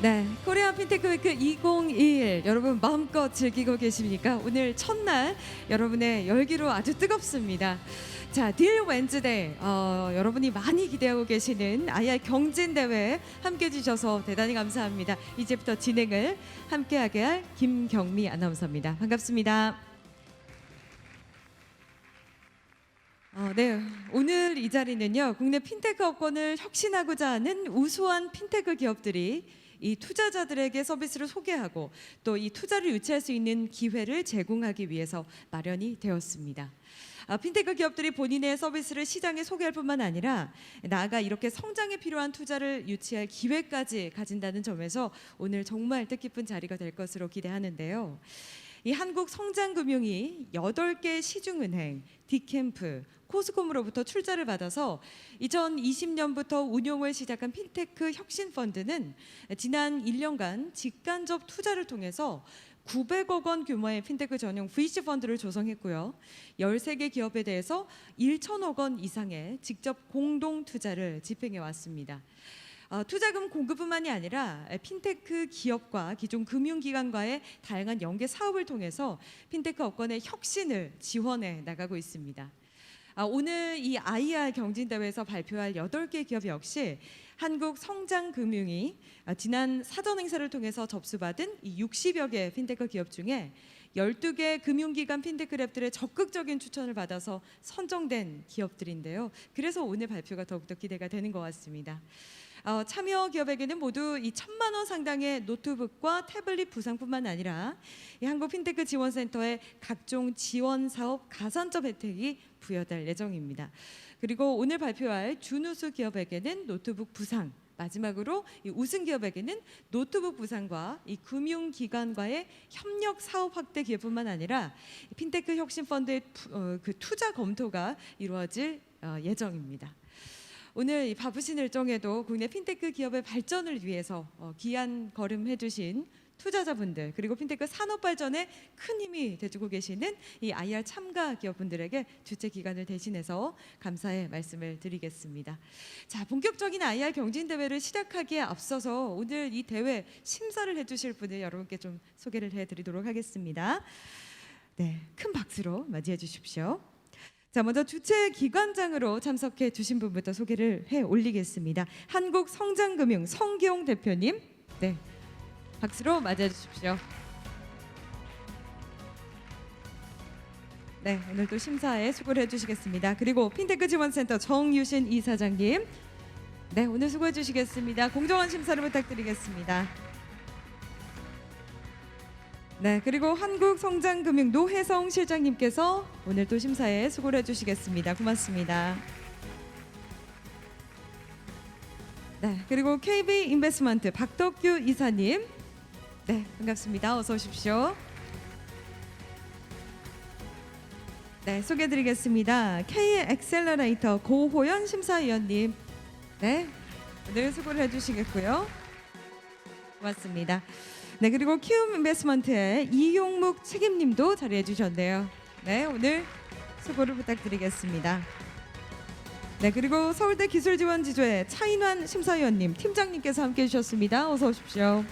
네, 코리아 핀테크 위크 2021 여러분 마음껏 즐기고 계십니까? 오늘 첫날 여러분의 열기로 아주 뜨겁습니다. 자, 딜 웬즈데이 여러분이 많이 기대하고 계시는 IR 경진대회 함께 해주셔서 대단히 감사합니다. 이제부터 진행을 함께하게 할 김경미 아나운서입니다. 반갑습니다. 네, 오늘 이 자리는요, 국내 핀테크 업권을 혁신하고자 하는 우수한 핀테크 기업들이 이 투자자들에게 서비스를 소개하고 또 이 투자를 유치할 수 있는 기회를 제공하기 위해서 마련이 되었습니다. 핀테크 기업들이 본인의 서비스를 시장에 소개할 뿐만 아니라 나아가 이렇게 성장에 필요한 투자를 유치할 기회까지 가진다는 점에서 오늘 정말 뜻깊은 자리가 될 것으로 기대하는데요. 이 한국성장금융이 8개 시중은행, 디캠프, 코스콤으로부터 출자를 받아서 2020년부터 운용을 시작한 핀테크 혁신펀드는 지난 1년간 직간접 투자를 통해서 900억 원 규모의 핀테크 전용 VC 펀드를 조성했고요. 13개 기업에 대해서 1천억 원 이상의 직접 공동 투자를 집행해 왔습니다. 투자금 공급뿐만이 아니라 핀테크 기업과 기존 금융기관과의 다양한 연계 사업을 통해서 핀테크 업권의 혁신을 지원해 나가고 있습니다. 오늘 이 IR 경진대회에서 발표할 8개 기업 역시 한국성장금융이 지난 사전 행사를 통해서 접수받은 이 60여 개 핀테크 기업 중에 12개 금융기관 핀테크 랩들의 적극적인 추천을 받아서 선정된 기업들인데요. 그래서 오늘 발표가 더욱더 기대가 되는 것 같습니다. 참여 기업에게는 모두 이 1,000만 원 상당의 노트북과 태블릿 부상뿐만 아니라 이 한국 핀테크 지원센터의 각종 지원 사업 가산점 혜택이 부여될 예정입니다. 그리고 오늘 발표할 준우수 기업에게는 노트북 부상, 마지막으로 이 우승 기업에게는 노트북 부상과 이 금융기관과의 협력 사업 확대 기회뿐만 아니라 핀테크 혁신 펀드의 그 투자 검토가 이루어질 예정입니다. 오늘 이 바쁘신 일정에도 국내 핀테크 기업의 발전을 위해서 귀한 걸음 해주신 투자자분들 그리고 핀테크 산업 발전에 큰 힘이 돼주고 계시는 이 IR 참가 기업분들에게 주최 기관을 대신해서 감사의 말씀을 드리겠습니다. 자, 본격적인 IR 경진 대회를 시작하기에 앞서서 오늘 이 대회 심사를 해주실 분을 여러분께 좀 소개를 해드리도록 하겠습니다. 네, 큰 박수로 맞이해 주십시오. 자, 먼저 주최 기관장으로 참석해 주신 분부터 소개를 해 올리겠습니다. 한국성장금융 성기용 대표님, 네, 박수로 맞이해 주십시오. 네, 오늘 또 심사에 수고를 해주시겠습니다. 그리고 핀테크 지원센터 정유신 이사장님, 네, 오늘 수고해 주시겠습니다. 공정한 심사를 부탁드리겠습니다. 네, 그리고 한국성장금융 노혜성 실장님께서 오늘 또 심사에 수고를 해주시겠습니다. 고맙습니다. 네, 그리고 KB인베스트먼트 박덕규 이사님, 네, 반갑습니다. 어서 오십시오. 네, 소개해드리겠습니다. K엑셀러레이터 고호연 심사위원님, 네, 오늘 수고를 해주시겠고요. 고맙습니다. 네, 그리고 키움 인베스트먼트의 이용묵 책임님도 자리해 주셨네요. 네, 오늘 수고를 부탁드리겠습니다. 네, 그리고 서울대 기술지원지조의 차인환 심사위원님, 팀장님께서 함께 해주셨습니다. 어서 오십시오.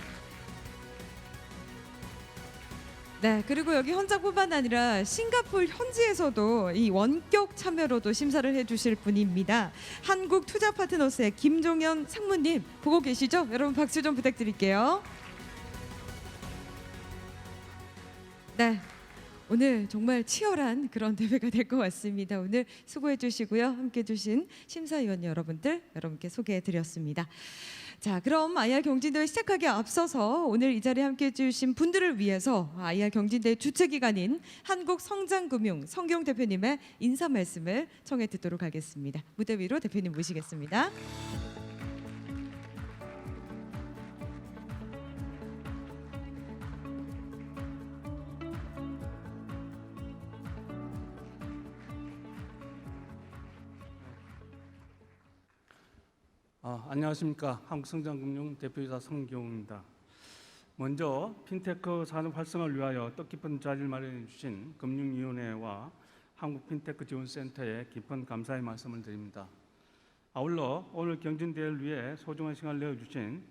네, 그리고 여기 현장뿐만 아니라 싱가포르 현지에서도 이 원격 참여로도 심사를 해주실 분입니다. 한국투자파트너스의 김종현 상무님 보고 계시죠? 여러분 박수 좀 부탁드릴게요. 네, 오늘 정말 치열한 그런 대회가 될 것 같습니다. 오늘 수고해 주시고요. 함께 해주신 심사위원 여러분께 소개해 드렸습니다. 자, 그럼 IR 경진대회 시작하기에 앞서서 오늘 이 자리에 함께 해주신 분들을 위해서 IR 경진대회 주최기관인 한국성장금융 성기용 대표님의 인사 말씀을 청해 듣도록 하겠습니다. 무대 위로 대표님 모시겠습니다. 안녕하십니까. 한국성장금융 대표이사 성기용입니다. 먼저 핀테크 산업 활성화를 위하여 뜻깊은 자리를 마련해 주신 금융위원회와 한국핀테크 지원센터에 깊은 감사의 말씀을 드립니다. 아울러 오늘 경진대회를 위해 소중한 시간을 내어주신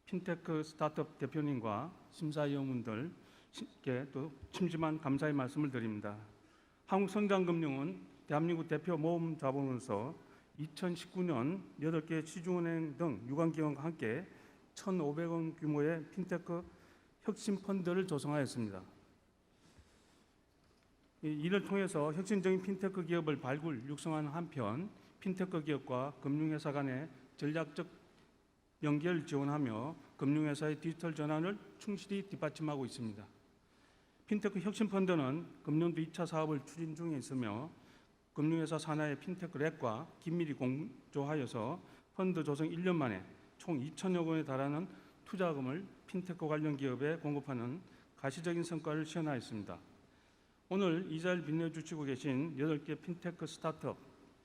핀테크 스타트업 대표님과 심사위원분들께 또 심심한 감사의 말씀을 드립니다. 한국성장금융은 대한민국 대표 모험 자본으로서 2019년 8개 시중은행 등 유관기관과 함께 1,500원 규모의 핀테크 혁신 펀드를 조성하였습니다. 이를 통해서 혁신적인 핀테크 기업을 발굴, 육성하는 한편 핀테크 기업과 금융회사 간의 전략적 연결 지원하며 금융회사의 디지털 전환을 충실히 뒷받침하고 있습니다. 핀테크 혁신펀드는 금년도 2차 사업을 추진 중에 있으며 금융회사 산하의 핀테크 랩과 긴밀히 공조하여서 펀드 조성 1년 만에 총 2천여 원에 달하는 투자금을 핀테크 관련 기업에 공급하는 가시적인 성과를 시현하였습니다. 오늘 이 자리를 빛내주시고 계신 8개 핀테크 스타트업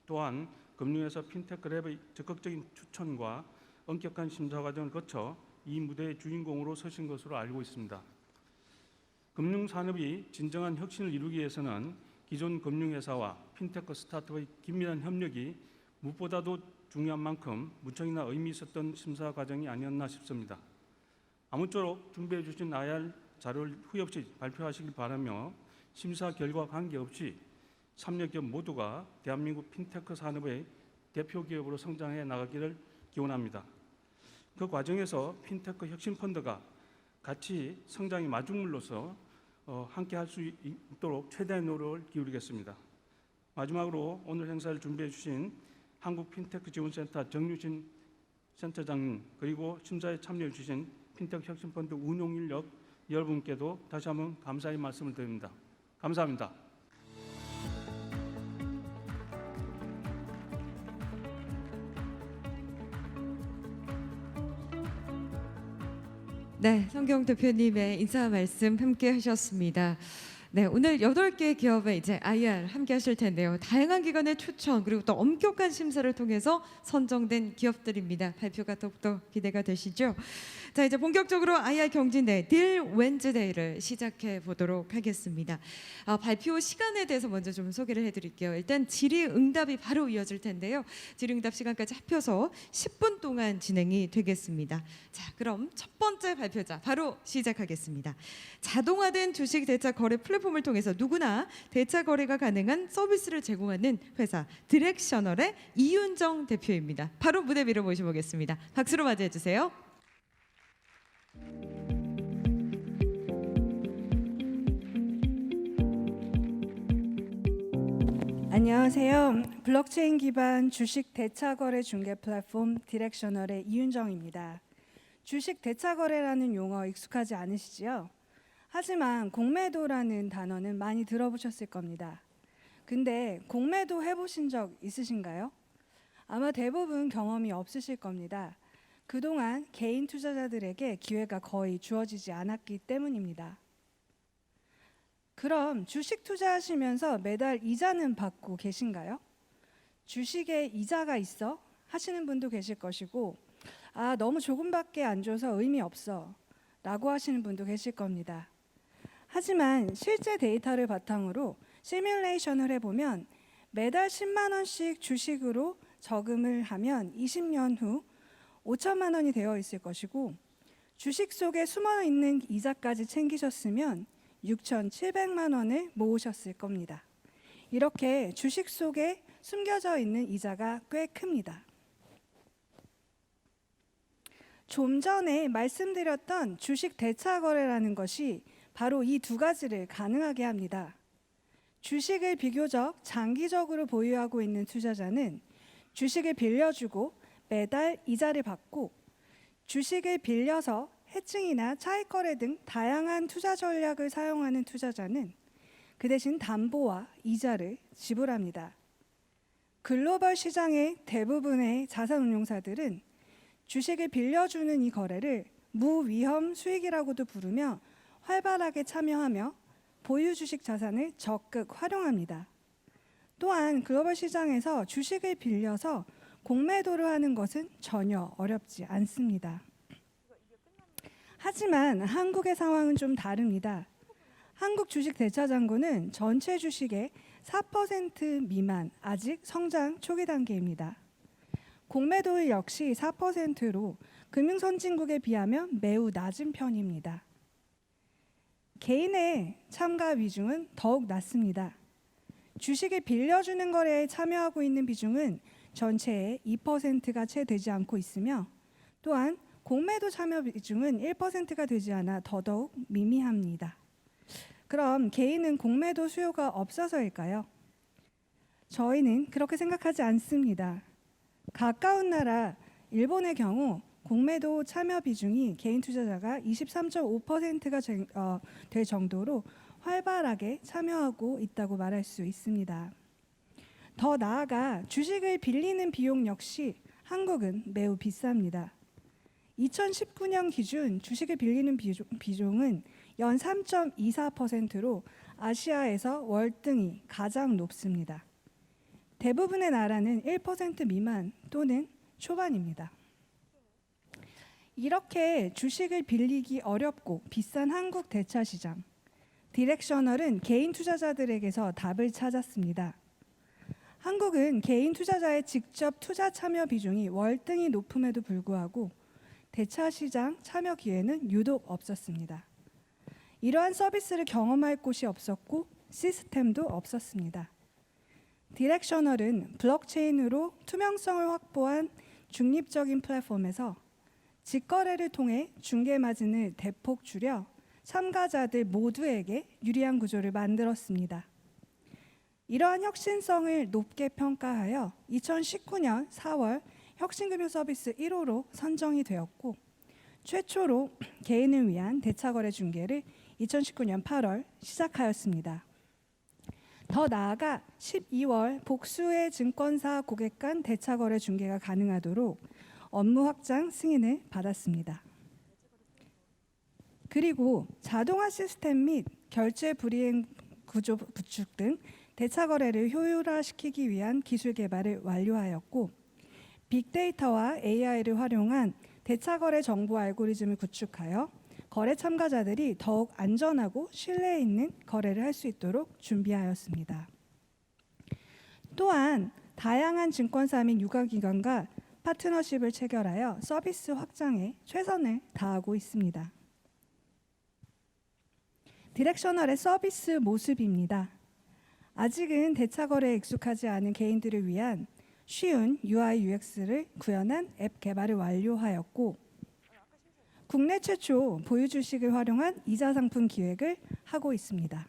또한 금융회사 핀테크 랩의 적극적인 추천과 엄격한 심사 과정을 거쳐 이 무대의 주인공으로 서신 것으로 알고 있습니다. 금융산업이 진정한 혁신을 이루기 위해서는 기존 금융회사와 핀테크 스타트업의 긴밀한 협력이 무엇보다도 중요한 만큼 무척이나 의미 있었던 심사 과정이 아니었나 싶습니다. 아무쪼록 준비해 주신 IR 자료를 후회 없이 발표하시길 바라며 심사 결과 관계없이 참여기업 모두가 대한민국 핀테크 산업의 대표 기업으로 성장해 나가기를 기원합니다. 그 과정에서 핀테크 혁신펀드가 같이 성장의 마중물로서 함께 할 수 있도록 최대한 노력을 기울이겠습니다. 마지막으로 오늘 행사를 준비해 주신 한국핀테크지원센터 정유진 센터장님 그리고 심사에 참여해 주신 핀테크 혁신펀드 운용인력 여러분께도 다시 한번 감사의 말씀을 드립니다. 감사합니다. 네, 성경 대표님의 인사 말씀 함께 하셨습니다. 네, 오늘 8개 기업의 이제 IR 함께 하실 텐데요. 다양한 기관의 추천 그리고 또 엄격한 심사를 통해서 선정된 기업들입니다. 발표가 더욱더 기대가 되시죠? 자, 이제 본격적으로 IR 경진대 딜 웬즈데이를 시작해 보도록 하겠습니다. 발표 시간에 대해서 먼저 좀 소개를 해드릴게요. 일단 질의응답이 바로 이어질 텐데요. 질의응답 시간까지 합해서 10분 동안 진행이 되겠습니다. 자, 그럼 첫 번째 발표자 바로 시작하겠습니다. 자동화된 주식 대차 거래 플랫폼을 통해서 누구나 대차 거래가 가능한 서비스를 제공하는 회사 디렉셔널의 이윤정 대표입니다. 바로 무대 위로 모셔보겠습니다. 박수로 맞이해 주세요. 안녕하세요. 블록체인 기반 주식 대차 거래 중개 플랫폼 디렉셔널의 이윤정입니다. 주식 대차 거래라는 용어 익숙하지 않으시지요? 하지만 공매도라는 단어는 많이 들어보셨을 겁니다. 근데 공매도 해보신 적 있으신가요? 아마 대부분 경험이 없으실 겁니다. 그동안 개인 투자자들에게 기회가 거의 주어지지 않았기 때문입니다. 그럼 주식 투자하시면서 매달 이자는 받고 계신가요? 주식에 이자가 있어? 하시는 분도 계실 것이고, 너무 조금밖에 안 줘서 의미 없어 라고 하시는 분도 계실 겁니다. 하지만 실제 데이터를 바탕으로 시뮬레이션을 해보면 매달 10만 원씩 주식으로 저금을 하면 20년 후 5천만 원이 되어 있을 것이고, 주식 속에 숨어 있는 이자까지 챙기셨으면 6,700만 원을 모으셨을 겁니다. 이렇게 주식 속에 숨겨져 있는 이자가 꽤 큽니다. 좀 전에 말씀드렸던 주식 대차 거래라는 것이 바로 이 두 가지를 가능하게 합니다. 주식을 비교적 장기적으로 보유하고 있는 투자자는 주식을 빌려주고 매달 이자를 받고, 주식을 빌려서 해칭이나 차익 거래 등 다양한 투자 전략을 사용하는 투자자는 그 대신 담보와 이자를 지불합니다. 글로벌 시장의 대부분의 자산운용사들은 주식을 빌려주는 이 거래를 무위험 수익이라고도 부르며 활발하게 참여하며 보유 주식 자산을 적극 활용합니다. 또한 글로벌 시장에서 주식을 빌려서 공매도를 하는 것은 전혀 어렵지 않습니다. 하지만 한국의 상황은 좀 다릅니다. 한국 주식 대차잔고는 전체 주식의 4% 미만, 아직 성장 초기 단계입니다. 공매도율 역시 4%로 금융 선진국에 비하면 매우 낮은 편입니다. 개인의 참가 비중은 더욱 낮습니다. 주식을 빌려주는 거래에 참여하고 있는 비중은 전체의 2%가 채 되지 않고 있으며, 또한 공매도 참여 비중은 1%가 되지 않아 더더욱 미미합니다. 그럼 개인은 공매도 수요가 없어서일까요? 저희는 그렇게 생각하지 않습니다. 가까운 나라 일본의 경우 공매도 참여 비중이 개인 투자자가 23.5%가 될 정도로 활발하게 참여하고 있다고 말할 수 있습니다. 더 나아가 주식을 빌리는 비용 역시 한국은 매우 비쌉니다. 2019년 기준 주식을 빌리는 비중은 연 3.24%로 아시아에서 월등히 가장 높습니다. 대부분의 나라는 1% 미만 또는 초반입니다. 이렇게 주식을 빌리기 어렵고 비싼 한국 대차 시장, 디렉셔널은 개인 투자자들에게서 답을 찾았습니다. 한국은 개인 투자자의 직접 투자 참여 비중이 월등히 높음에도 불구하고 대차 시장 참여 기회는 유독 없었습니다. 이러한 서비스를 경험할 곳이 없었고 시스템도 없었습니다. 디렉셔널은 블록체인으로 투명성을 확보한 중립적인 플랫폼에서 직거래를 통해 중개 마진을 대폭 줄여 참가자들 모두에게 유리한 구조를 만들었습니다. 이러한 혁신성을 높게 평가하여 2019년 4월 혁신금융 서비스 1호로 선정이 되었고, 최초로 개인을 위한 대차거래 중개를 2019년 8월 시작하였습니다. 더 나아가 12월 복수의 증권사 고객 간 대차거래 중개가 가능하도록 업무 확장 승인을 받았습니다. 그리고 자동화 시스템 및 결제 불이행 구조 구축 등 대차 거래를 효율화시키기 위한 기술 개발을 완료하였고, 빅데이터와 AI를 활용한 대차 거래 정보 알고리즘을 구축하여 거래 참가자들이 더욱 안전하고 신뢰 있는 거래를 할 수 있도록 준비하였습니다. 또한 다양한 증권사 및 유가기관과 파트너십을 체결하여 서비스 확장에 최선을 다하고 있습니다. 디렉셔널의 서비스 모습입니다. 아직은 대차 거래에 익숙하지 않은 개인들을 위한 쉬운 UI UX를 구현한 앱 개발을 완료하였고, 국내 최초 보유 주식을 활용한 이자 상품 기획을 하고 있습니다.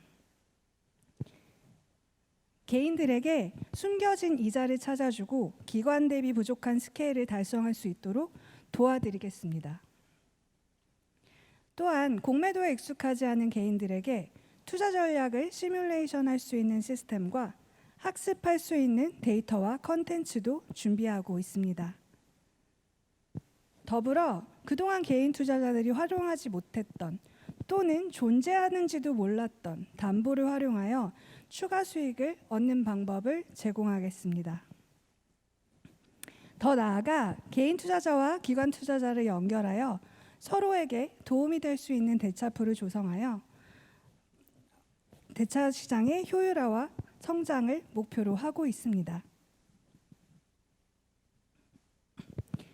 개인들에게 숨겨진 이자를 찾아주고 기관 대비 부족한 스케일을 달성할 수 있도록 도와드리겠습니다. 또한 공매도에 익숙하지 않은 개인들에게 투자 전략을 시뮬레이션할 수 있는 시스템과 학습할 수 있는 데이터와 컨텐츠도 준비하고 있습니다. 더불어 그동안 개인 투자자들이 활용하지 못했던 또는 존재하는지도 몰랐던 담보를 활용하여 추가 수익을 얻는 방법을 제공하겠습니다. 더 나아가 개인 투자자와 기관 투자자를 연결하여 서로에게 도움이 될 수 있는 대차풀을 조성하여 대차 시장의 효율화와 성장을 목표로 하고 있습니다.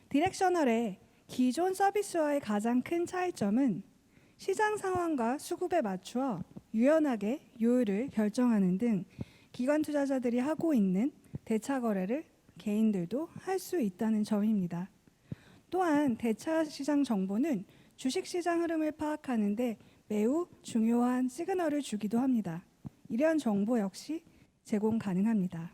디렉셔널의 기존 서비스와의 가장 큰 차이점은 시장 상황과 수급에 맞추어 유연하게 요율을 결정하는 등 기관 투자자들이 하고 있는 대차 거래를 개인들도 할 수 있다는 점입니다. 또한 대차 시장 정보는 주식 시장 흐름을 파악하는 데 매우 중요한 시그널을 주기도 합니다. 이러한 정보 역시 제공 가능합니다.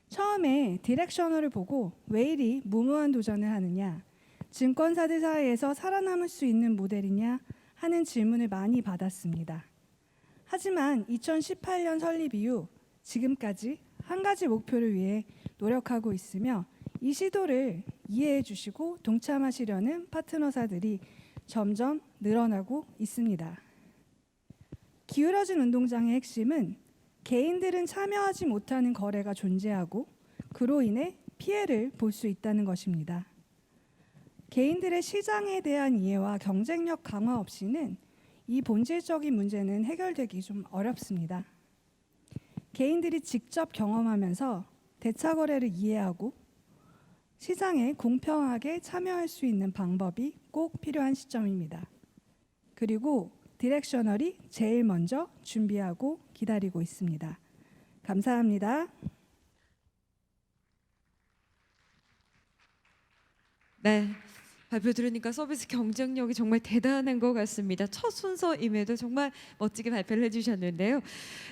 처음에 디렉셔널을 보고 왜 이리 무모한 도전을 하느냐, 증권사들 사이에서 살아남을 수 있는 모델이냐 하는 질문을 많이 받았습니다. 하지만 2018년 설립 이후 지금까지 한 가지 목표를 위해 노력하고 있으며, 이 시도를 이해해 주시고 동참하시려는 파트너사들이 점점 늘어나고 있습니다. 기울어진 운동장의 핵심은 개인들은 참여하지 못하는 거래가 존재하고 그로 인해 피해를 볼 수 있다는 것입니다. 개인들의 시장에 대한 이해와 경쟁력 강화 없이는 이 본질적인 문제는 해결되기 좀 어렵습니다. 개인들이 직접 경험하면서 대차 거래를 이해하고 시장에 공평하게 참여할 수 있는 방법이 꼭 필요한 시점입니다. 그리고 디렉셔널이 제일 먼저 준비하고 기다리고 있습니다. 감사합니다. 네. 발표 들으니까 서비스 경쟁력이 정말 대단한 것 같습니다. 첫 순서임에도 정말 멋지게 발표를 해주셨는데요.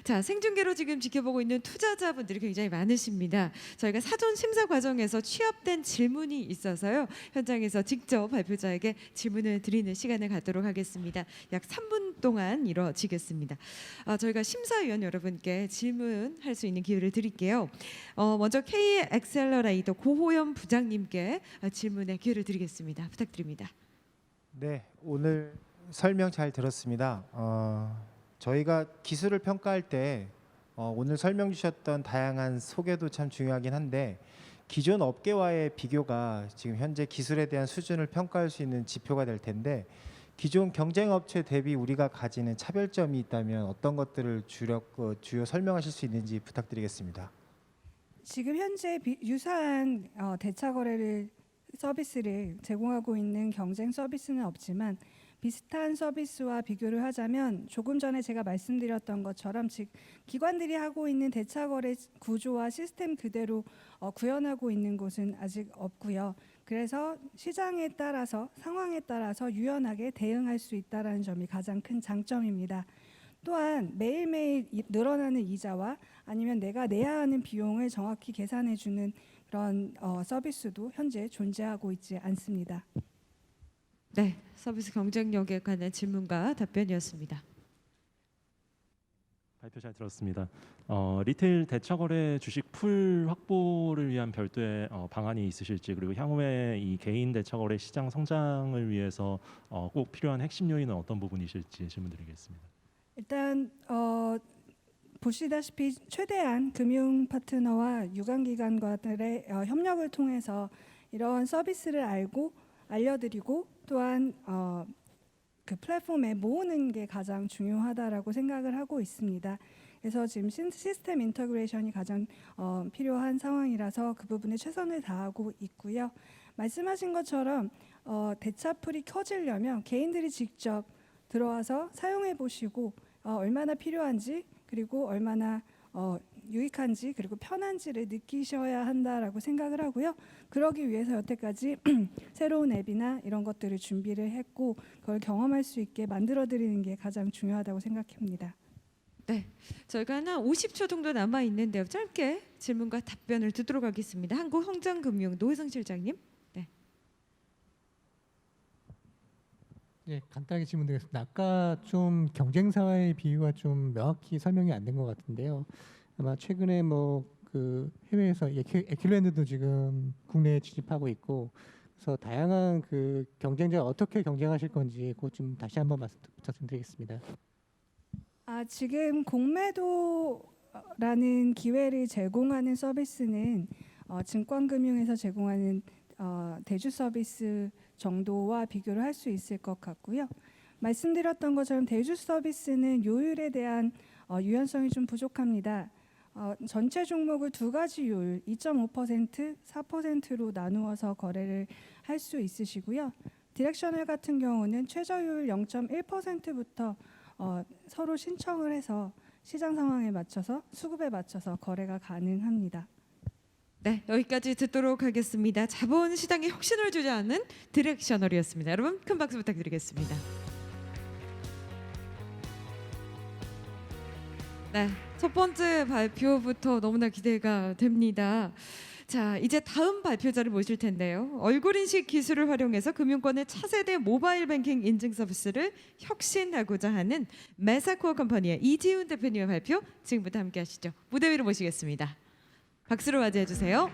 자, 생중계로 지금 지켜보고 있는 투자자분들이 굉장히 많으십니다. 저희가 사전 심사 과정에서 취합된 질문이 있어서요. 현장에서 직접 발표자에게 질문을 드리는 시간을 갖도록 하겠습니다. 약 3분 동안 이루어지겠습니다. 저희가 심사위원 여러분께 질문할 수 있는 기회를 드릴게요. 먼저 K 엑셀러레이터 고호연 부장님께 질문의 기회를 드리겠습니다. 부탁드립니다. 네, 오늘 설명 잘 들었습니다. 저희가 기술을 평가할 때 오늘 설명 주셨던 다양한 소개도 참 중요하긴 한데 기존 업계와의 비교가 지금 현재 기술에 대한 수준을 평가할 수 있는 지표가 될 텐데 기존 경쟁 업체 대비 우리가 가지는 차별점이 있다면 어떤 것들을 주요 설명하실 수 있는지 부탁드리겠습니다. 지금 현재 유사한 대차 거래를 서비스를 제공하고 있는 경쟁 서비스는 없지만 비슷한 서비스와 비교를 하자면 조금 전에 제가 말씀드렸던 것처럼 즉 기관들이 하고 있는 대차 거래 구조와 시스템 그대로 구현하고 있는 곳은 아직 없고요. 그래서 시장에 따라서 상황에 따라서 유연하게 대응할 수 있다는 점이 가장 큰 장점입니다. 또한 매일매일 늘어나는 이자와 아니면 내가 내야 하는 비용을 정확히 계산해 주는 그런 서비스도 현재 존재하고 있지 않습니다. 네, 서비스 경쟁력에 관한 질문과 답변이었습니다. 발표 잘 들었습니다. 리테일 대차거래 주식 풀 확보를 위한 별도의 방안이 있으실지 그리고 향후에 이 개인 대차거래 시장 성장을 위해서 꼭 필요한 핵심 요인은 어떤 부분이실지 질문드리겠습니다. 일단 보시다시피 최대한 금융 파트너와 유관기관과의 협력을 통해서 이런 서비스를 알려드리고 또한 그 플랫폼에 모으는 게 가장 중요하다라고 생각을 하고 있습니다. 그래서 지금 시스템 인터그레이션이 가장 필요한 상황이라서 그 부분에 최선을 다하고 있고요. 말씀하신 것처럼 대차풀이 켜지려면 개인들이 직접 들어와서 사용해 보시고 얼마나 필요한지 그리고 얼마나 유익한지 그리고 편한지를 느끼셔야 한다라고 생각을 하고요. 그러기 위해서 여태까지 새로운 앱이나 이런 것들을 준비를 했고 그걸 경험할 수 있게 만들어드리는 게 가장 중요하다고 생각합니다. 네, 저희가 한 50초 정도 남아 있는데요. 짧게 질문과 답변을 듣도록 하겠습니다. 한국성장금융 노혜성 실장님. 네, 간단하게 질문드리겠습니다. 아까 좀 경쟁사와의 비유가 좀 명확히 설명이 안 된 것 같은데요. 아마 최근에 뭐 그 해외에서 에큐렌드도 지금 국내에 진입하고 있고, 그래서 다양한 그 경쟁자가 어떻게 경쟁하실 건지 그것 좀 다시 한번 말씀 부탁드리겠습니다. 지금 공매도라는 기회를 제공하는 서비스는 증권금융에서 제공하는 대주 서비스 정도와 비교를 할 수 있을 것 같고요. 말씀드렸던 것처럼 대주 서비스는 요율에 대한 유연성이 좀 부족합니다. 전체 종목을 두 가지 요율 2.5%, 4%로 나누어서 거래를 할 수 있으시고요. 디렉셔널 같은 경우는 최저 요율 0.1%부터 서로 신청을 해서 시장 상황에 맞춰서 수급에 맞춰서 거래가 가능합니다. 네, 여기까지 듣도록 하겠습니다. 자본시장에 혁신을 주자는 디렉셔널이었습니다. 여러분 큰 박수 부탁드리겠습니다. 네, 첫 번째 발표부터 너무나 기대가 됩니다. 자, 이제 다음 발표자를 모실 텐데요. 얼굴 인식 기술을 활용해서 금융권의 차세대 모바일 뱅킹 인증 서비스를 혁신하고자 하는 메사코어 컴퍼니의 이지훈 대표님의 발표 지금부터 함께 하시죠. 무대 위로 모시겠습니다. 박수로 맞이해 주세요.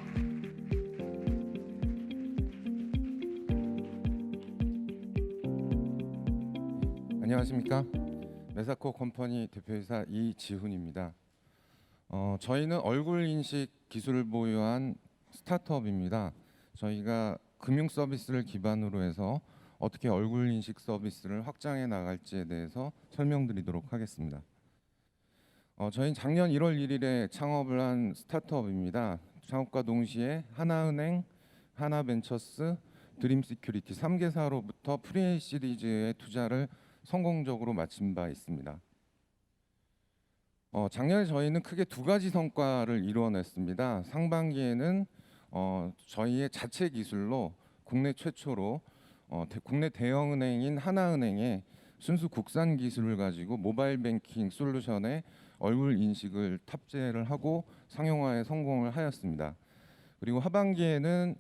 안녕하십니까. 메사코 컴퍼니 대표이사 이지훈입니다. 저희는 얼굴 인식 기술을 보유한 스타트업입니다. 저희가 금융 서비스를 기반으로 해서 어떻게 얼굴 인식 서비스를 확장해 나갈지에 대해서 설명드리도록 하겠습니다. 저희는 작년 1월 1일에 창업을 한 스타트업입니다. 창업과 동시에 하나은행, 하나벤처스, 드림시큐리티 3개사로부터 프리A 시리즈의 투자를 성공적으로 마친 바 있습니다. 작년에 저희는 크게 두 가지 성과를 이루어냈습니다. 상반기에는 저희의 자체 기술로 국내 최초로 국내 대형은행인 하나은행에 순수 국산 기술을 가지고 모바일 뱅킹 솔루션에 얼굴 인식을 탑재를 하고 상용화에 성공을 하였습니다. 그리고 하반기에는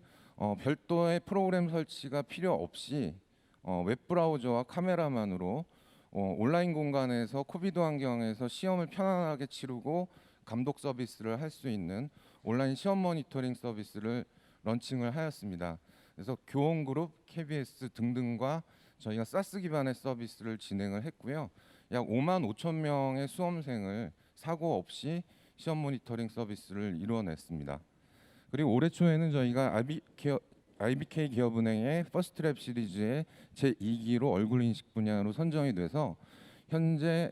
별도의 프로그램 설치가 필요 없이 웹브라우저와 카메라만으로 온라인 공간에서 코비드 환경에서 시험을 편안하게 치르고 감독 서비스를 할 수 있는 온라인 시험 모니터링 서비스를 런칭을 하였습니다. 그래서 교원그룹, KBS 등등과 저희가 사스 기반의 서비스를 진행을 했고요. 약 5만 5천 명의 수험생을 사고 없이 시험 모니터링 서비스를 이루어냈습니다. 그리고 올해 초에는 저희가 IBK 기업은행의 퍼스트랩 시리즈의 제2기로 얼굴 인식 분야로 선정이 돼서 현재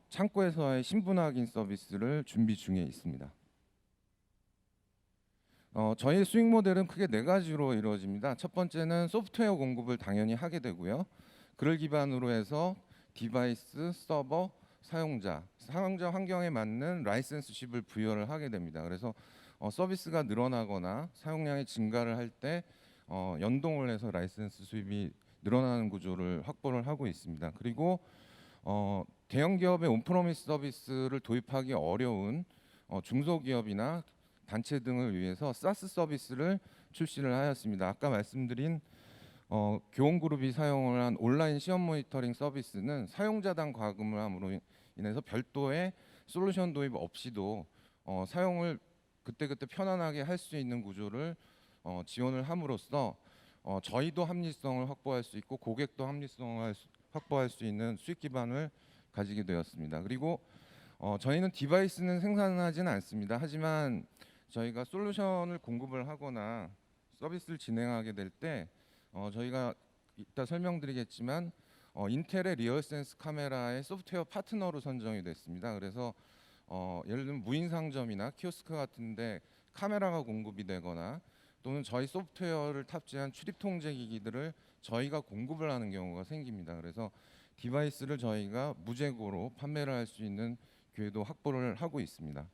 창구에서의 신분 확인 서비스를 준비 중에 있습니다. 저희 수익 모델은 크게 네 가지로 이루어집니다. 첫 번째는 소프트웨어 공급을 당연히 하게 되고요. 그를 기반으로 해서 디바이스, 서버, 사용자 환경에 맞는 라이센스십을 부여를 하게 됩니다. 그래서 서비스가 늘어나거나 사용량이 증가를 할 때 연동을 해서 라이센스 수입이 늘어나는 구조를 확보를 하고 있습니다. 그리고 대형 기업의 온프로미스 서비스를 도입하기 어려운 중소기업이나 단체 등을 위해서 사스 서비스를 출시를 하였습니다. 아까 말씀드린 교원그룹이 사용을 한 온라인 시험 모니터링 서비스는 사용자당 과금을 함으로 인해서 별도의 솔루션 도입 없이도 사용을 그때그때 편안하게 할 수 있는 구조를 지원을 함으로써 저희도 합리성을 확보할 수 있고 고객도 합리성을 확보할 수 있는 수익 기반을 가지게 되었습니다. 그리고 저희는 디바이스는 생산하지는 않습니다. 하지만 저희가 솔루션을 공급을 하거나 서비스를 진행하게 될 때 저희가 이따 설명드리겠지만 인텔의 리얼센스 카메라의 소프트웨어 파트너로 선정이 됐습니다. 그래서 예를 들면 무인 상점이나 키오스크 같은데 카메라가 공급이 되거나 또는 저희 소프트웨어를 탑재한 출입 통제 기기들을 저희가 공급을 하는 경우가 생깁니다. 그래서 디바이스를 저희가 무재고로 판매를 할 수 있는 기회도 확보를 하고 있습니다.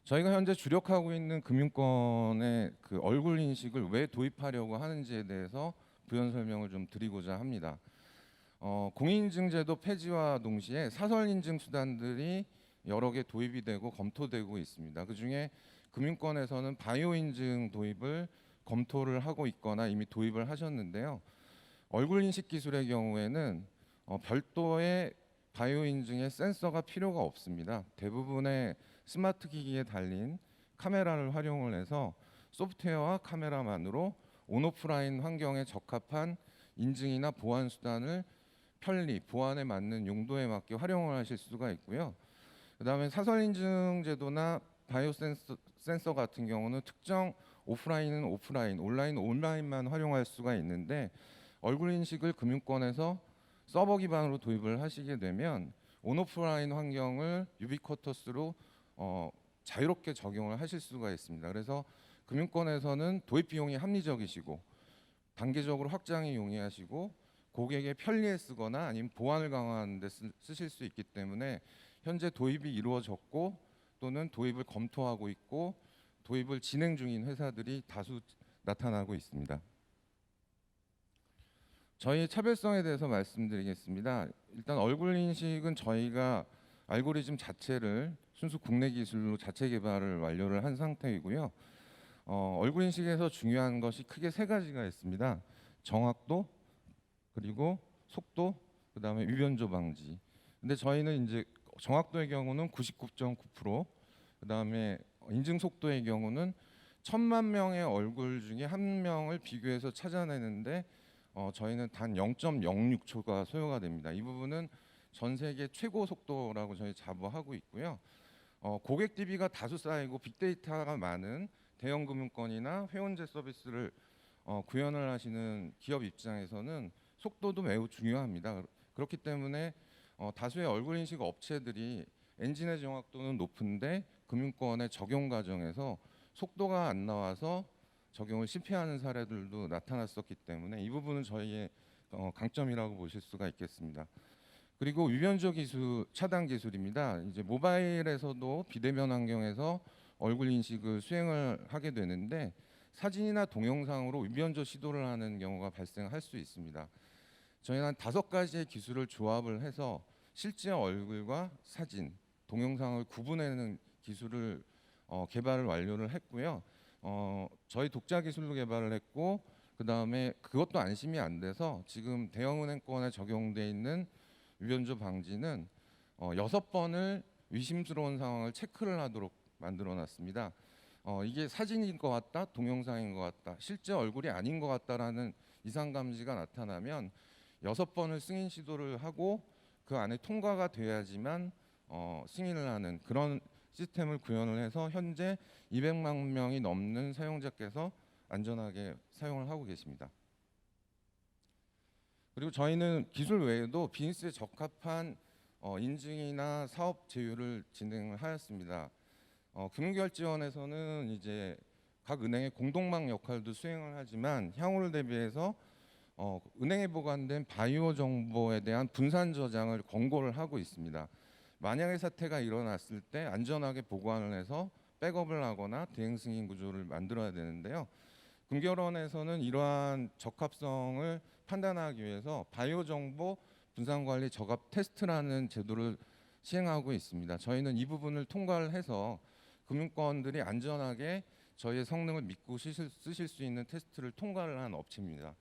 저희가 현재 주력하고 있는 금융권의 그 얼굴 인식을 왜 도입하려고 하는지에 대해서 부연 설명을 좀 드리고자 합니다. 공인인증제도 폐지와 동시에 사설 인증 수단들이 여러 개 도입이 되고 검토되고 있습니다. 그중에 금융권에서는 바이오 인증 도입을 검토를 하고 있거나 이미 도입을 하셨는데요. 얼굴 인식 기술의 경우에는 별도의 바이오 인증의 센서가 필요가 없습니다. 대부분의 스마트 기기에 달린 카메라를 활용을 해서 소프트웨어와 카메라만으로 온오프라인 환경에 적합한 인증이나 보안 수단을 편리, 보안에 맞는 용도에 맞게 활용을 하실 수가 있고요. 그다음에 사설 인증 제도나 바이오 센서 같은 경우는 특정 오프라인은 오프라인, 온라인은 온라인만 활용할 수가 있는데 얼굴 인식을 금융권에서 서버 기반으로 도입을 하시게 되면 온오프라인 환경을 유비쿼터스로 자유롭게 적용을 하실 수가 있습니다. 그래서 금융권에서는 도입 비용이 합리적이시고 단계적으로 확장이 용이하시고 고객의 편리에 쓰거나 아니면 보안을 강화하는 데 쓰실 수 있기 때문에 현재 도입이 이루어졌고 또는 도입을 검토하고 있고 도입을 진행 중인 회사들이 다수 나타나고 있습니다. 저희의 차별성에 대해서 말씀드리겠습니다. 일단 얼굴 인식은 저희가 알고리즘 자체를 순수 국내 기술로 자체 개발을 완료를 한 상태이고요. 얼굴 인식에서 중요한 것이 크게 세 가지가 있습니다. 정확도, 그리고 속도, 그다음에 위변조 방지. 근데 저희는 이제 정확도의 경우는 99.9%, 그다음에 인증 속도의 경우는 1000만 명의 얼굴 중에 한 명을 비교해서 찾아내는데 저희는 단 0.06초가 소요가 됩니다. 이 부분은 전 세계 최고 속도라고 저희 자부하고 있고요. 고객 DB가 다수 쌓이고 빅데이터가 많은 대형 금융권이나 회원제 서비스를 구현을 하시는 기업 입장에서는 속도도 매우 중요합니다. 그렇기 때문에 다수의 얼굴 인식 업체들이 엔진의 정확도는 높은데 금융권의 적용 과정에서 속도가 안 나와서 적용을 실패하는 사례들도 나타났었기 때문에 이 부분은 저희의 강점이라고 보실 수가 있겠습니다. 그리고 위변조 기술, 차단 기술입니다. 이제 모바일에서도 비대면 환경에서 얼굴 인식을 수행을 하게 되는데 사진이나 동영상으로 위변조 시도를 하는 경우가 발생할 수 있습니다. 저희는 한 5가지의 기술을 조합을 해서 실제 얼굴과 사진, 동영상을 구분해내는 기술을 개발을 완료를 했고요. 저희 독자 기술로 개발을 했고 그 다음에 그것도 안심이 안 돼서 지금 대형은행권에 적용돼 있는 위변조 방지는 6번을 의심스러운 상황을 체크를 하도록 만들어놨습니다. 이게 사진인 것 같다, 동영상인 것 같다, 실제 얼굴이 아닌 것 같다라는 이상 감지가 나타나면 6번을 승인 시도를 하고 그 안에 통과가 돼야지만 승인을 하는 그런 시스템을 구현을 해서 현재 200만 명이 넘는 사용자께서 안전하게 사용을 하고 계십니다. 그리고 저희는 기술 외에도 비즈니스에 적합한 인증이나 사업 제휴를 진행을 하였습니다. 금융결제원에서는 이제 각 은행의 공동망 역할도 수행을 하지만 향후를 대비해서 은행에 보관된 바이오 정보에 대한 분산 저장을 권고를 하고 있습니다. 만약에 사태가 일어났을 때 안전하게 보관을 해서 백업을 하거나 대행 승인 구조를 만들어야 되는데요. 금결원에서는 이러한 적합성을 판단하기 위해서 바이오 정보 분산 관리 적합 테스트라는 제도를 시행하고 있습니다. 저희는 이 부분을 통과를 해서 금융권들이 안전하게 저희의 성능을 믿고 쓰실 수 있는 테스트를 통과를 한 업체입니다.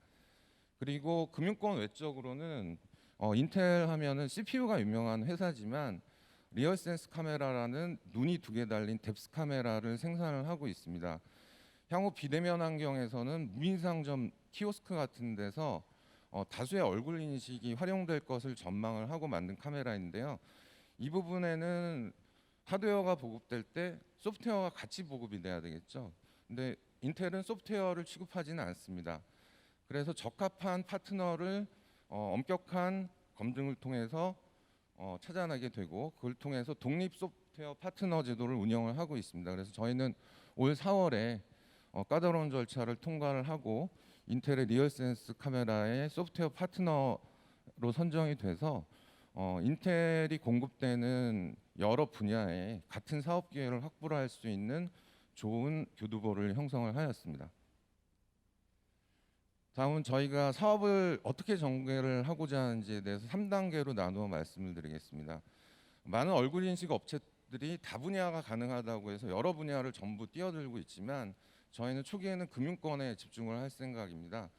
그리고 금융권 외적으로는 인텔 하면은 CPU가 유명한 회사지만 리얼센스 카메라라는 눈이 2개 달린 뎁스 카메라를 생산을 하고 있습니다. 향후 비대면 환경에서는 무인상점 키오스크 같은 데서 다수의 얼굴 인식이 활용될 것을 전망을 하고 만든 카메라인데요. 이 부분에는 하드웨어가 보급될 때 소프트웨어가 같이 보급이 돼야 되겠죠. 근데 인텔은 소프트웨어를 취급하지는 않습니다. 그래서 적합한 파트너를 엄격한 검증을 통해서 찾아내게 되고 그걸 통해서 독립 소프트웨어 파트너 제도를 운영을 하고 있습니다. 그래서 저희는 올 4월에 까다로운 절차를 통과를 하고 인텔의 리얼센스 카메라의 소프트웨어 파트너로 선정이 돼서 인텔이 공급되는 여러 분야에 같은 사업 기회를 확보를 할 수 있는 좋은 교두보를 형성을 하였습니다. 다음은 저희가 사업을 어떻게 전개를 하고자 하는지에 대해서 3단계로 나누어 말씀을 드리겠습니다. 많은 얼굴 인식 업체들이 다분야가 가능하다고 해서 여러 분야를 전부 뛰어들고 있지만 저희는 초기에는 금융권에 집중을 할 생각입니다.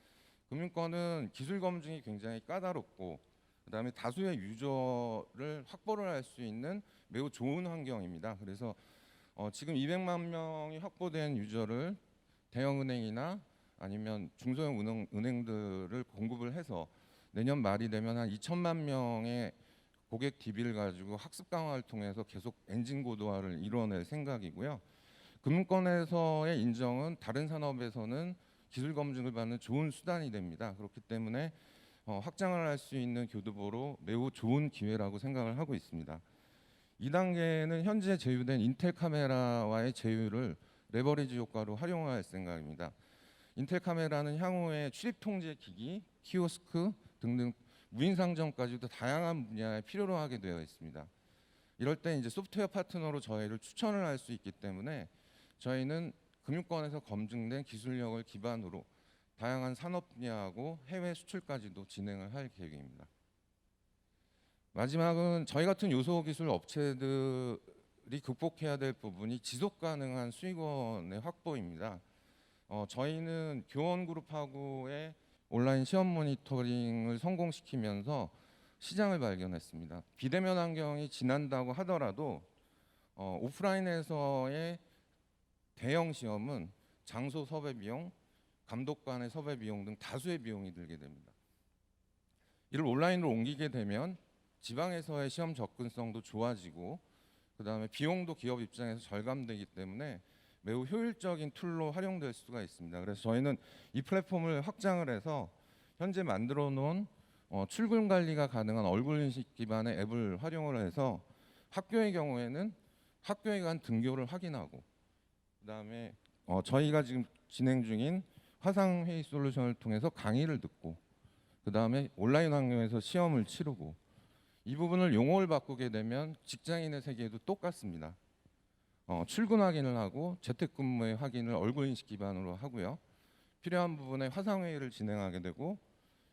금융권은 기술 검증이 굉장히 까다롭고 그다음에 다수의 유저를 확보를 할 수 있는 매우 좋은 환경입니다. 그래서 지금 200만 명이 확보된 유저를 대형은행이나 아니면 중소형 은행들을 공급을 해서 내년 말이 되면 한 2천만 명의 고객 DB를 가지고 학습 강화를 통해서 계속 엔진 고도화를 이뤄낼 생각이고요. 금융권에서의 인정은 다른 산업에서는 기술 검증을 받는 좋은 수단이 됩니다. 그렇기 때문에 확장을 할 수 있는 교두보로 매우 좋은 기회라고 생각을 하고 있습니다. 2단계는 현재 제휴된 인텔 카메라와의 제휴를 레버리지 효과로 활용할 생각입니다. 인텔 카메라는 향후에 출입 통제 기기, 키오스크 등등 무인 상점까지도 다양한 분야에 필요로 하게 되어 있습니다. 이럴 때 이제 소프트웨어 파트너로 저희를 추천을 할 수 있기 때문에 저희는 금융권에서 검증된 기술력을 기반으로 다양한 산업 분야하고 해외 수출까지도 진행을 할 계획입니다. 마지막은 저희 같은 요소 기술 업체들이 극복해야 될 부분이 지속 가능한 수익원의 확보입니다. 저희는 교원그룹하고의 온라인 시험 모니터링을 성공시키면서 시장을 발견했습니다. 비대면 환경이 지난다고 하더라도 오프라인에서의 대형 시험은 장소 섭외 비용, 감독관의 섭외 비용 등 다수의 비용이 들게 됩니다. 이를 온라인으로 옮기게 되면 지방에서의 시험 접근성도 좋아지고 그다음에 비용도 기업 입장에서 절감되기 때문에 매우 효율적인 툴로 활용될 수가 있습니다. 그래서 저희는 이 플랫폼을 확장을 해서 현재 만들어 놓은 출근 관리가 가능한 얼굴 인식 기반의 앱을 활용을 해서 학교의 경우에는 학교에 간 등교를 확인하고 그다음에 저희가 지금 진행 중인 화상회의 솔루션을 통해서 강의를 듣고 그 다음에 온라인 환경에서 시험을 치르고 이 부분을 용어를 바꾸게 되면 직장인의 세계에도 똑같습니다. 출근 확인을 하고 재택근무의 확인을 얼굴 인식 기반으로 하고요. 필요한 부분에 화상회의를 진행하게 되고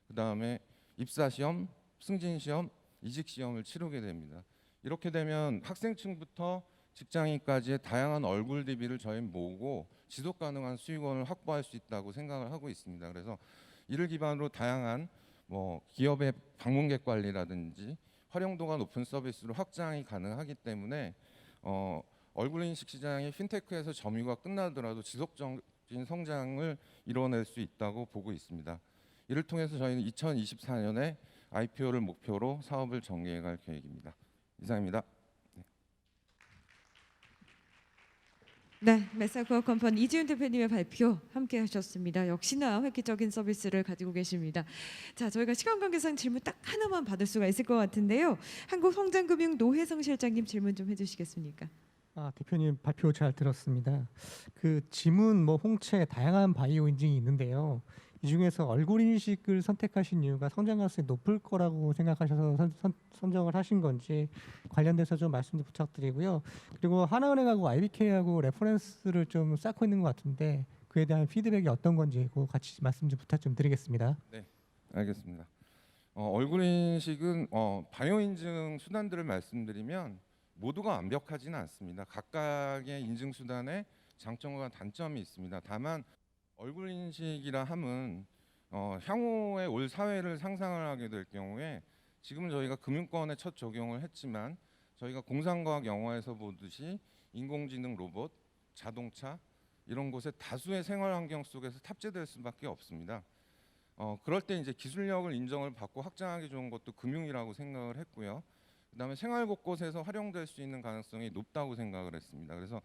그 다음에 입사시험, 승진시험, 이직시험을 치르게 됩니다. 이렇게 되면 학생층부터 직장인까지의 다양한 얼굴 DB를 저희 모으고 지속 가능한 수익원을 확보할 수 있다고 생각을 하고 있습니다. 그래서 이를 기반으로 다양한 기업의 방문객 관리라든지 활용도가 높은 서비스로 확장이 가능하기 때문에 얼굴 인식 시장이 핀테크에서 점유가 끝나더라도 지속적인 성장을 이뤄낼 수 있다고 보고 있습니다. 이를 통해서 저희는 2024년에 IPO를 목표로 사업을 전개해갈 계획입니다. 이상입니다. 네, 메사코어 컴퍼니 이지훈 대표님의 발표 함께 하셨습니다. 역시나 획기적인 서비스를 가지고 계십니다. 자, 저희가 시간 관계상 질문 딱 하나만 받을 수가 있을 것 같은데요. 한국성장금융 노혜성 실장님 질문 좀 해주시겠습니까? 대표님 발표 잘 들었습니다. 그 지문, 홍채 다양한 바이오 인증이 있는데요. 이 중에서 얼굴 인식을 선택하신 이유가 성장 가능성이 높을 거라고 생각하셔서 선정을 하신 건지 관련돼서 좀 말씀 좀 부탁드리고요. 그리고 하나은행하고 IBK하고 레퍼런스를 좀 쌓고 있는 것 같은데 그에 대한 피드백이 어떤 건지 그거 같이 말씀 좀 부탁 좀 드리겠습니다. 네, 알겠습니다. 얼굴 인식은 바이오 인증 수단들을 말씀드리면 모두가 완벽하지는 않습니다. 각각의 인증 수단에 장점과 단점이 있습니다. 다만 얼굴 인식이라 함은 향후에 올 사회를 상상을 하게 될 경우에 지금은 저희가 금융권에 첫 적용을 했지만 저희가 공상과학 영화에서 보듯이 인공지능 로봇, 자동차 이런 곳에 다수의 생활 환경 속에서 탑재될 수밖에 없습니다. 그럴 때 이제 기술력을 인정을 받고 확장하기 좋은 것도 금융이라고 생각을 했고요. 그다음에 생활 곳곳에서 활용될 수 있는 가능성이 높다고 생각을 했습니다. 그래서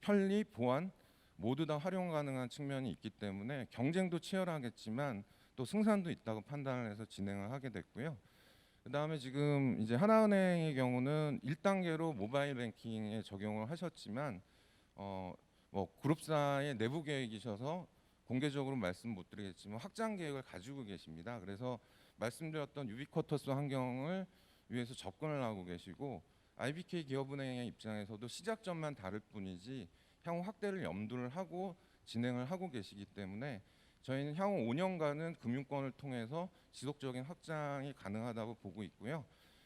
편리, 보안 모두 다 활용 가능한 측면이 있기 때문에 경쟁도 치열하겠지만 또 승산도 있다고 판단을 해서 진행을 하게 됐고요. 그다음에 지금 이제 하나은행의 경우는 1단계로 모바일 뱅킹에 적용을 하셨지만 그룹사의 내부 계획이셔서 공개적으로 말씀 못 드리겠지만 확장 계획을 가지고 계십니다. 그래서 말씀드렸던 유비쿼터스 환경을 위해서 접근을 하고 계시고 IBK 기업은행의 입장에서도 시작점만 다를 뿐이지 향후 확대를 염두를 하고 진행을 하고 계시기 때문에 저희는 향후 5년간은 금융권을 통해서 지속적인 확장이 가능하다고 보고 있고요.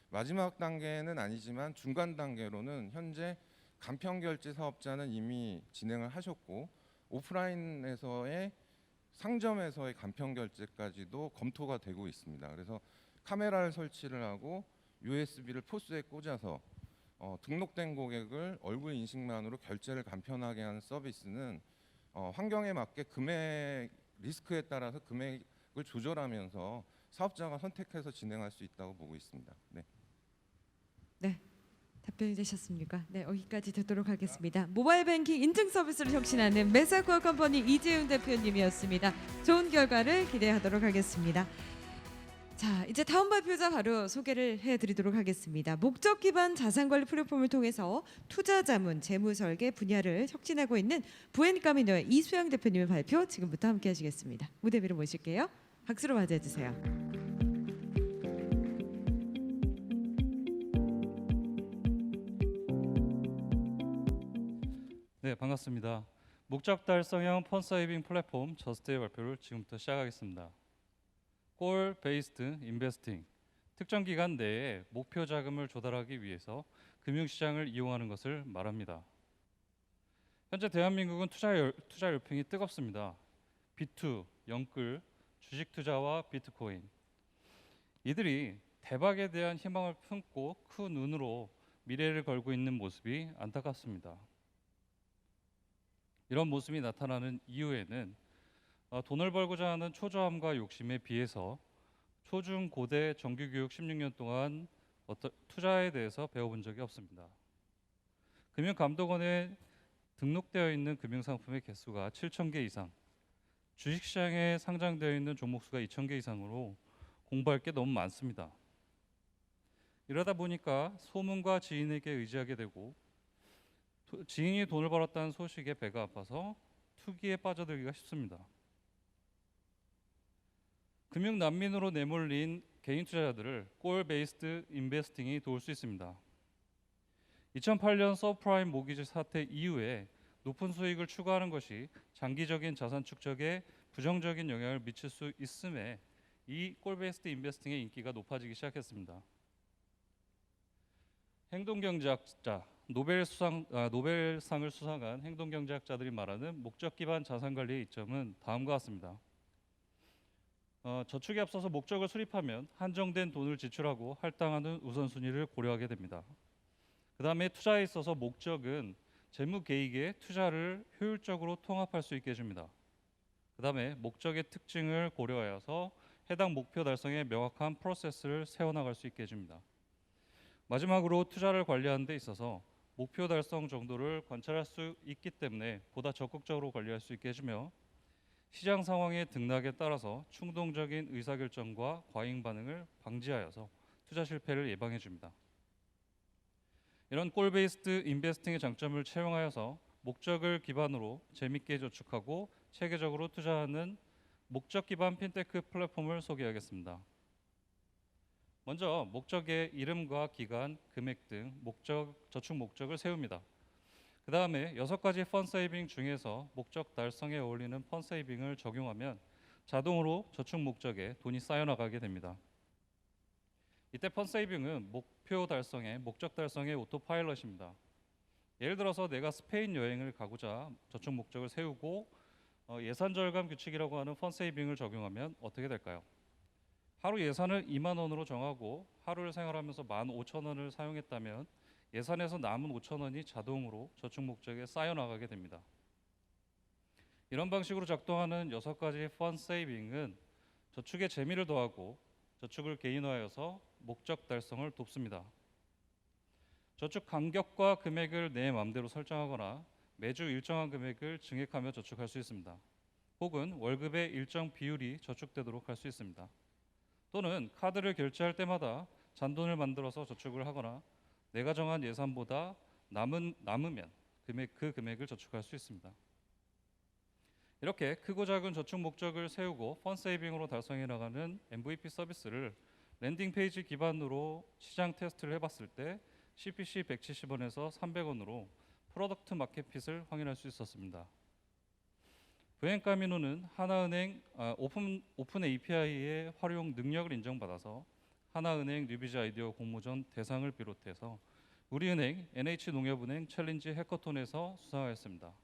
마지막 단계는 아니지만 중간 단계로는 현재 간편결제 사업자는 이미 진행을 하셨고 오프라인에서의 상점에서의 간편결제까지도 검토가 되고 있습니다. 그래서 카메라를 설치를 하고 USB를 포스에 꽂아서 등록된 고객을 얼굴 인식만으로 결제를 간편하게 하는 서비스는 환경에 맞게 금액 리스크에 따라서 금액을 조절하면서 사업자가 선택해서 진행할 수 있다고 보고 있습니다. 네. 네, 답변이 되셨습니까? 네, 여기까지 듣도록 하겠습니다. 모바일 뱅킹 인증 서비스를 혁신하는 메사코어 컴퍼니 이재훈 대표님이었습니다. 좋은 결과를 기대하도록 하겠습니다. 자, 이제 다음 발표자 바로 소개를 해드리도록 하겠습니다. 목적 기반 자산관리 플랫폼을 통해서 투자 자문, 재무 설계 분야를 혁신하고 있는 부엔카미노의 이수영 대표님의 발표 지금부터 함께 하시겠습니다. 무대 위로 모실게요. 박수로 맞이해 주세요. 네, 반갑습니다. 목적 달성형 펀세이빙 플랫폼 저스트의 발표를 지금부터 시작하겠습니다. 골 베이스드 인베스팅, 특정 기간 내에 목표 자금을 조달하기 위해서 금융시장을 이용하는 것을 말합니다. 현재 대한민국은 투자 열풍이 뜨겁습니다. 비투, 영끌, 주식 투자와 비트코인. 이들이 대박에 대한 희망을 품고 큰 눈으로 미래를 걸고 있는 모습이 안타깝습니다. 이런 모습이 나타나는 이유에는 돈을 벌고자 하는 초조함과 욕심에 비해서 초중 고대 정규교육 16년 동안 투자에 대해서 배워본 적이 없습니다. 금융감독원에 등록되어 있는 금융상품의 개수가 7,000개 이상, 주식시장에 상장되어 있는 종목 수가 2,000개 이상으로 공부할 게 너무 많습니다. 이러다 보니까 소문과 지인에게 의지하게 되고 지인이 돈을 벌었다는 소식에 배가 아파서 투기에 빠져들기가 쉽습니다. 금융 난민으로 내몰린 개인 투자자들을 꼴 베이스드 인베스팅이 도울 수 있습니다. 2008년 서브프라임 모기지 사태 이후에 높은 수익을 추구하는 것이 장기적인 자산 축적에 부정적인 영향을 미칠 수 있음에 이 꼴 베이스드 인베스팅의 인기가 높아지기 시작했습니다. 행동경제학자 노벨상을 수상한 행동경제학자들이 말하는 목적 기반 자산 관리의 이점은 다음과 같습니다. 저축에 앞서서 목적을 수립하면 한정된 돈을 지출하고 할당하는 우선순위를 고려하게 됩니다. 그 다음에 투자에 있어서 목적은 재무 계획에 투자를 효율적으로 통합할 수 있게 해줍니다. 그 다음에 목적의 특징을 고려하여서 해당 목표 달성에 명확한 프로세스를 세워나갈 수 있게 해줍니다. 마지막으로 투자를 관리하는 데 있어서 목표 달성 정도를 관찰할 수 있기 때문에 보다 적극적으로 관리할 수 있게 해주며 시장 상황의 등락에 따라서 충동적인 의사결정과 과잉 반응을 방지하여서 투자 실패를 예방해 줍니다. 이런 꼴 베이스드 인베스팅의 장점을 채용하여서 목적을 기반으로 재밌게 저축하고 체계적으로 투자하는 목적 기반 핀테크 플랫폼을 소개하겠습니다. 먼저 목적의 이름과 기간, 금액 등 저축 목적을 세웁니다. 그 다음에 6가지 펀드 세이빙 중에서 목적 달성에 어울리는 펀드 세이빙을 적용하면 자동으로 저축 목적에 돈이 쌓여나가게 됩니다. 이때 펀드 세이빙은 목표 달성에 목적 달성의 오토 파일럿입니다. 예를 들어서 내가 스페인 여행을 가고자 저축 목적을 세우고 예산 절감 규칙이라고 하는 펀드 세이빙을 적용하면 어떻게 될까요? 하루 예산을 2만 원으로 정하고 하루를 생활하면서 15,000원을 사용했다면 예산에서 남은 5,000원이 자동으로 저축 목적에 쌓여 나가게 됩니다. 이런 방식으로 작동하는 6가지 펀드 세이빙은 저축에 재미를 더하고 저축을 개인화하여서 목적 달성을 돕습니다. 저축 간격과 금액을 내 마음대로 설정하거나 매주 일정한 금액을 증액하며 저축할 수 있습니다. 혹은 월급의 일정 비율이 저축되도록 할 수 있습니다. 또는 카드를 결제할 때마다 잔돈을 만들어서 저축을 하거나 내가 정한 예산보다 남으면 그 금액을 저축할 수 있습니다. 이렇게 크고 작은 저축 목적을 세우고 펀드 세이빙으로 달성해 나가는 MVP 서비스를 랜딩 페이지 기반으로 시장 테스트를 해봤을 때 CPC 170원에서 300원으로 프로덕트 마켓핏을 확인할 수 있었습니다. 브엔카미노는 하나은행 오픈 API의 활용 능력을 인정받아서 하나은행 뉴비즈 아이디어 공모전 대상을 비롯해서 우리은행, NH농협은행 챌린지 해커톤에서 수상하였습니다.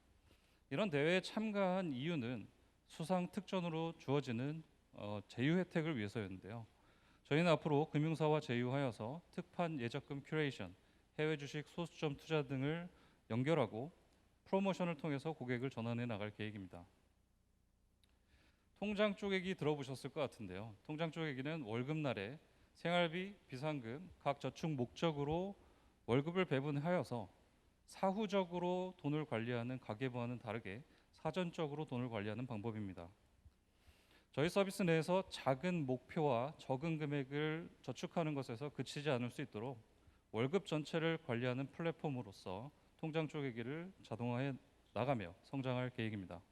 이런 대회에 참가한 이유는 수상 특전으로 주어지는 제휴 혜택을 위해서였는데요. 저희는 앞으로 금융사와 제휴하여서 특판 예적금 큐레이션, 해외 주식 소수점 투자 등을 연결하고 프로모션을 통해서 고객을 전환해 나갈 계획입니다. 통장 쪼개기 들어보셨을 것 같은데요. 통장 쪼개기는 월급날에 생활비, 비상금, 각 저축 목적으로 월급을 배분하여서 사후적으로 돈을 관리하는 가계부와는 다르게 사전적으로 돈을 관리하는 방법입니다. 저희 서비스 내에서 작은 목표와 적은 금액을 저축하는 것에서 그치지 않을 수 있도록 월급 전체를 관리하는 플랫폼으로서 통장 쪼개기를 자동화해 나가며 성장할 계획입니다.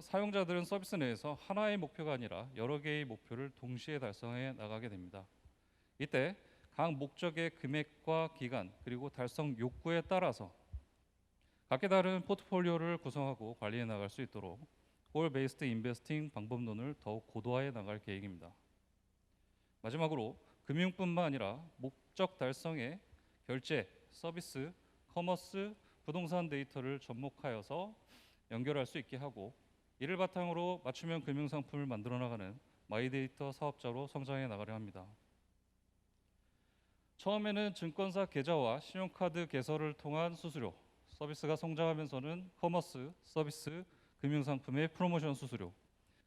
사용자들은 서비스 내에서 하나의 목표가 아니라 여러 개의 목표를 동시에 달성해 나가게 됩니다. 이때 각 목적의 금액과 기간 그리고 달성 욕구에 따라서 각기 다른 포트폴리오를 구성하고 관리해 나갈 수 있도록 꼴 베이스드 인베스팅 방법론을 더욱 고도화해 나갈 계획입니다. 마지막으로 금융뿐만 아니라 목적 달성에 결제, 서비스, 커머스, 부동산 데이터를 접목하여서 연결할 수 있게 하고 이를 바탕으로 맞춤형 금융상품을 만들어 나가는 마이데이터 사업자로 성장해 나가려 합니다. 처음에는 증권사 계좌와 신용카드 개설을 통한 수수료, 서비스가 성장하면서는 커머스, 서비스, 금융상품의 프로모션 수수료,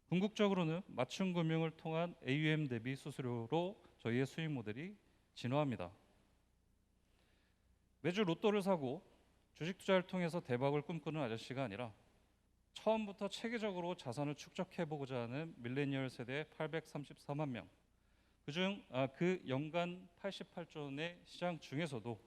궁극적으로는 맞춤 금융을 통한 AUM 대비 수수료로 저희의 수익 모델이 진화합니다. 매주 로또를 사고 주식 투자를 통해서 대박을 꿈꾸는 아저씨가 아니라 처음부터 체계적으로 자산을 축적해보고자 하는 밀레니얼 세대 834만 명, 그 연간 88조 원의 시장 중에서도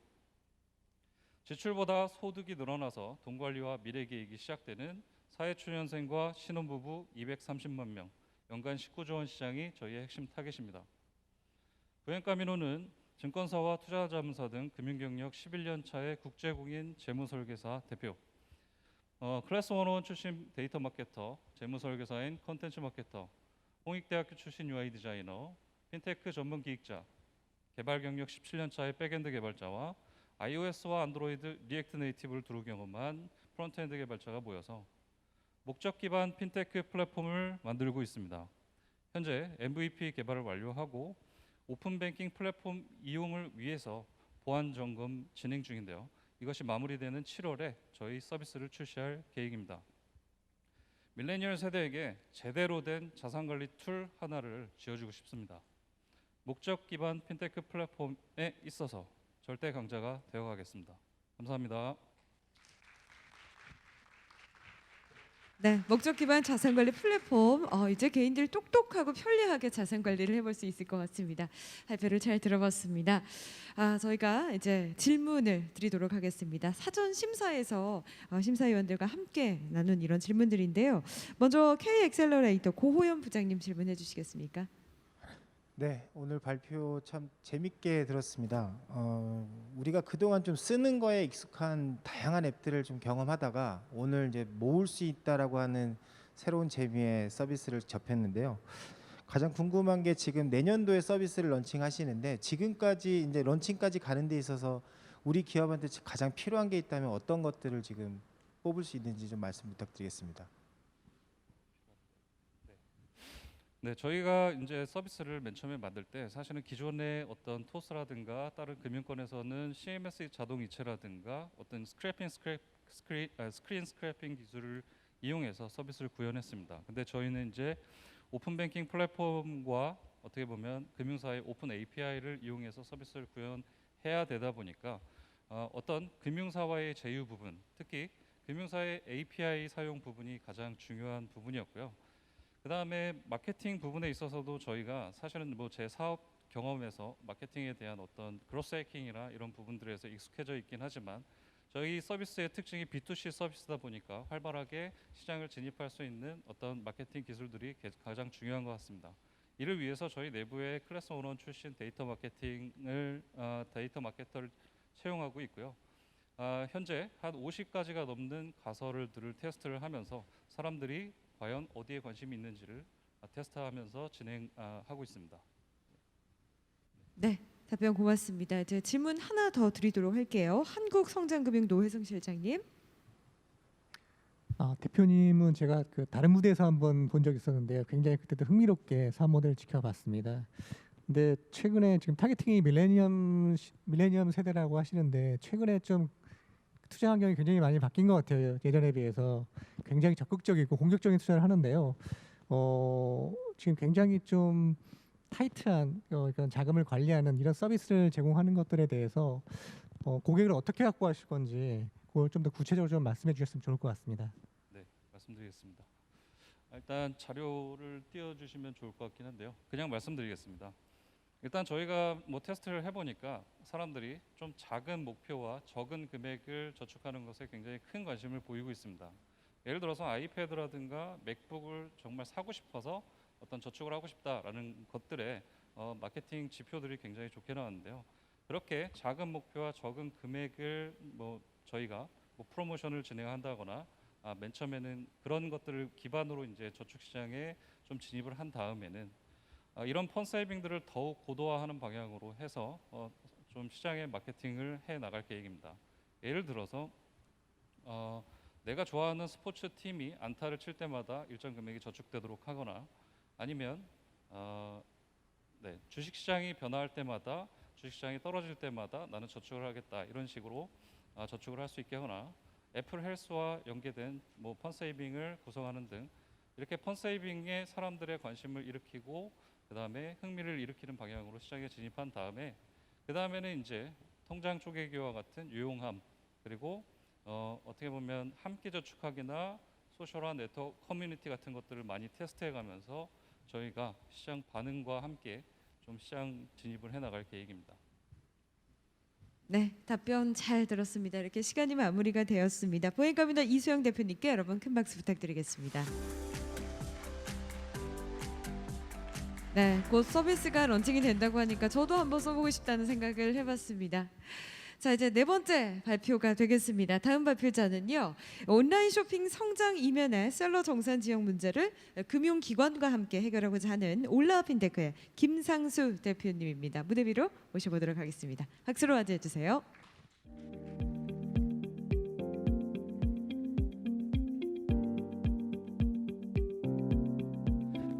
지출보다 소득이 늘어나서 돈 관리와 미래 계획이 시작되는 사회초년생과 신혼부부 230만 명, 연간 19조 원 시장이 저희의 핵심 타겟입니다. 부행가 민호는 증권사와 투자자문사 등 금융경력 11년 차의 국제공인 재무설계사 대표, 클래스 101 출신 데이터 마케터, 재무설계사인 컨텐츠 마케터, 홍익대학교 출신 UI 디자이너, 핀테크 전문 기획자, 개발 경력 17년 차의 백엔드 개발자와 iOS와 안드로이드, 리액트 네이티브를 두루 경험한 프론트엔드 개발자가 모여서 목적 기반 핀테크 플랫폼을 만들고 있습니다. 현재 MVP 개발을 완료하고 오픈 뱅킹 플랫폼 이용을 위해서 보안 점검 진행 중인데요. 이것이 마무리되는 7월에 저희 서비스를 출시할 계획입니다. 밀레니얼 세대에게 제대로 된 자산 관리 툴 하나를 지어주고 싶습니다. 목적 기반 핀테크 플랫폼에 있어서 절대 강자가 되어가겠습니다. 감사합니다. 네, 목적 기반 자산 관리 플랫폼. 이제 개인들이 똑똑하고 편리하게 자산 관리를 해볼 수 있을 것 같습니다. 발표를 잘 들어봤습니다. 저희가 이제 질문을 드리도록 하겠습니다. 사전 심사에서 심사위원들과 함께 나눈 이런 질문들인데요. 먼저 K 엑셀러레이터 고호연 부장님 질문해 주시겠습니까? 네, 오늘 발표 참 재밌게 들었습니다. 우리가 그동안 좀 쓰는 거에 익숙한 다양한 앱들을 좀 경험하다가 오늘 이제 모을 수 있다라고 하는 새로운 재미의 서비스를 접했는데요. 가장 궁금한 게 지금 내년도에 서비스를 런칭하시는데 지금까지 이제 런칭까지 가는 데 있어서 우리 기업한테 가장 필요한 게 있다면 어떤 것들을 지금 뽑을 수 있는지 좀 말씀 부탁드리겠습니다. 네, 저희가 이제 서비스를 맨 처음에 만들 때 사실은 기존의 어떤 토스라든가 다른 금융권에서는 CMS 자동 이체라든가 어떤 스크린 스크래핑 기술을 이용해서 서비스를 구현했습니다. 근데 저희는 이제 오픈 뱅킹 플랫폼과 어떻게 보면 금융사의 오픈 API를 이용해서 서비스를 구현해야 되다 보니까 어떤 금융사와의 제휴 부분, 특히 금융사의 API 사용 부분이 가장 중요한 부분이었고요. 그 다음에 마케팅 부분에 있어서도 저희가 사실은 뭐 제 사업 경험에서 마케팅에 대한 어떤 그로스 해킹이나 이런 부분들에서 익숙해져 있긴 하지만 저희 서비스의 특징이 B2C 서비스다 보니까 활발하게 시장을 진입할 수 있는 어떤 마케팅 기술들이 가장 중요한 것 같습니다. 이를 위해서 저희 내부에 클래스 101 출신 데이터 마케터를 채용하고 있고요. 현재 한 50가지가 넘는 가설들을 테스트를 하면서 사람들이 과연 어디에 관심이 있는지를 테스트하면서 진행하고 있습니다. 네, 답변 고맙습니다. 이제 질문 하나 더 드리도록 할게요. 한국성장금융 노혜성 실장님. 대표님은 제가 그 다른 무대에서 한번 본 적이 있었는데요. 굉장히 그때도 흥미롭게 사업 모델을 지켜봤습니다. 근데 최근에 지금 타겟팅이 밀레니엄 세대라고 하시는데 최근에 좀 투자 환경이 굉장히 많이 바뀐 것 같아요. 예전에 비해서 굉장히 적극적이고 공격적인 투자를 하는데요. 지금 굉장히 좀 타이트한 이런 자금을 관리하는 이런 서비스를 제공하는 것들에 대해서 고객을 어떻게 확보하실 건지 그걸 좀 더 구체적으로 좀 말씀해 주셨으면 좋을 것 같습니다. 네, 말씀드리겠습니다. 일단 자료를 띄워주시면 좋을 것 같긴 한데요. 그냥 말씀드리겠습니다. 일단 저희가 뭐 테스트를 해보니까 사람들이 좀 작은 목표와 적은 금액을 저축하는 것에 굉장히 큰 관심을 보이고 있습니다. 예를 들어서 아이패드라든가 맥북을 정말 사고 싶어서 어떤 저축을 하고 싶다라는 것들의 마케팅 지표들이 굉장히 좋게 나왔는데요. 그렇게 작은 목표와 적은 금액을 저희가 프로모션을 진행한다거나 맨 처음에는 그런 것들을 기반으로 이제 저축 시장에 좀 진입을 한 다음에는 이런 펀 세이빙들을 더욱 고도화하는 방향으로 해서 좀 시장에 마케팅을 해 나갈 계획입니다. 예를 들어서 내가 좋아하는 스포츠 팀이 안타를 칠 때마다 일정 금액이 저축되도록 하거나 아니면 주식 시장이 변화할 때마다 주식 시장이 떨어질 때마다 나는 저축을 하겠다 이런 식으로 저축을 할 수 있게 하거나 애플 헬스와 연계된 펀 세이빙을 구성하는 등 이렇게 펀 세이빙에 사람들의 관심을 일으키고 그 다음에 흥미를 일으키는 방향으로 시장에 진입한 다음에 그 다음에는 이제 통장 쪼개기와 같은 유용함 그리고 어떻게 보면 함께 저축하기나 소셜화 네트워크 커뮤니티 같은 것들을 많이 테스트해가면서 저희가 시장 반응과 함께 좀 시장 진입을 해나갈 계획입니다. 네, 답변 잘 들었습니다. 이렇게 시간이 마무리가 되었습니다. 보행감이나 이수영 대표님께 여러분 큰 박수 부탁드리겠습니다. 네, 곧 서비스가 런칭이 된다고 하니까 저도 한번 써보고 싶다는 생각을 해봤습니다. 자, 이제 네 번째 발표가 되겠습니다. 다음 발표자는요, 온라인 쇼핑 성장 이면의 셀러 정산 지역 문제를 금융기관과 함께 해결하고자 하는 올라 핀테크의 김상수 대표님입니다. 무대 위로 모셔보도록 하겠습니다. 박수로 맞이해 주세요.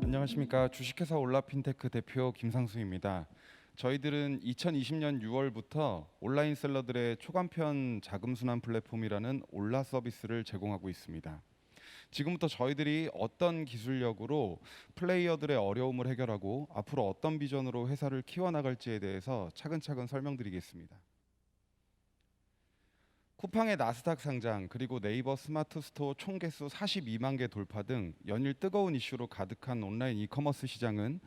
안녕하십니까. 주식회사 올라핀테크 대표 김상수입니다. 저희들은 2020년 6월부터 온라인 셀러들의 초간편 자금 순환 플랫폼이라는 올라 서비스를 제공하고 있습니다. 지금부터 저희들이 어떤 기술력으로 플레이어들의 어려움을 해결하고 앞으로 어떤 비전으로 회사를 키워나갈지에 대해서 차근차근 설명드리겠습니다. 쿠팡의 나스닥 상장 그리고 네이버 스마트 스토어 총 개수 42만 개 돌파 등 연일 뜨거운 이슈로 가득한 온라인 이커머스 시장은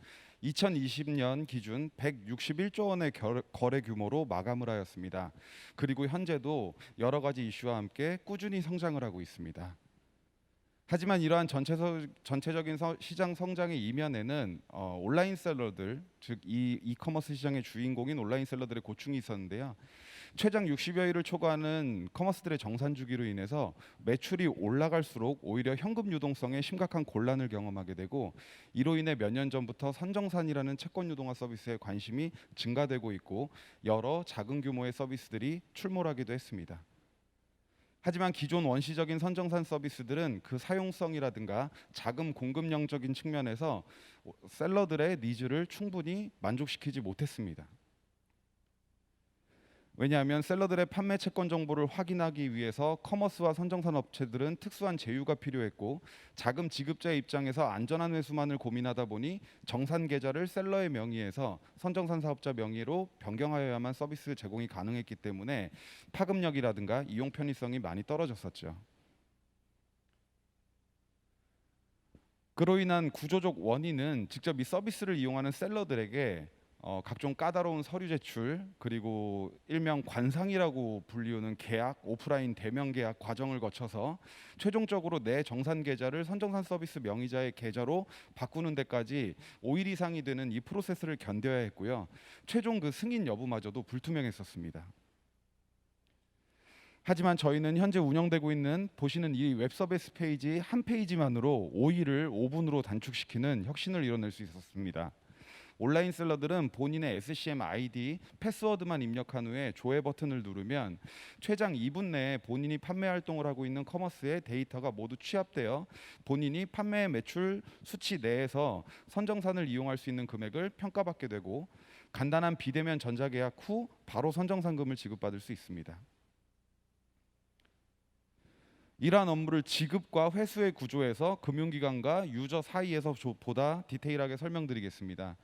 2020년 기준 161조 원의 거래 규모로 마감을 하였습니다. 그리고 현재도 여러 가지 이슈와 함께 꾸준히 성장을 하고 있습니다. 하지만 이러한 전체적인 시장 성장의 이면에는 온라인 셀러들, 즉 이커머스 시장의 주인공인 온라인 셀러들의 고충이 있었는데요. 최장 60여일을 초과하는 커머스들의 정산 주기로 인해서 매출이 올라갈수록 오히려 현금 유동성에 심각한 곤란을 경험하게 되고, 이로 인해 몇 년 전부터 선정산이라는 채권 유동화 서비스에 관심이 증가되고 있고 여러 작은 규모의 서비스들이 출몰하기도 했습니다. 하지만 기존 원시적인 선정산 서비스들은 그 사용성이라든가 자금 공급량적인 측면에서 셀러들의 니즈를 충분히 만족시키지 못했습니다. 왜냐하면 셀러들의 판매 채권 정보를 확인하기 위해서 커머스와 선정산 업체들은 특수한 제휴가 필요했고, 자금 지급자의 입장에서 안전한 회수만을 고민하다 보니 정산 계좌를 셀러의 명의에서 선정산 사업자 명의로 변경하여야만 서비스 제공이 가능했기 때문에 파급력이라든가 이용 편의성이 많이 떨어졌었죠. 그로 인한 구조적 원인은 직접 이 서비스를 이용하는 셀러들에게 각종 까다로운 서류 제출, 그리고 일명 관상이라고 불리우는 계약, 오프라인 대면 계약 과정을 거쳐서 최종적으로 내 정산 계좌를 선정산 서비스 명의자의 계좌로 바꾸는 데까지 5일 이상이 되는 이 프로세스를 견뎌야 했고요. 최종 그 승인 여부마저도 불투명했었습니다. 하지만 저희는 현재 운영되고 있는 보시는 이 웹 서비스 페이지 한 페이지만으로 5일을 5분으로 단축시키는 혁신을 이뤄낼 수 있었습니다. 온라인 셀러들은 본인의 SCM 아이디, 패스워드만 입력한 후에 조회 버튼을 누르면 최장 2분 내에 본인이 판매 활동을 하고 있는 커머스의 데이터가 모두 취합되어 본인이 판매 매출 수치 내에서 선정산을 이용할 수 있는 금액을 평가받게 되고, 간단한 비대면 전자계약 후 바로 선정산금을 지급받을 수 있습니다. 이러한 업무를 지급과 회수의 구조에서 금융기관과 유저 사이에서 보다 디테일하게 설명드리겠습니다.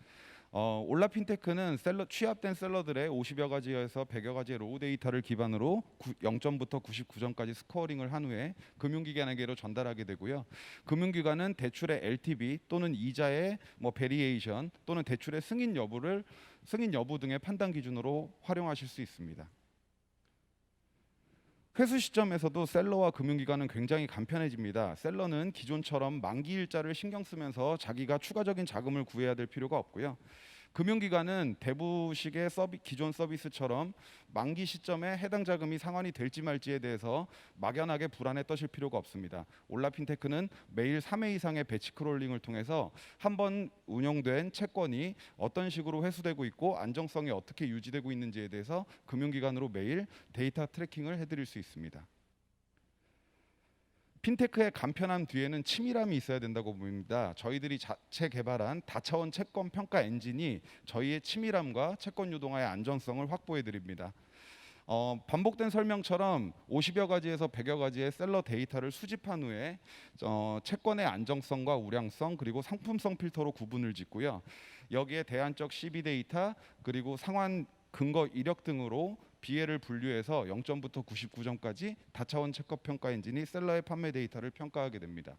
올라핀테크는 취합된 셀러들의 50여 가지에서 100여 가지의 로우 데이터를 기반으로 0점부터 99점까지 스코어링을 한 후에 금융기관에게로 전달하게 되고요. 금융기관은 대출의 LTV 또는 이자의 베리에이션 또는 대출의 승인 여부 등의 판단 기준으로 활용하실 수 있습니다. 회수 시점에서도 셀러와 금융기관은 굉장히 간편해집니다. 셀러는 기존처럼 만기 일자를 신경 쓰면서 자기가 추가적인 자금을 구해야 될 필요가 없고요. 금융기관은 대부식의 기존 서비스처럼 만기 시점에 해당 자금이 상환이 될지 말지에 대해서 막연하게 불안에 떠실 필요가 없습니다. 올라핀테크는 매일 3회 이상의 배치 크롤링을 통해서 한번 운영된 채권이 어떤 식으로 회수되고 있고 안정성이 어떻게 유지되고 있는지에 대해서 금융기관으로 매일 데이터 트래킹을 해드릴 수 있습니다. 핀테크의 간편함 뒤에는 치밀함이 있어야 된다고 봅니다. 저희들이 자체 개발한 다차원 채권 평가 엔진이 저희의 치밀함과 채권 유동화의 안전성을 확보해 드립니다. 반복된 설명처럼 50여 가지에서 100여 가지의 셀러 데이터를 수집한 후에 채권의 안정성과 우량성 그리고 상품성 필터로 구분을 짓고요. 여기에 대안적 CB 데이터 그리고 상환 근거 이력 등으로 BL을 분류해서 0점부터 99점까지 다차원 채권 평가 엔진이 셀러의 판매 데이터를 평가하게 됩니다.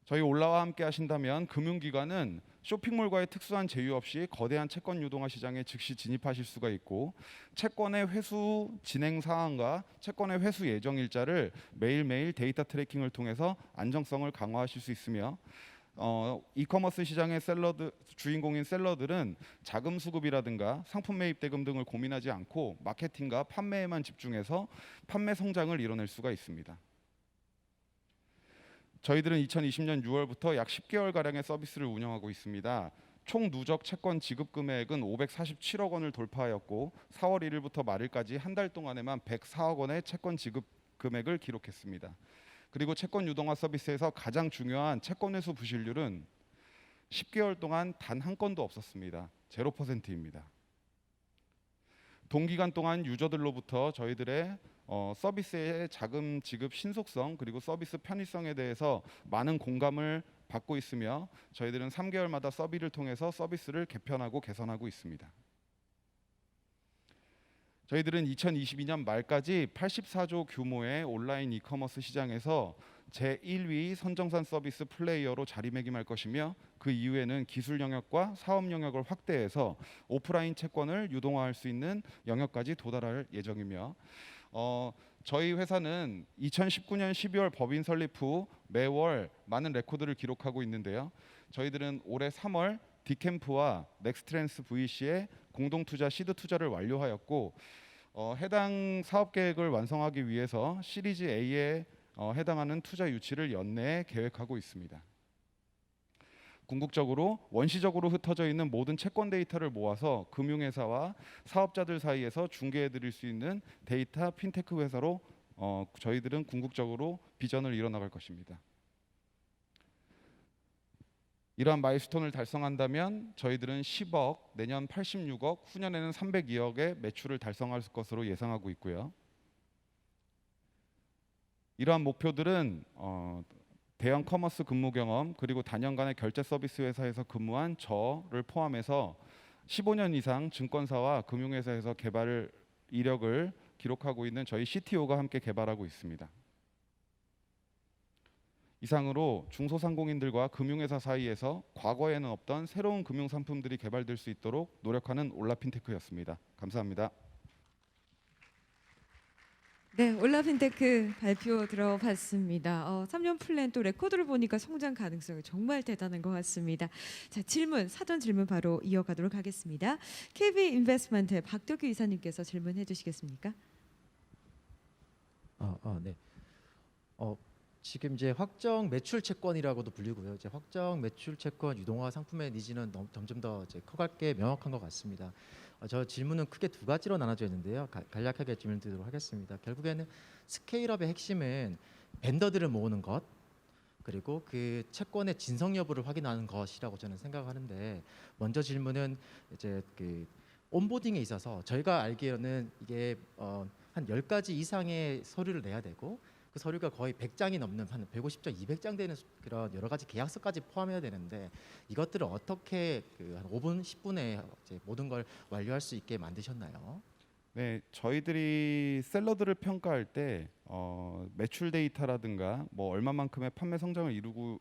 저희 올라와 함께 하신다면 금융기관은 쇼핑몰과의 특수한 제휴 없이 거대한 채권 유동화 시장에 즉시 진입하실 수가 있고, 채권의 회수 진행 사항과 채권의 회수 예정 일자를 매일매일 데이터 트래킹을 통해서 안정성을 강화하실 수 있으며, 이커머스 시장의 주인공인 셀러들은 자금 수급이라든가 상품 매입 대금 등을 고민하지 않고 마케팅과 판매에만 집중해서 판매 성장을 이뤄낼 수가 있습니다. 저희들은 2020년 6월부터 약 10개월 가량의 서비스를 운영하고 있습니다. 총 누적 채권 지급 금액은 547억 원을 돌파하였고, 4월 1일부터 말일까지 한 달 동안에만 104억 원의 채권 지급 금액을 기록했습니다. 그리고 채권 유동화 서비스에서 가장 중요한 채권 회수 부실률은 10개월 동안 단 한 건도 없었습니다. 0%입니다. 동기간 동안 유저들로부터 저희들의 서비스의 자금 지급 신속성 그리고 서비스 편의성에 대해서 많은 공감을 받고 있으며, 저희들은 3개월마다 서비를 통해서 서비스를 개편하고 개선하고 있습니다. 저희들은 2022년 말까지 84조 규모의 온라인 이커머스 시장에서 제1위 선정산 서비스 플레이어로 자리매김할 것이며, 그 이후에는 기술 영역과 사업 영역을 확대해서 오프라인 채권을 유동화할 수 있는 영역까지 도달할 예정이며, 저희 회사는 2019년 12월 법인 설립 후 매월 많은 레코드를 기록하고 있는데요. 저희들은 올해 3월 디캠프와 넥스트랜스 VC의 공동 투자 시드 투자를 완료하였고, 해당 사업 계획을 완성하기 위해서 시리즈 A에 해당하는 투자 유치를 연내에 계획하고 있습니다. 궁극적으로 원시적으로 흩어져 있는 모든 채권 데이터를 모아서 금융회사와 사업자들 사이에서 중개해 드릴 수 있는 데이터 핀테크 회사로 저희들은 궁극적으로 비전을 이뤄나갈 것입니다. 이러한 마일스톤을 달성한다면 저희들은 10억, 내년 86억, 후년에는 302억의 매출을 달성할 것으로 예상하고 있고요. 이러한 목표들은 대형 커머스 근무 경험 그리고 단연간의 결제 서비스 회사에서 근무한 저를 포함해서 15년 이상 증권사와 금융회사에서 개발 이력을 기록하고 있는 저희 CTO가 함께 개발하고 있습니다. 이상으로 중소상공인들과 금융회사 사이에서 과거에는 없던 새로운 금융상품들이 개발될 수 있도록 노력하는 올라핀테크였습니다. 감사합니다. 네, 올라핀테크 발표 들어봤습니다. 3년 플랜 또 레코드를 보니까 성장 가능성이 정말 대단한 것 같습니다. 자, 사전 질문 바로 이어가도록 하겠습니다. KB 인베스트먼트 박덕규 이사님께서 질문해 주시겠습니까? 네. 지금 이제 확정 매출 채권이라고도 불리고요. 이제 확정 매출 채권 유동화 상품의 니즈는 점점 더 이제 커갈 게 명확한 것 같습니다. 저 질문은 크게 두 가지로 나눠져 있는데요. 간략하게 질문드리도록 하겠습니다. 결국에는 스케일업의 핵심은 벤더들을 모으는 것, 그리고 그 채권의 진성 여부를 확인하는 것이라고 저는 생각하는데, 먼저 질문은 이제 그 온보딩에 있어서 저희가 알기로는 이게 한 10가지 이상의 서류를 내야 되고, 그 서류가 거의 100장이 넘는 한 150장, 200장 되는 그런 여러 가지 계약서까지 포함해야 되는데, 이것들을 어떻게 한 5분, 10분에 이제 모든 걸 완료할 수 있게 만드셨나요? 네, 저희들이 셀러들을 평가할 때 매출 데이터라든가 뭐 얼마만큼의 판매 성장을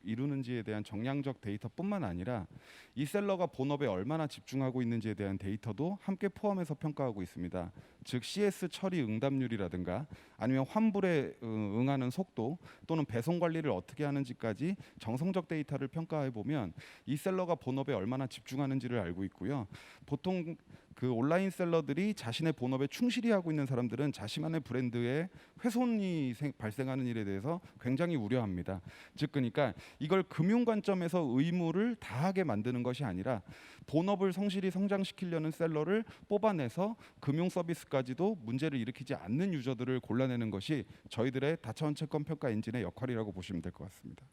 이루는지에 대한 정량적 데이터뿐만 아니라 이 셀러가 본업에 얼마나 집중하고 있는지에 대한 데이터도 함께 포함해서 평가하고 있습니다. 즉 CS 처리 응답률이라든가 아니면 환불에 응하는 속도 또는 배송 관리를 어떻게 하는지까지 정성적 데이터를 평가해 보면 이 셀러가 본업에 얼마나 집중하는지를 알고 있고요. 보통 그 온라인 셀러들이 자신의 본업에 충실히 하고 있는 사람들은 자신만의 브랜드에 훼손이 발생하는 일에 대해서 굉장히 우려합니다. 즉 그러니까 이걸 금융 관점에서 의무를 다하게 만드는 것이 아니라 본업을 성실히 성장시키려는 셀러를 뽑아내서 금융 서비스까지도 문제를 일으키지 않는 유저들을 골라내는 것이 저희들의 다차원 채권 평가 엔진의 역할이라고 보시면 될 것 같습니다.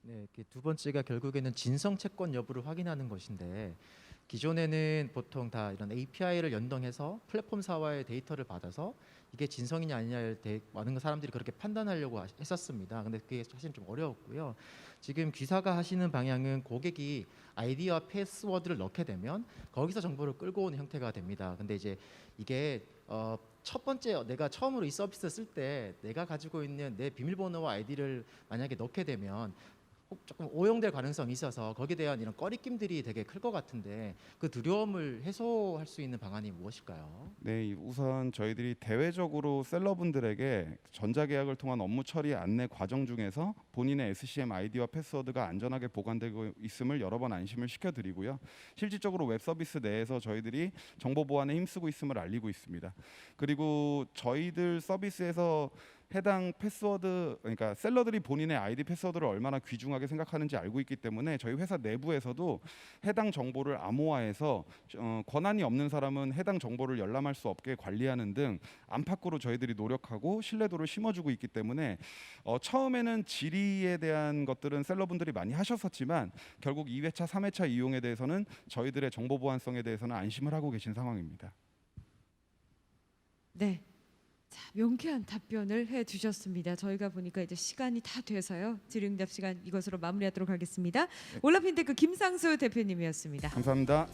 네, 두 번째가 결국에는 진성 채권 여부를 확인하는 것인데, 기존에는 보통 다 이런 API를 연동해서 플랫폼사와의 데이터를 받아서 이게 진성이냐 아니냐를 많은 사람들이 그렇게 판단하려고 했었습니다. 근데 그게 사실 좀 어려웠고요. 지금 귀사가 하시는 방향은 고객이 아이디와 패스워드를 넣게 되면 거기서 정보를 끌고 오는 형태가 됩니다. 근데 이제 이게 첫 번째 내가 처음으로 이 서비스를 쓸 때 내가 가지고 있는 내 비밀번호와 아이디를 만약에 넣게 되면 조금 오용될 가능성이 있어서 거기에 대한 이런 꺼리낌들이 되게 클 것 같은데 그 두려움을 해소할 수 있는 방안이 무엇일까요? 네, 우선 저희들이 대외적으로 셀러분들에게 전자계약을 통한 업무 처리 안내 과정 중에서 본인의 SCM 아이디와 패스워드가 안전하게 보관되고 있음을 여러 번 안심을 시켜드리고요. 실질적으로 웹 서비스 내에서 저희들이 정보 보안에 힘쓰고 있음을 알리고 있습니다. 그리고 저희들 서비스에서 해당 패스워드, 그러니까 셀러들이 본인의 아이디 패스워드를 얼마나 귀중하게 생각하는지 알고 있기 때문에 저희 회사 내부에서도 해당 정보를 암호화해서 권한이 없는 사람은 해당 정보를 열람할 수 없게 관리하는 등 안팎으로 저희들이 노력하고 신뢰도를 심어주고 있기 때문에 처음에는 질의에 대한 것들은 셀러분들이 많이 하셨었지만 결국 2회차, 3회차 이용에 대해서는 저희들의 정보 보안성에 대해서는 안심을 하고 계신 상황입니다. 네. 자, 명쾌한 답변을 해주셨습니다. 저희가 보니까 이제 시간이 다 돼서요. 질의응답 시간 이것으로 마무리하도록 하겠습니다. 올라핀테크 김상수 대표님이었습니다. 감사합니다.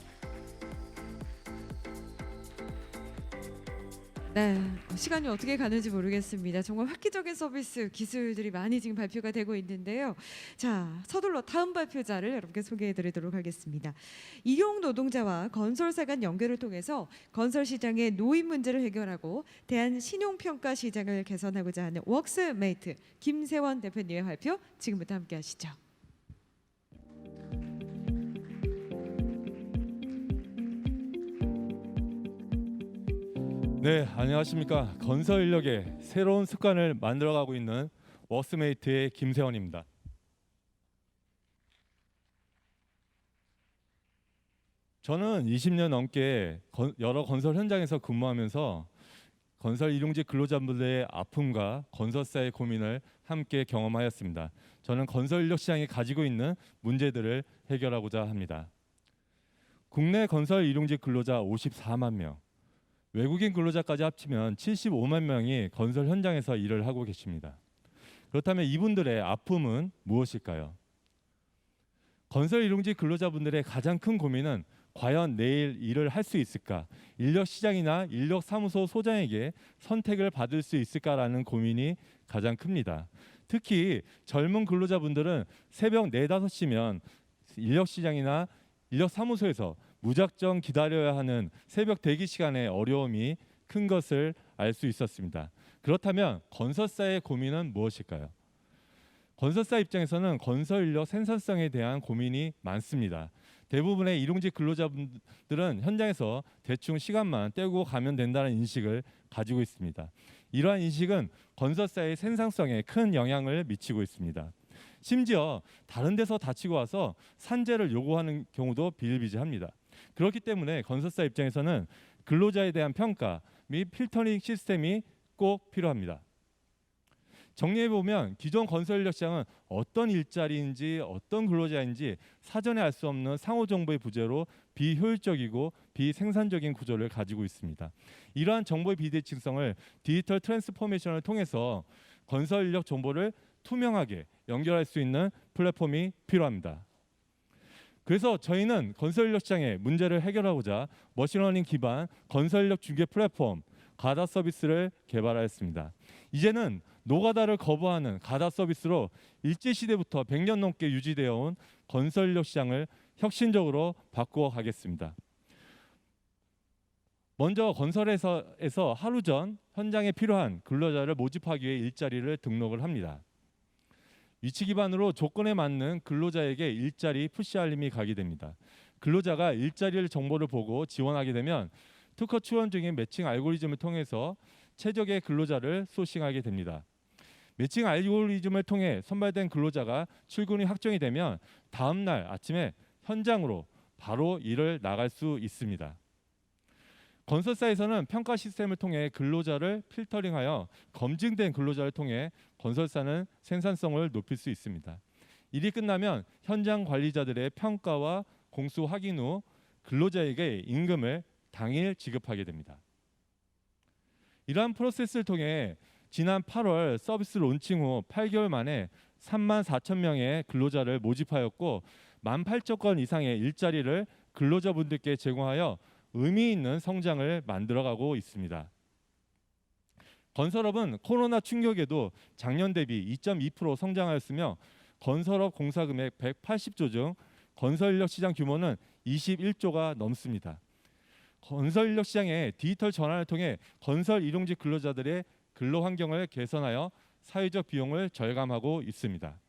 네, 시간이 어떻게 가는지 모르겠습니다. 정말 획기적인 서비스 기술들이 많이 지금 발표가 되고 있는데요. 자, 서둘러 다음 발표자를 여러분께 소개해드리도록 하겠습니다. 일용 노동자와 건설사 간 연결을 통해서 건설 시장의 노임 문제를 해결하고 대한 신용평가 시장을 개선하고자 하는 웍스메이트 김세원 대표님의 발표 지금부터 함께하시죠. 네, 안녕하십니까. 건설 인력의 새로운 습관을 만들어가고 있는 웍스메이트의 김세원입니다. 저는 20년 넘게 여러 건설 현장에서 근무하면서 건설 일용직 근로자분들의 아픔과 건설사의 고민을 함께 경험하였습니다. 저는 건설 인력 시장이 가지고 있는 문제들을 해결하고자 합니다. 국내 건설 일용직 근로자 54만 명, 외국인 근로자까지 합치면 75만 명이 건설 현장에서 일을 하고 계십니다. 그렇다면 이분들의 아픔은 무엇일까요? 건설 일용직 근로자분들의 가장 큰 고민은 과연 내일 일을 할 수 있을까? 인력 시장이나 인력 사무소 소장에게 선택을 받을 수 있을까라는 고민이 가장 큽니다. 특히 젊은 근로자분들은 새벽 4, 5시면 인력 시장이나 인력 사무소에서 무작정 기다려야 하는 새벽 대기 시간의 어려움이 큰 것을 알 수 있었습니다. 그렇다면 건설사의 고민은 무엇일까요? 건설사 입장에서는 건설 인력 생산성에 대한 고민이 많습니다. 대부분의 일용직 근로자분들은 현장에서 대충 시간만 떼고 가면 된다는 인식을 가지고 있습니다. 이러한 인식은 건설사의 생산성에 큰 영향을 미치고 있습니다. 심지어 다른 데서 다치고 와서 산재를 요구하는 경우도 비일비재합니다. 그렇기 때문에 건설사 입장에서는 근로자에 대한 평가 및 필터링 시스템이 꼭 필요합니다. 정리해보면 기존 건설 인력 시장은 어떤 일자리인지 어떤 근로자인지 사전에 알 수 없는 상호정보의 부재로 비효율적이고 비생산적인 구조를 가지고 있습니다. 이러한 정보의 비대칭성을 디지털 트랜스포메이션을 통해서 건설 인력 정보를 투명하게 연결할 수 있는 플랫폼이 필요합니다. 그래서 저희는 건설 인력 시장의 문제를 해결하고자 머신러닝 기반 건설 인력 중개 플랫폼 가다 서비스를 개발하였습니다. 이제는 노가다를 거부하는 가다 서비스로 일제시대부터 100년 넘게 유지되어 온 건설 인력 시장을 혁신적으로 바꾸어 가겠습니다. 먼저 건설에서 하루 전 현장에 필요한 근로자를 모집하기 위해 일자리를 등록을 합니다. 위치 기반으로 조건에 맞는 근로자에게 일자리 푸시 알림이 가게 됩니다. 근로자가 일자리를 정보를 보고 지원하게 되면 특허 지원 중인 매칭 알고리즘을 통해서 최적의 근로자를 소싱하게 됩니다. 매칭 알고리즘을 통해 선발된 근로자가 출근이 확정이 되면 다음 날 아침에 현장으로 바로 일을 나갈 수 있습니다. 건설사에서는 평가 시스템을 통해 근로자를 필터링하여 검증된 근로자를 통해 건설사는 생산성을 높일 수 있습니다. 일이 끝나면 현장 관리자들의 평가와 공수 확인 후 근로자에게 임금을 당일 지급하게 됩니다. 이러한 프로세스를 통해 지난 8월 서비스 론칭 후 8개월 만에 34,000명의 근로자를 모집하였고 18,000건 이상의 일자리를 근로자분들께 제공하여 의미 있는 성장을 만들어가고 있습니다. 건설업은 코로나 충격에도 작년 대비 2.2% 성장하였으며 건설업 공사 금액 180조 중 건설 인력 시장 규모는 21조가 넘습니다. 건설 인력 시장의 디지털 전환을 통해 건설 일용직 근로자들의 근로 환경을 개선하여 사회적 비용을 절감하고 있습니다.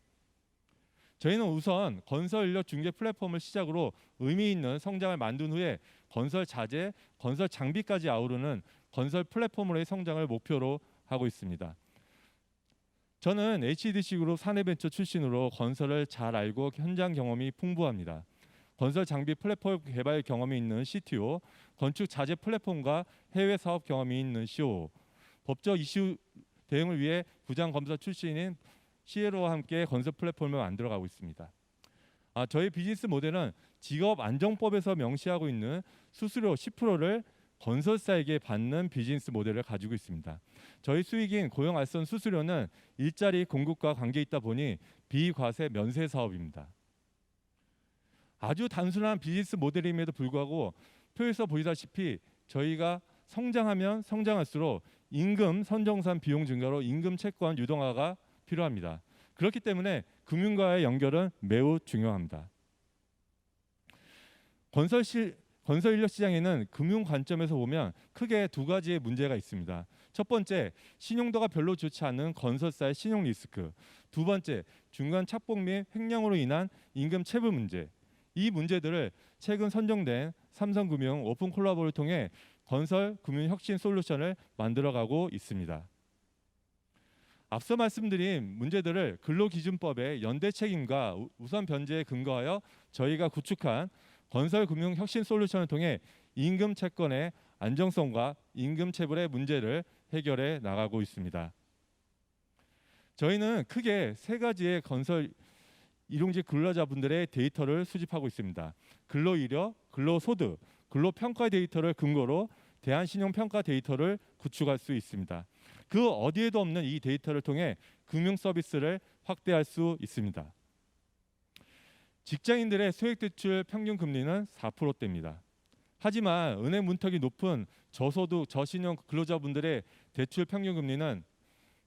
저희는 우선 건설 인력 중개 플랫폼을 시작으로 의미 있는 성장을 만든 후에 건설 자재, 건설 장비까지 아우르는 건설 플랫폼으로의 성장을 목표로 하고 있습니다. 저는 HDC그룹 사내벤처 출신으로 건설을 잘 알고 현장 경험이 풍부합니다. 건설 장비 플랫폼 개발 경험이 있는 CTO, 건축 자재 플랫폼과 해외 사업 경험이 있는 COO, 법적 이슈 대응을 위해 부장 검사 출신인 CLO와 함께 건설 플랫폼을 만들어가고 있습니다. 저희 비즈니스 모델은 직업안정법에서 명시하고 있는 수수료 10%를 건설사에게 받는 비즈니스 모델을 가지고 있습니다. 저희 수익인 고용알선 수수료는 일자리 공급과 관계 있다 보니 비과세 면세 사업입니다. 아주 단순한 비즈니스 모델임에도 불구하고 표에서 보시다시피 저희가 성장하면 성장할수록 임금 선정산 비용 증가로 임금 채권 유동화가 필요합니다. 그렇기 때문에 금융과의 연결은 매우 중요합니다. 건설 인력 시장에는 금융 관점에서 보면 크게 두 가지의 문제가 있습니다. 첫 번째, 신용도가 별로 좋지 않은 건설사의 신용 리스크. 두 번째, 중간 착복 및 횡령으로 인한 임금 체불 문제. 이 문제들을 최근 선정된 삼성금융 오픈 콜라보를 통해 건설 금융 혁신 솔루션을 만들어가고 있습니다. 앞서 말씀드린 문제들을 근로기준법의 연대 책임과 우선 변제에 근거하여 저희가 구축한 건설 금융 혁신 솔루션을 통해 임금 채권의 안정성과 임금 체불의 문제를 해결해 나가고 있습니다. 저희는 크게 세 가지의 건설 일용직 근로자분들의 데이터를 수집하고 있습니다. 근로이력, 근로소득, 근로평가 데이터를 근거로 대한신용평가 데이터를 구축할 수 있습니다. 그 어디에도 없는 이 데이터를 통해 금융 서비스를 확대할 수 있습니다. 직장인들의 소액대출 평균 금리는 4%대입니다. 하지만 은행 문턱이 높은 저소득, 저신용 근로자분들의 대출 평균 금리는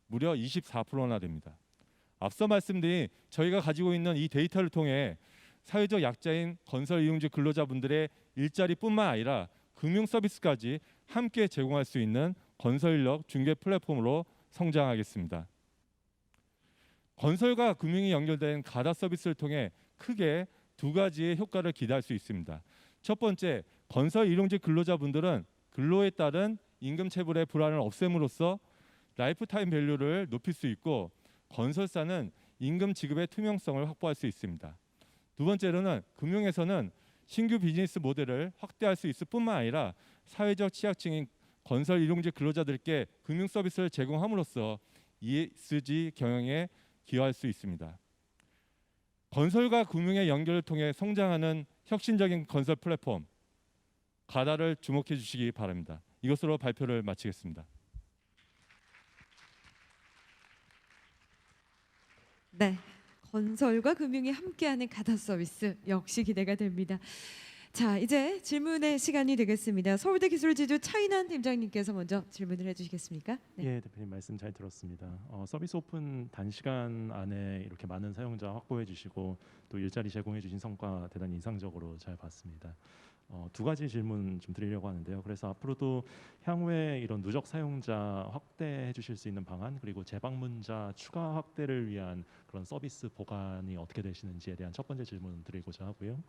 무려 24%나 됩니다. 앞서 말씀드린 저희가 가지고 있는 이 데이터를 통해 사회적 약자인 건설 이용직 근로자분들의 일자리뿐만 아니라 금융 서비스까지 함께 제공할 수 있는 건설 인력 중개 플랫폼으로 성장하겠습니다. 건설과 금융이 연결된 가다 서비스를 통해 크게 두 가지의 효과를 기대할 수 있습니다. 첫 번째, 건설 일용직 근로자분들은 근로에 따른 임금 체불의 불안을 없앰으로써 라이프타임 밸류를 높일 수 있고 건설사는 임금 지급의 투명성을 확보할 수 있습니다. 두 번째로는 금융에서는 신규 비즈니스 모델을 확대할 수 있을 뿐만 아니라 사회적 취약층인 건설 일용직 근로자들께 금융 서비스를 제공함으로써 ESG 경영에 기여할 수 있습니다. 건설과 금융의 연결을 통해 성장하는 혁신적인 건설 플랫폼 가다를 주목해 주시기 바랍니다. 이것으로 발표를 마치겠습니다. 네, 건설과 금융이 함께하는 가다 서비스 역시 기대가 됩니다. 자, 이제 질문의 시간이 되겠습니다. 서울대 기술지주 차인환 팀장님께서 먼저 질문을 해주시겠습니까? 네. 예, 대표님 말씀 잘 들었습니다. 서비스 오픈 단시간 안에 이렇게 많은 사용자 확보해 주시고 또 일자리 제공해 주신 성과 대단히 인상적으로 잘 봤습니다. 두 가지 질문 좀 드리려고 하는데요. 그래서 앞으로도 향후에 이런 누적 사용자 확대해 주실 수 있는 방안 그리고 재방문자 추가 확대를 위한 그런 서비스 보관이 어떻게 되시는지에 대한 첫 번째 질문 드리고자 하고요.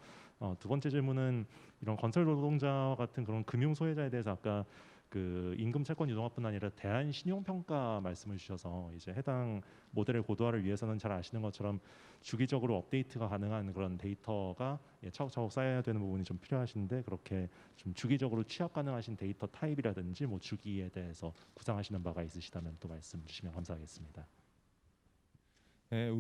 두 번째 질문은 이런 건설 노동자와 같은 그런 금융 소외자에 대해서 아까 그 임금 채권 유동화뿐 아니라 대한 신용평가 말씀을 주셔서 이제 해당 모델의 고도화를 위해서는 잘 아시는 것처럼 주기적으로 업데이트가 가능한 그런 데이터가 차곡차곡 쌓여야 되는 부분이 좀 필요하신데 그렇게 좀 주기적으로 취합 가능하신 데이터 타입이라든지 뭐 주기에 대해서 구상하시는 바가 있으시다면 또 말씀 주시면 감사하겠습니다. 네,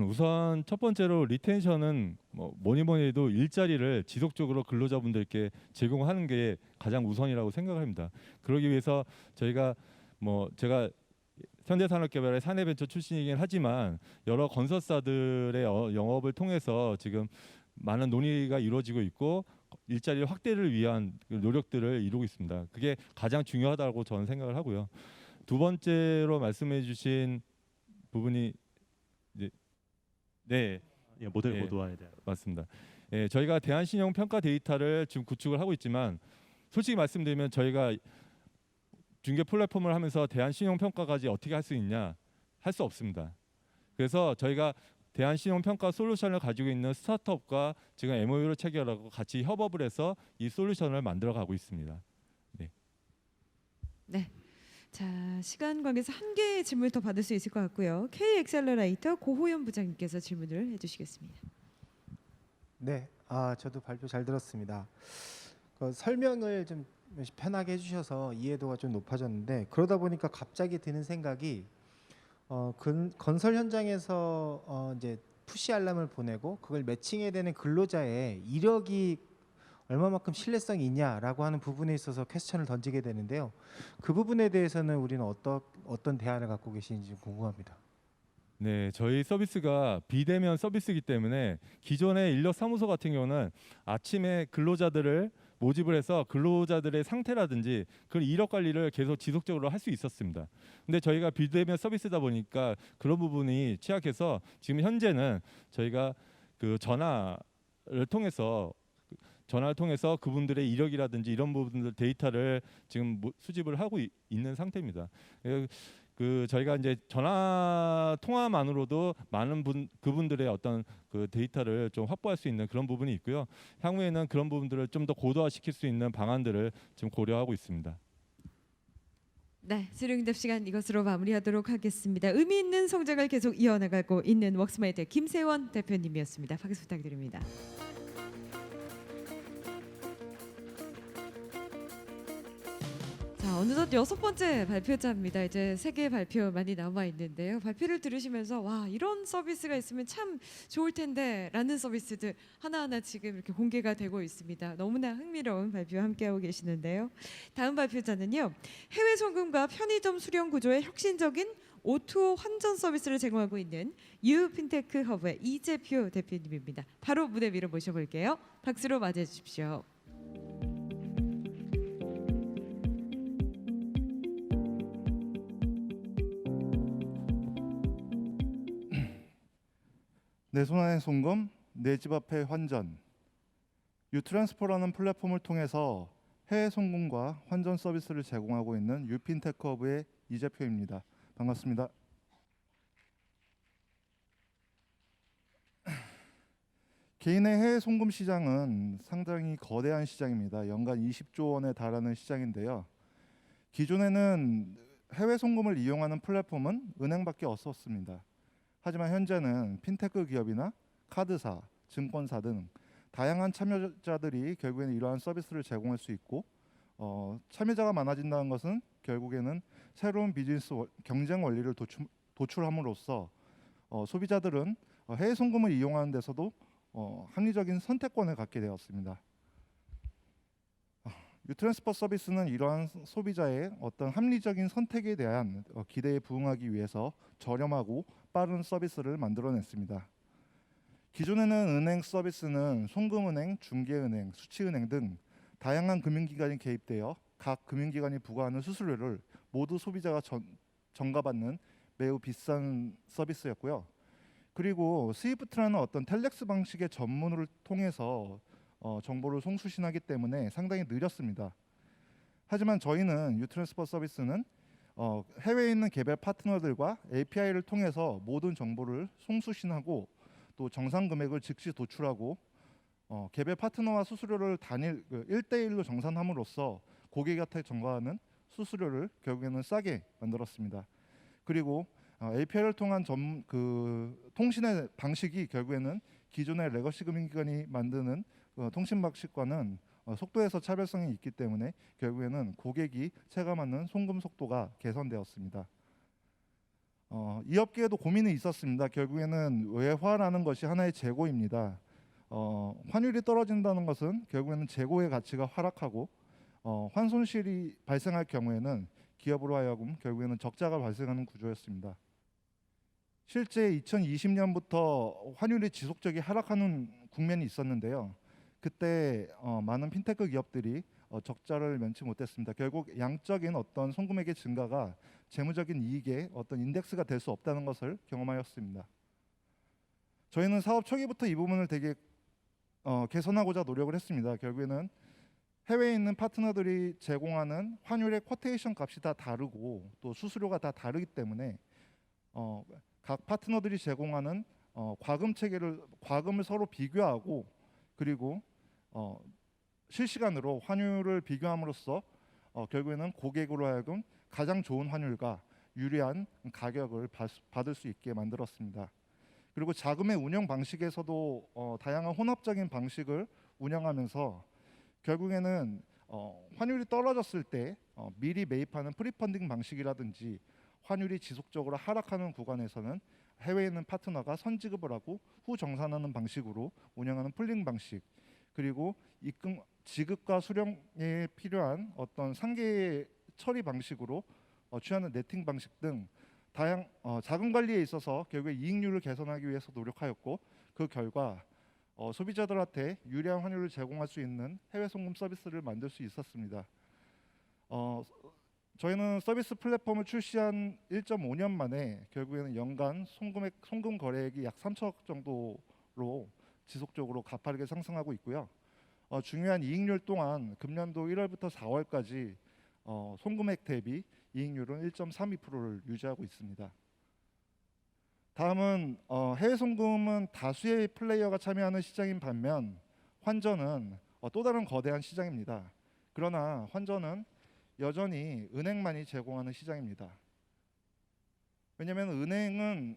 우선 첫 번째로 리텐션은 뭐니 해도 일자리를 지속적으로 근로자분들께 제공하는 게 가장 우선이라고 생각합니다. 그러기 위해서 저희가 제가 현대산업개발의 사내벤처 출신이긴 하지만 여러 건설사들의 영업을 통해서 지금 많은 논의가 이루어지고 있고 일자리 확대를 위한 노력들을 이루고 있습니다. 그게 가장 중요하다고 저는 생각을 하고요. 두 번째로 말씀해주신 부분이 이제 네, 예, 모델 예. 고도화에 대한. 맞습니다. 예, 저희가 대한신용평가 데이터를 지금 구축을 하고 있지만 솔직히 말씀드리면 저희가 중개 플랫폼을 하면서 대한신용평가까지 어떻게 할 수 있냐? 할 수 없습니다. 그래서 저희가 대한신용평가 솔루션을 가지고 있는 스타트업과 지금 MOU를 체결하고 같이 협업을 해서 이 솔루션을 만들어가고 있습니다. 네. 자, 시간 관계에서 한 개의 질문을 더 받을 수 있을 것 같고요. K 엑셀러레이터 고호연 부장님께서 질문을 해주시겠습니다. 네, 저도 발표 잘 들었습니다. 설명을 좀 편하게 해주셔서 이해도가 좀 높아졌는데 그러다 보니까 갑자기 드는 생각이 건설 현장에서 이제 푸시 알람을 보내고 그걸 매칭해야 되는 근로자의 이력이 얼마만큼 신뢰성이 있냐라고 하는 부분에 있어서 퀘스천을 던지게 되는데요. 그 부분에 대해서는 우리는 어떤 대안을 갖고 계신지 궁금합니다. 네, 저희 서비스가 비대면 서비스이기 때문에 기존의 인력사무소 같은 경우는 아침에 근로자들을 모집을 해서 근로자들의 상태라든지 그 이력 관리를 계속 지속적으로 할 수 있었습니다. 근데 저희가 비대면 서비스다 보니까 그런 부분이 취약해서 지금 현재는 저희가 그 전화를 통해서 그분들의 이력이라든지 이런 부분들 데이터를 지금 수집을 하고 있는 상태입니다. 그 저희가 이제 전화 통화만으로도 많은 그분들의 어떤 그 데이터를 좀 확보할 수 있는 그런 부분이 있고요. 향후에는 그런 부분들을 좀 더 고도화시킬 수 있는 방안들을 지금 고려하고 있습니다. 네, 질의응답 시간 이것으로 마무리하도록 하겠습니다. 의미 있는 성장을 계속 이어나가고 있는 웍스마이트 김세원 대표님이었습니다. 박수 부탁드립니다. 자, 어느덧 6번째 발표자입니다. 이제 3개 발표 많이 남아 있는데요. 발표를 들으시면서 와, 이런 서비스가 있으면 참 좋을 텐데 라는 서비스들 하나하나 지금 이렇게 공개가 되고 있습니다. 너무나 흥미로운 발표 함께하고 계시는데요. 다음 발표자는요. 해외 송금과 편의점 수령 구조의 혁신적인 O2O 환전 서비스를 제공하고 있는 유핀테크 허브의 이재표 대표님입니다. 바로 무대 위로 모셔볼게요. 박수로 맞이해 주십시오. 내 손안의 송금, 내 집 앞의 환전. 유트랜스퍼라는 플랫폼을 통해서 해외 송금과 환전 서비스를 제공하고 있는 유핀테크허브의 이재표입니다. 반갑습니다. 개인의 해외 송금 시장은 상당히 거대한 시장입니다. 연간 20조 원에 달하는 시장인데요. 기존에는 해외 송금을 이용하는 플랫폼은 은행밖에 없었습니다. 하지만 현재는 핀테크 기업이나 카드사, 증권사 등 다양한 참여자들이 결국에는 이러한 서비스를 제공할 수 있고 참여자가 많아진다는 것은 결국에는 새로운 비즈니스 경쟁 원리를 도출함으로써 소비자들은 해외 송금을 이용하는 데서도 합리적인 선택권을 갖게 되었습니다. 유트랜스퍼 서비스는 이러한 소비자의 어떤 합리적인 선택에 대한 기대에 부응하기 위해서 저렴하고 빠른 서비스를 만들어냈습니다. 기존에는 은행 서비스는 송금은행, 중개은행, 수취은행 등 다양한 금융기관이 개입되어 각 금융기관이 부과하는 수수료를 모두 소비자가 전가받는 매우 비싼 서비스였고요. 그리고 스위프트라는 어떤 텔렉스 방식의 전문을 통해서 정보를 송수신하기 때문에 상당히 느렸습니다. 하지만 저희는 유트랜스퍼 서비스는 해외에 있는 개별 파트너들과 API를 통해서 모든 정보를 송수신하고 또 정상 금액을 즉시 도출하고 개별 파트너와 수수료를 단일 1대1로 정산함으로써 고객한테 전가하는 수수료를 결국에는 싸게 만들었습니다. 그리고 API를 통한 통신의 방식이 결국에는 기존의 레거시 금융기관이 만드는 통신 방식과는 속도에서 차별성이 있기 때문에 결국에는 고객이 체감하는 송금 속도가 개선되었습니다. 이 업계에도 고민이 있었습니다. 결국에는 외화라는 것이 하나의 재고입니다. 환율이 떨어진다는 것은 결국에는 재고의 가치가 하락하고 환손실이 발생할 경우에는 기업으로 하여금 결국에는 적자가 발생하는 구조였습니다. 실제 2020년부터 환율이 지속적이 하락하는 국면이 있었는데요. 그때 많은 핀테크 기업들이 적자를 면치 못했습니다. 결국 양적인 어떤 송금액의 증가가 재무적인 이익의 어떤 인덱스가 될 수 없다는 것을 경험하였습니다. 저희는 사업 초기부터 이 부분을 되게 개선하고자 노력을 했습니다. 결국에는 해외에 있는 파트너들이 제공하는 환율의 쿼테이션 값이 다 다르고 또 수수료가 다 다르기 때문에 각 파트너들이 제공하는 과금을 서로 비교하고 그리고 실시간으로 환율을 비교함으로써 결국에는 고객으로 하여금 가장 좋은 환율과 유리한 가격을 받을 수 있게 만들었습니다. 그리고 자금의 운영 방식에서도 다양한 혼합적인 방식을 운영하면서 결국에는 환율이 떨어졌을 때 미리 매입하는 프리펀딩 방식이라든지 환율이 지속적으로 하락하는 구간에서는 해외에 있는 파트너가 선지급을 하고 후 정산하는 방식으로 운영하는 풀링 방식, 그리고 지급과 수령에 필요한 어떤 상계 처리 방식으로 취하는 네팅 방식 등 자금 관리에 있어서 결국에 이익률을 개선하기 위해서 노력하였고, 그 결과 소비자들한테 유리한 환율을 제공할 수 있는 해외 송금 서비스를 만들 수 있었습니다. 저희는 서비스 플랫폼을 출시한 1.5년 만에 결국에는 연간 송금 거래액이 약 3천억 정도로 지속적으로 가파르게 상승하고 있고요. 중요한 이익률 또한 금년도 1월부터 4월까지 송금액 대비 이익률은 1.32%를 유지하고 있습니다. 다음은 해외 송금은 다수의 플레이어가 참여하는 시장인 반면 환전은 또 다른 거대한 시장입니다. 그러나 환전은 여전히 은행만이 제공하는 시장입니다. 왜냐하면 은행은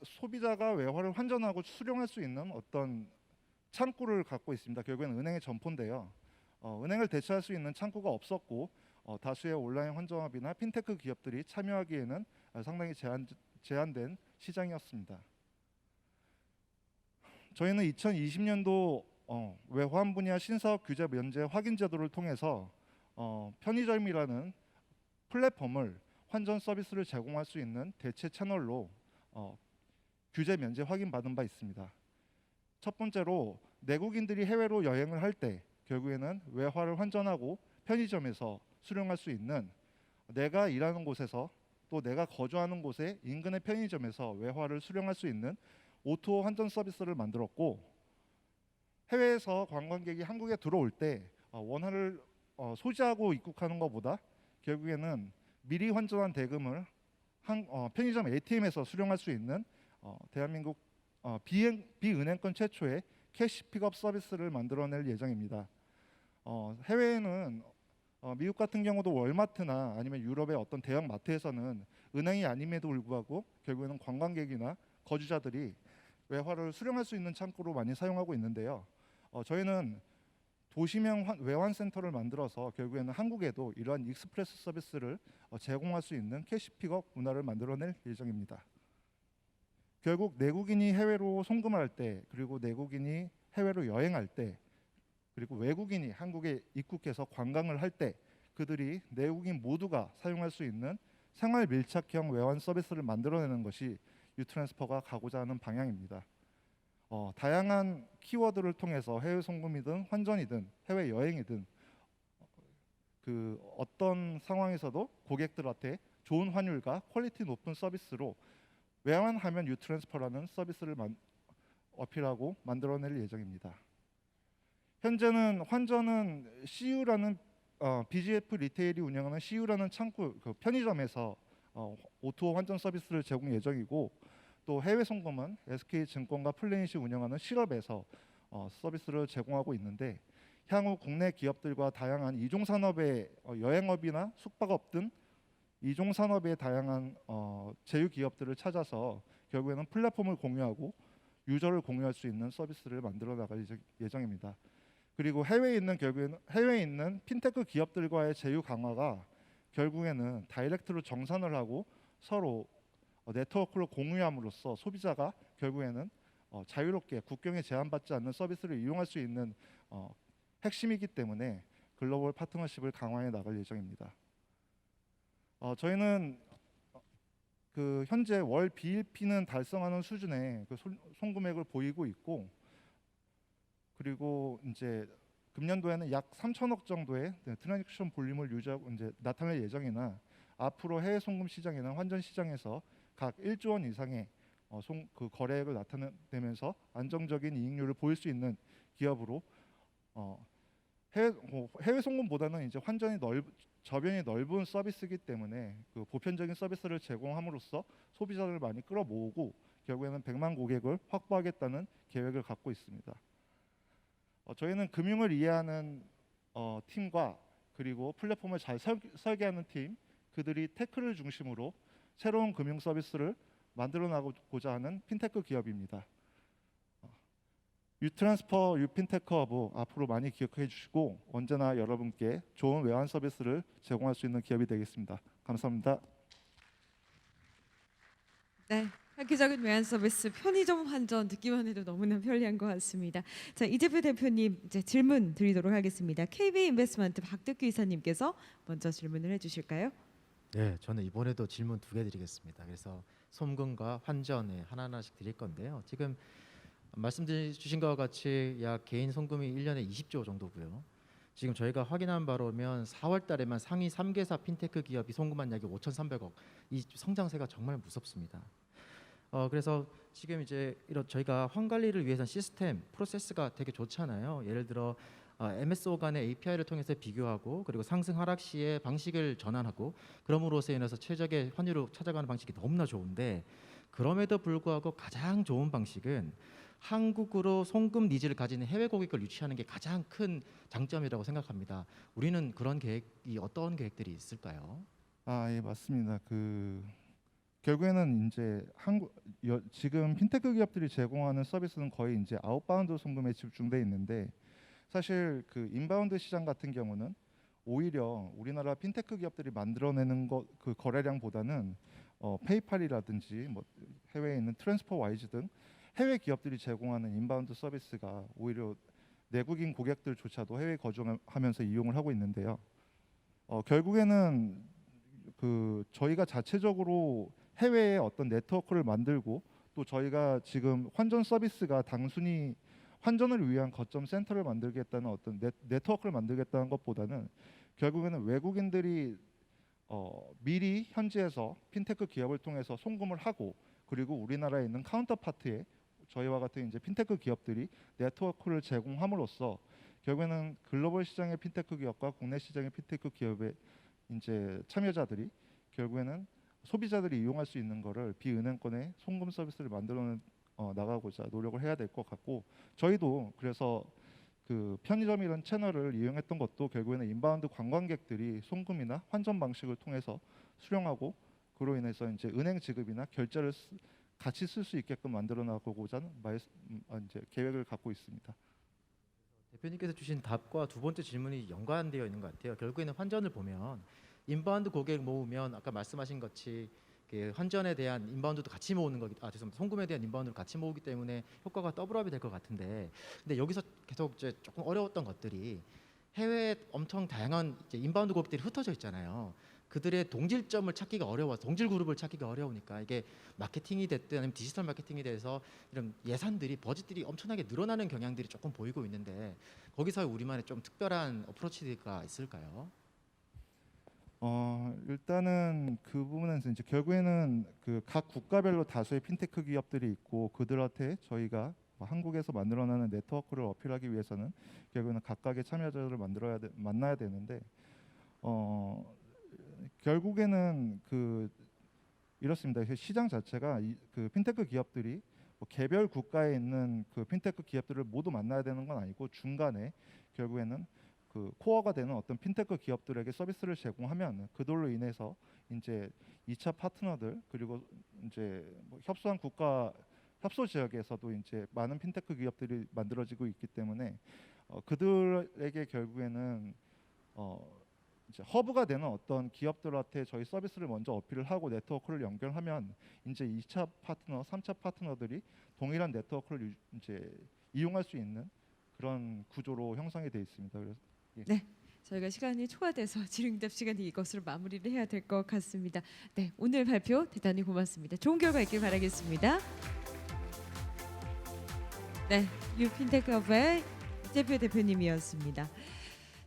소비자가 외화를 환전하고 수령할 수 있는 어떤 창구를 갖고 있습니다. 결국에는 은행의 점포인데요. 은행을 대체할 수 있는 창구가 없었고 다수의 온라인 환전업이나 핀테크 기업들이 참여하기에는 상당히 제한된 시장이었습니다. 저희는 2020년도 외환 분야 신사업 규제 면제 확인 제도를 통해서 편의점이라는 플랫폼을 환전 서비스를 제공할 수 있는 대체 채널로 규제 면제 확인받은 바 있습니다. 첫 번째로 내국인들이 해외로 여행을 할 때 결국에는 외화를 환전하고 편의점에서 수령할 수 있는, 내가 일하는 곳에서 또 내가 거주하는 곳의 인근의 편의점에서 외화를 수령할 수 있는 O2O 환전 서비스를 만들었고, 해외에서 관광객이 한국에 들어올 때 원화를 소지하고 입국하는 것보다 결국에는 미리 환전한 대금을 편의점 ATM에서 수령할 수 있는 대한민국 비은행권 최초의 캐시 픽업 서비스를 만들어낼 예정입니다. 해외에는 미국 같은 경우도 월마트나 아니면 유럽의 어떤 대형 마트에서는 은행이 아님에도 불구하고 결국에는 관광객이나 거주자들이 외화를 수령할 수 있는 창구로 많이 사용하고 있는데요. 저희는 도시명 외환센터를 만들어서 결국에는 한국에도 이러한 익스프레스 서비스를 제공할 수 있는 캐시 픽업 문화를 만들어낼 예정입니다. 결국 내국인이 해외로 송금할 때, 그리고 내국인이 해외로 여행할 때, 그리고 외국인이 한국에 입국해서 관광을 할 때 그들이 내국인 모두가 사용할 수 있는 생활 밀착형 외환 서비스를 만들어내는 것이 유트랜스퍼가 가고자 하는 방향입니다. 다양한 키워드를 통해서 해외 송금이든 환전이든 해외 여행이든 그 어떤 상황에서도 고객들한테 좋은 환율과 퀄리티 높은 서비스로 외환하면 유트랜스퍼라는 서비스를 어필하고 만들어낼 예정입니다. 현재는 환전은 CU라는 BGF 리테일이 운영하는 CU라는 창구, 그 편의점에서 O2O 환전 서비스를 제공 예정이고, 또 해외 송금은 SK증권과 플래닛이 운영하는 실업에서 서비스를 제공하고 있는데, 향후 국내 기업들과 다양한 이종산업의 여행업이나 숙박업 등 이종산업의 다양한 제휴 기업들을 찾아서 결국에는 플랫폼을 공유하고 유저를 공유할 수 있는 서비스를 만들어 나갈 예정입니다. 그리고 해외에 있는 핀테크 기업들과의 제휴 강화가 결국에는 다이렉트로 정산을 하고 서로 네트워크를 공유함으로써 소비자가 결국에는 자유롭게 국경에 제한받지 않는 서비스를 이용할 수 있는 핵심이기 때문에 글로벌 파트너십을 강화해 나갈 예정입니다. 저희는 현재 월 BEP는 달성하는 수준의 송금액을 보이고 있고, 그리고 이제 금년도에는 약 3천억 정도의 트랜잭션 볼륨을 유지하고 나타낼 예정이나, 앞으로 해외 송금 시장이나 환전 시장에서 각 1조 원 이상의 그 거래액을 나타내면서 안정적인 이익률을 보일 수 있는 기업으로 해외 송금보다는 이제 저변이 넓은 서비스이기 때문에 그 보편적인 서비스를 제공함으로써 소비자를 많이 끌어모으고 결국에는 100만 고객을 확보하겠다는 계획을 갖고 있습니다. 저희는 금융을 이해하는 팀과 그리고 플랫폼을 잘 설계하는 팀, 그들이 테크를 중심으로 새로운 금융 서비스를 만들어 나가고자 하는 핀테크 기업입니다. 유트랜스퍼, 유핀테크 허브 앞으로 많이 기억해 주시고 언제나 여러분께 좋은 외환 서비스를 제공할 수 있는 기업이 되겠습니다. 감사합니다. 네, 획기적인 외환 서비스 편의점 환전 듣기만 해도 너무나 편리한 것 같습니다. 자, 이재표 대표님 이제 질문 드리도록 하겠습니다. KB 인베스트먼트 박덕규 이사님께서 먼저 질문을 해주실까요? 네, 저는 이번에도 질문 2개 드리겠습니다. 그래서 송금과 환전에 하나하나씩 드릴 건데요. 지금 말씀 주신 것과 같이 약 개인 송금이 1년에 20조 정도고요. 지금 저희가 확인한 바로면 4월 달에만 상위 3개사 핀테크 기업이 송금한 약이 5,300억. 이 성장세가 정말 무섭습니다. 그래서 지금 이제 이런 저희가 환 관리를 위해서 시스템, 프로세스가 되게 좋잖아요. 예를 들어 MSO 간의 API를 통해서 비교하고 그리고 상승 하락 시에 방식을 전환하고 그럼으로써 인해서 최적의 환율을 찾아가는 방식이 너무나 좋은데 그럼에도 불구하고 가장 좋은 방식은 한국으로 송금 니즈를 가지는 해외 고객을 유치하는 게 가장 큰 장점이라고 생각합니다. 우리는 그런 계획이 어떤 계획들이 있을까요? 예, 맞습니다. 결국에는 이제 지금 핀테크 기업들이 제공하는 서비스는 거의 이제 아웃바운드 송금에 집중돼 있는데 사실 그 인바운드 시장 같은 경우는 오히려 우리나라 핀테크 기업들이 만들어내는 그 거래량보다는 페이팔이라든지 뭐 해외에 있는 트랜스퍼와이즈 등 해외 기업들이 제공하는 인바운드 서비스가 오히려 내국인 고객들조차도 해외 거주하면서 이용을 하고 있는데요. 결국에는 저희가 자체적으로 해외에 어떤 네트워크를 만들고 또 저희가 지금 환전 서비스가 단순히 환전을 위한 거점 센터를 만들겠다는 어떤 네트워크를 만들겠다는 것보다는 결국에는 외국인들이 미리 현지에서 핀테크 기업을 통해서 송금을 하고 그리고 우리나라에 있는 카운터파트에 저희와 같은 이제 핀테크 기업들이 네트워크를 제공함으로써 결국에는 글로벌 시장의 핀테크 기업과 국내 시장의 핀테크 기업의 이제 참여자들이 결국에는 소비자들이 이용할 수 있는 거를 비은행권의 송금 서비스를 만들어 나가고자 노력을 해야 될 것 같고 저희도 그래서 그 편의점 이런 채널을 이용했던 것도 결국에는 인바운드 관광객들이 송금이나 환전 방식을 통해서 수령하고 그로 인해서 이제 은행 지급이나 결제를 같이 쓸 수 있게끔 만들어 나가고자 이제 계획을 갖고 있습니다. 대표님께서 주신 답과 두 번째 질문이 연관되어 있는 것 같아요. 결국에는 환전을 보면 인바운드 고객 모으면 아까 말씀하신 것이 환전에 대한 인바운드도 같이 모으는 거기 죄송합니다. 송금에 대한 인바운드를 같이 모으기 때문에 효과가 더블업이 될 것 같은데 근데 여기서 계속 이제 조금 어려웠던 것들이 해외에 엄청 다양한 이제 인바운드 고객들이 흩어져 있잖아요. 그들의 동질점을 찾기가 어려워서 동질 그룹을 찾기가 어려우니까 이게 마케팅이 됐든 아니면 디지털 마케팅이 돼서 이런 예산들이 버짓들이 엄청나게 늘어나는 경향들이 조금 보이고 있는데 거기서 우리만의 좀 특별한 어프로치가 있을까요? 일단은 그 부분에서 이제 결국에는 그 각 국가별로 다수의 핀테크 기업들이 있고 그들한테 저희가 한국에서 만들어내는 네트워크를 어필하기 위해서는 결국에는 각각의 참여자들을 만나야 되는데 결국에는 이렇습니다. 시장 자체가 그 핀테크 기업들이 개별 국가에 있는 그 핀테크 기업들을 모두 만나야 되는 건 아니고 중간에 결국에는 그 코어가 되는 어떤 핀테크 기업들에게 서비스를 제공하면 그들로 인해서 이제 2차 파트너들 그리고 이제 협소한 국가 협소 지역에서도 이제 많은 핀테크 기업들이 만들어지고 있기 때문에 그들에게 결국에는 이제 허브가 되는 어떤 기업들한테 저희 서비스를 먼저 어필을 하고 네트워크를 연결하면 이제 2차 파트너, 3차 파트너들이 동일한 네트워크를 이제 이용할 수 있는 그런 구조로 형성이 되어 있습니다. 그래서 네, 저희가 시간이 초과돼서 질의응답 시간이 이것으로 마무리를 해야 될 것 같습니다. 네, 오늘 발표 대단히 고맙습니다. 좋은 결과 있길 바라겠습니다. 네, 유핀테크업의 이재표 대표님이었습니다.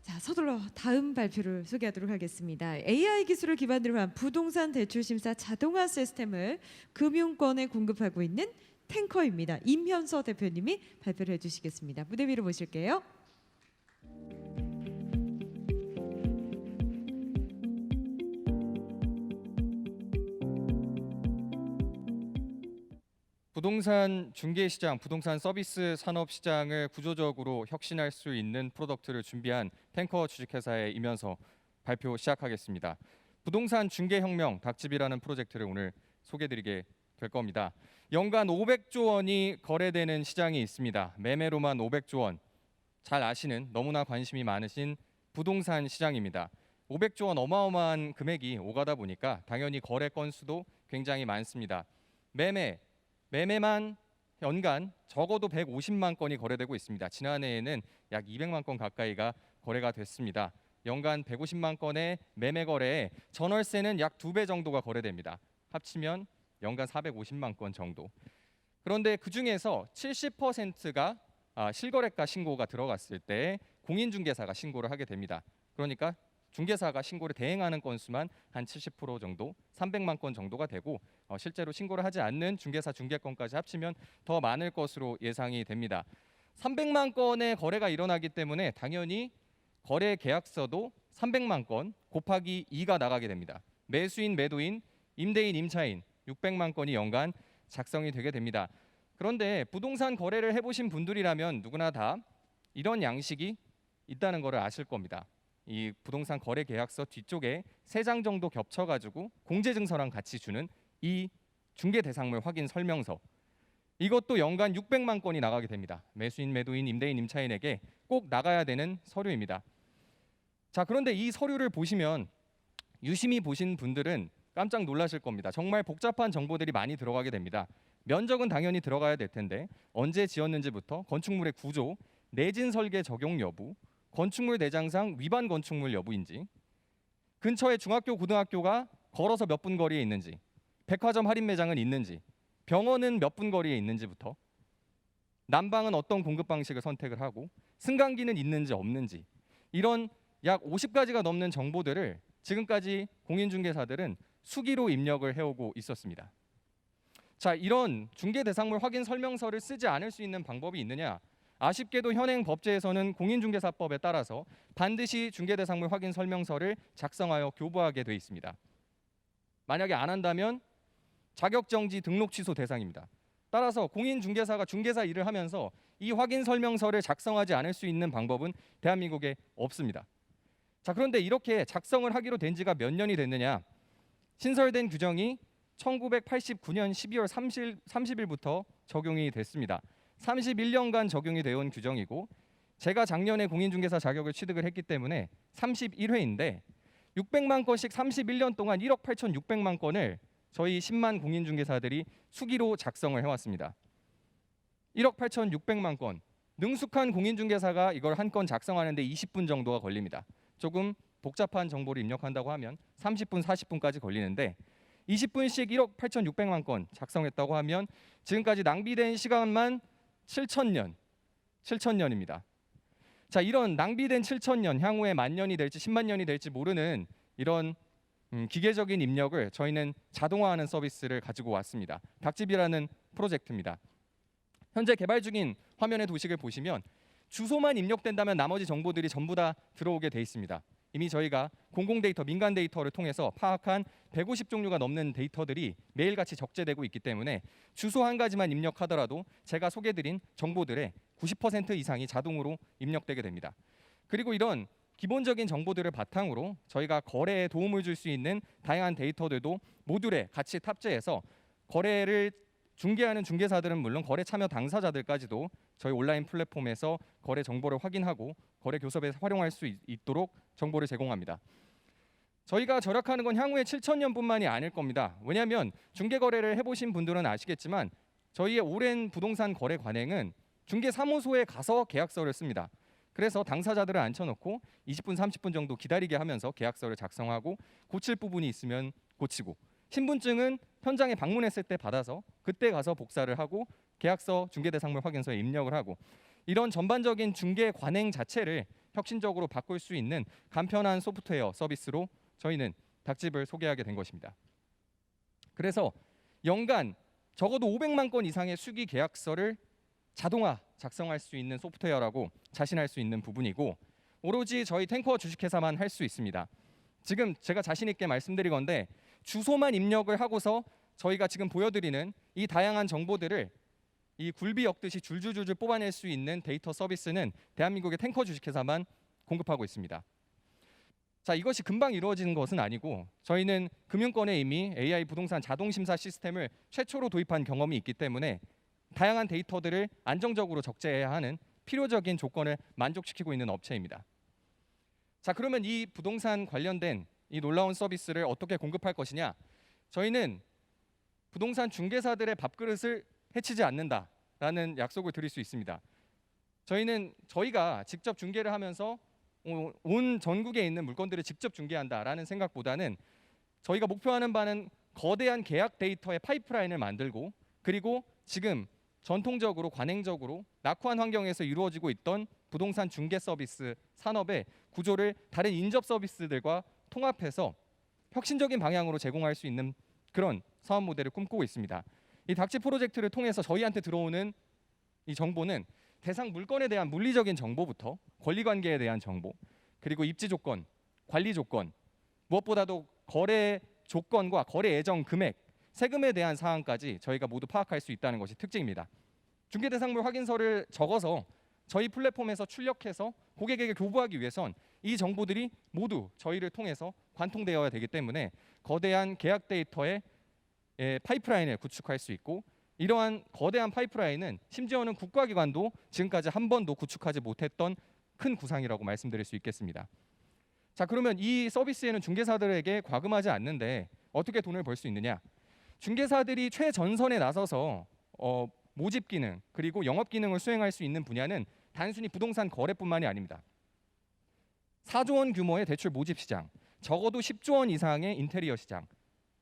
자, 서둘러 다음 발표를 소개하도록 하겠습니다. AI 기술을 기반으로 한 부동산 대출 심사 자동화 시스템을 금융권에 공급하고 있는 탱커입니다. 임현서 대표님이 발표를 해주시겠습니다. 무대 위로 모실게요. 부동산 중개 시장, 부동산 서비스 산업 시장을 구조적으로 혁신할 수 있는 프로덕트를 준비한 탱커 주식회사의 임현서 발표 시작하겠습니다. 부동산 중개 혁명 닭집이라는 프로젝트를 오늘 소개드리게 될 겁니다. 연간 500조 원이 거래되는 시장이 있습니다. 매매로만 500조 원. 잘 아시는, 너무나 관심이 많으신 부동산 시장입니다. 500조 원 어마어마한 금액이 오가다 보니까 당연히 거래 건수도 굉장히 많습니다. 매매만 연간 적어도 150만 건이 거래되고 있습니다. 지난해에는 약 200만 건 가까이가 거래가 됐습니다. 연간 150만 건의 매매 거래에 전월세는 약 2배 정도가 거래됩니다. 합치면 연간 450만 건 정도. 그런데 그중에서 70%가 실거래가 신고가 들어갔을 때 공인중개사가 신고를 하게 됩니다. 그러니까 중개사가 신고를 대행하는 건수만 한 70% 정도, 300만 건 정도가 되고 실제로 신고를 하지 않는 중개사 중개건까지 합치면 더 많을 것으로 예상이 됩니다. 300만 건의 거래가 일어나기 때문에 당연히 거래 계약서도 300만 건 곱하기 2가 나가게 됩니다. 매수인, 매도인, 임대인, 임차인 600만 건이 연간 작성이 되게 됩니다. 그런데 부동산 거래를 해보신 분들이라면 누구나 다 이런 양식이 있다는 것을 아실 겁니다. 이 부동산 거래 계약서 뒤쪽에 3장 정도 겹쳐가지고 공제증서랑 같이 주는 이 중개대상물 확인 설명서. 이것도 연간 600만 건이 나가게 됩니다. 매수인, 매도인, 임대인, 임차인에게 꼭 나가야 되는 서류입니다. 자, 그런데 이 서류를 보시면 유심히 보신 분들은 깜짝 놀라실 겁니다. 정말 복잡한 정보들이 많이 들어가게 됩니다. 면적은 당연히 들어가야 될 텐데 언제 지었는지부터 건축물의 구조, 내진 설계 적용 여부, 건축물 내장상 위반 건축물 여부인지, 근처에 중학교, 고등학교가 걸어서 몇 분 거리에 있는지, 백화점 할인 매장은 있는지, 병원은 몇 분 거리에 있는지부터, 난방은 어떤 공급 방식을 선택을 하고, 승강기는 있는지 없는지, 이런 약 50가지가 넘는 정보들을 지금까지 공인중개사들은 수기로 입력을 해오고 있었습니다. 자, 이런 중개대상물 확인 설명서를 쓰지 않을 수 있는 방법이 있느냐? 아쉽게도 현행 법제에서는 공인중개사법에 따라서 반드시 중개대상물 확인 설명서를 작성하여 교부하게 돼 있습니다. 만약에 안 한다면 자격정지 등록 취소 대상입니다. 따라서 공인중개사가 중개사 일을 하면서 이 확인 설명서를 작성하지 않을 수 있는 방법은 대한민국에 없습니다. 자, 그런데 이렇게 작성을 하기로 된 지가 몇 년이 됐느냐? 신설된 규정이 1989년 12월 30일부터 적용이 됐습니다. 31년간 적용이 되어 온 규정이고, 제가 작년에 공인중개사 자격을 취득을 했기 때문에 31회인데 600만 건씩 31년 동안 1억 8,600만 건을 저희 10만 공인중개사들이 수기로 작성을 해왔습니다. 1억 8,600만 건. 능숙한 공인중개사가 이걸 한 건 작성하는데 20분 정도가 걸립니다. 조금 복잡한 정보를 입력한다고 하면 30분, 40분까지 걸리는데 20분씩 1억 8,600만 건 작성했다고 하면 지금까지 낭비된 시간만 7,000년입니다. 자, 이런 낭비된 7,000년, 향후에 10,000년이 될지 10만 년이 될지 모르는 이런 기계적인 입력을 저희는 자동화하는 서비스를 가지고 왔습니다. 닭집이라는 프로젝트입니다. 현재 개발 중인 화면의 도식을 보시면 주소만 입력된다면 나머지 정보들이 전부 다 들어오게 돼 있습니다. 이미 저희가 공공 데이터, 민간 데이터를 통해서 파악한 150종류가 넘는 데이터들이 매일같이 적재되고 있기 때문에 주소 한 가지만 입력하더라도 제가 소개드린 정보들의 90% 이상이 자동으로 입력되게 됩니다. 그리고 이런 기본적인 정보들을 바탕으로 저희가 거래에 도움을 줄 수 있는 다양한 데이터들도 모듈에 같이 탑재해서 거래를 중개하는 중개사들은 물론 거래 참여 당사자들까지도 저희 온라인 플랫폼에서 거래 정보를 확인하고 거래 교섭에서 활용할 수 있도록 정보를 제공합니다. 저희가 절약하는 건 향후에 7,000년뿐만이 아닐 겁니다. 왜냐하면 중개 거래를 해보신 분들은 아시겠지만 저희의 오랜 부동산 거래 관행은 중개사무소에 가서 계약서를 씁니다. 그래서 당사자들을 앉혀놓고 20분, 30분 정도 기다리게 하면서 계약서를 작성하고 고칠 부분이 있으면 고치고, 신분증은 현장에 방문했을 때 받아서 그때 가서 복사를 하고 계약서, 중개대상물 확인서에 입력을 하고, 이런 전반적인 중개 관행 자체를 혁신적으로 바꿀 수 있는 간편한 소프트웨어 서비스로 저희는 닭집을 소개하게 된 것입니다. 그래서 연간 적어도 500만 건 이상의 수기 계약서를 자동화 작성할 수 있는 소프트웨어라고 자신할 수 있는 부분이고, 오로지 저희 탱커 주식회사만 할 수 있습니다. 지금 제가 자신 있게 말씀드리건데 주소만 입력을 하고서 저희가 지금 보여드리는 이 다양한 정보들을 이 굴비 엮듯이 줄줄줄줄 뽑아낼 수 있는 데이터 서비스는 대한민국의 탱커 주식회사만 공급하고 있습니다. 자, 이것이 금방 이루어지는 것은 아니고 저희는 금융권에 이미 AI 부동산 자동 심사 시스템을 최초로 도입한 경험이 있기 때문에 다양한 데이터들을 안정적으로 적재해야 하는 필요적인 조건을 만족시키고 있는 업체입니다. 자, 그러면 이 부동산 관련된 이 놀라운 서비스를 어떻게 공급할 것이냐? 저희는 부동산 중개사들의 밥그릇을 해치지 않는다라는 약속을 드릴 수 있습니다. 저희는 저희가 직접 중개를 하면서 온 전국에 있는 물건들을 직접 중개한다라는 생각보다는 저희가 목표하는 바는 거대한 계약 데이터의 파이프라인을 만들고, 그리고 지금 전통적으로 관행적으로 낙후한 환경에서 이루어지고 있던 부동산 중개 서비스 산업의 구조를 다른 인접 서비스들과 통합해서 혁신적인 방향으로 제공할 수 있는 그런 사업 모델을 꿈꾸고 있습니다. 이 닭집 프로젝트를 통해서 저희한테 들어오는 이 정보는 대상 물건에 대한 물리적인 정보부터 권리관계에 대한 정보, 그리고 입지 조건, 관리 조건, 무엇보다도 거래 조건과 거래 예정 금액, 세금에 대한 사항까지 저희가 모두 파악할 수 있다는 것이 특징입니다. 중개대상물 확인서를 적어서 저희 플랫폼에서 출력해서 고객에게 교부하기 위해선 이 정보들이 모두 저희를 통해서 관통되어야 되기 때문에 거대한 계약 데이터의 파이프라인을 구축할 수 있고, 이러한 거대한 파이프라인은 심지어는 국가기관도 지금까지 한 번도 구축하지 못했던 큰 구상이라고 말씀드릴 수 있겠습니다. 자, 그러면 이 서비스에는 중개사들에게 과금하지 않는데 어떻게 돈을 벌 수 있느냐? 중개사들이 최전선에 나서서 모집 기능 그리고 영업 기능을 수행할 수 있는 분야는 단순히 부동산 거래뿐만이 아닙니다. 4조 원 규모의 대출 모집 시장, 적어도 10조 원 이상의 인테리어 시장,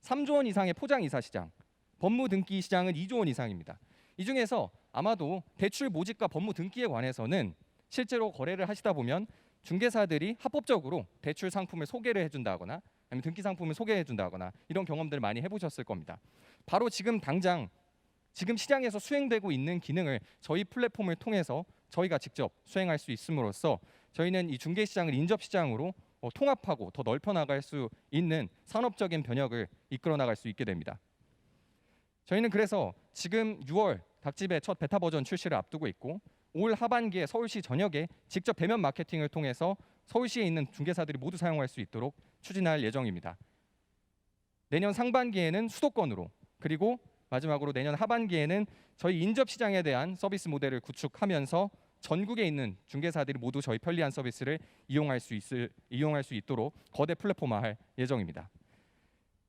3조 원 이상의 포장 이사 시장, 법무 등기 시장은 2조 원 이상입니다. 이 중에서 아마도 대출 모집과 법무 등기에 관해서는 실제로 거래를 하시다 보면 중개사들이 합법적으로 대출 상품을 소개를 해준다거나 아니면 등기 상품을 소개해준다거나 이런 경험들을 많이 해보셨을 겁니다. 바로 지금 당장 지금 시장에서 수행되고 있는 기능을 저희 플랫폼을 통해서 저희가 직접 수행할 수 있음으로써 저희는 이 중개 시장을 인접 시장으로 통합하고 더 넓혀 나갈 수 있는 산업적인 변혁을 이끌어 나갈 수 있게 됩니다. 저희는 그래서 지금 6월 닭집의 첫 베타 버전 출시를 앞두고 있고, 올 하반기에 서울시 전역에 직접 대면 마케팅을 통해서 서울시에 있는 중개사들이 모두 사용할 수 있도록 추진할 예정입니다. 내년 상반기에는 수도권으로, 그리고 마지막으로 내년 하반기에는 저희 인접 시장에 대한 서비스 모델을 구축하면서 전국에 있는 중개사들이 모두 저희 편리한 서비스를 이용할 수 있도록 거대 플랫폼화할 예정입니다.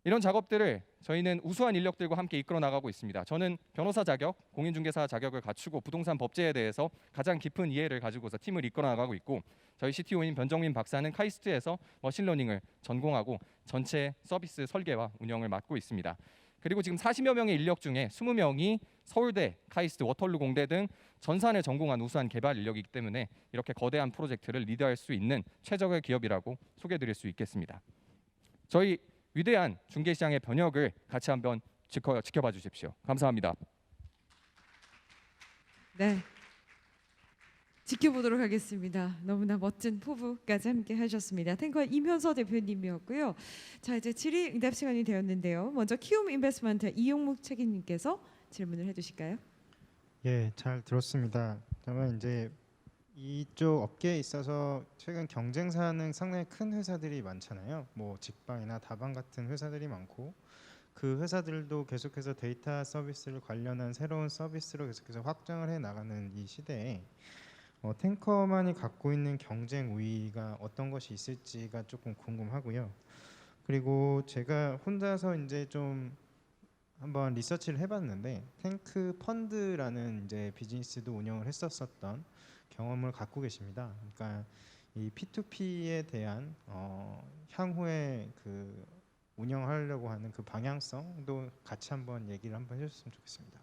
이런 작업들을 저희는 우수한 인력들과 함께 이끌어 나가고 있습니다. 저는 변호사 자격, 공인중개사 자격을 갖추고 부동산 법제에 대해서 가장 깊은 이해를 가지고서 팀을 이끌어 나가고 있고, 저희 CTO인 변정민 박사는 카이스트에서 머신러닝을 전공하고 전체 서비스 설계와 운영을 맡고 있습니다. 그리고 지금 40여 명의 인력 중에 20명이 서울대, 카이스트, 워털루 공대 등 전산을 전공한 우수한 개발 인력이기 때문에 이렇게 거대한 프로젝트를 리드할 수 있는 최적의 기업이라고 소개드릴 수 있겠습니다. 저희 위대한 중개시장의 변혁을 같이 한번 지켜봐 주십시오. 감사합니다. 네, 지켜보도록 하겠습니다. 너무나 멋진 포부까지 함께 하셨습니다. 탱커 임현서 대표님이었고요. 자, 이제 질의 응답 시간이 되었는데요. 먼저 키움 인베스트먼트 이용묵 책임님께서 질문을 해주실까요? 예, 잘 들었습니다. 그러면 이제 이쪽 업계에 있어서 최근 경쟁사는 상당히 큰 회사들이 많잖아요. 뭐 직방이나 다방 같은 회사들이 많고, 그 회사들도 계속해서 데이터 서비스를 관련한 새로운 서비스로 계속해서 확장을 해 나가는 이 시대에 탱커만이 갖고 있는 경쟁 우위가 어떤 것이 있을지가 조금 궁금하고요. 그리고 제가 혼자서 이제 좀 한번 리서치를 해봤는데, 탱크 펀드라는 이제 비즈니스도 운영을 했었던 경험을 갖고 계십니다. 그러니까 이 P2P에 대한 향후에 그 운영하려고 하는 그 방향성도 같이 한번 얘기를 한번 해줬으면 좋겠습니다.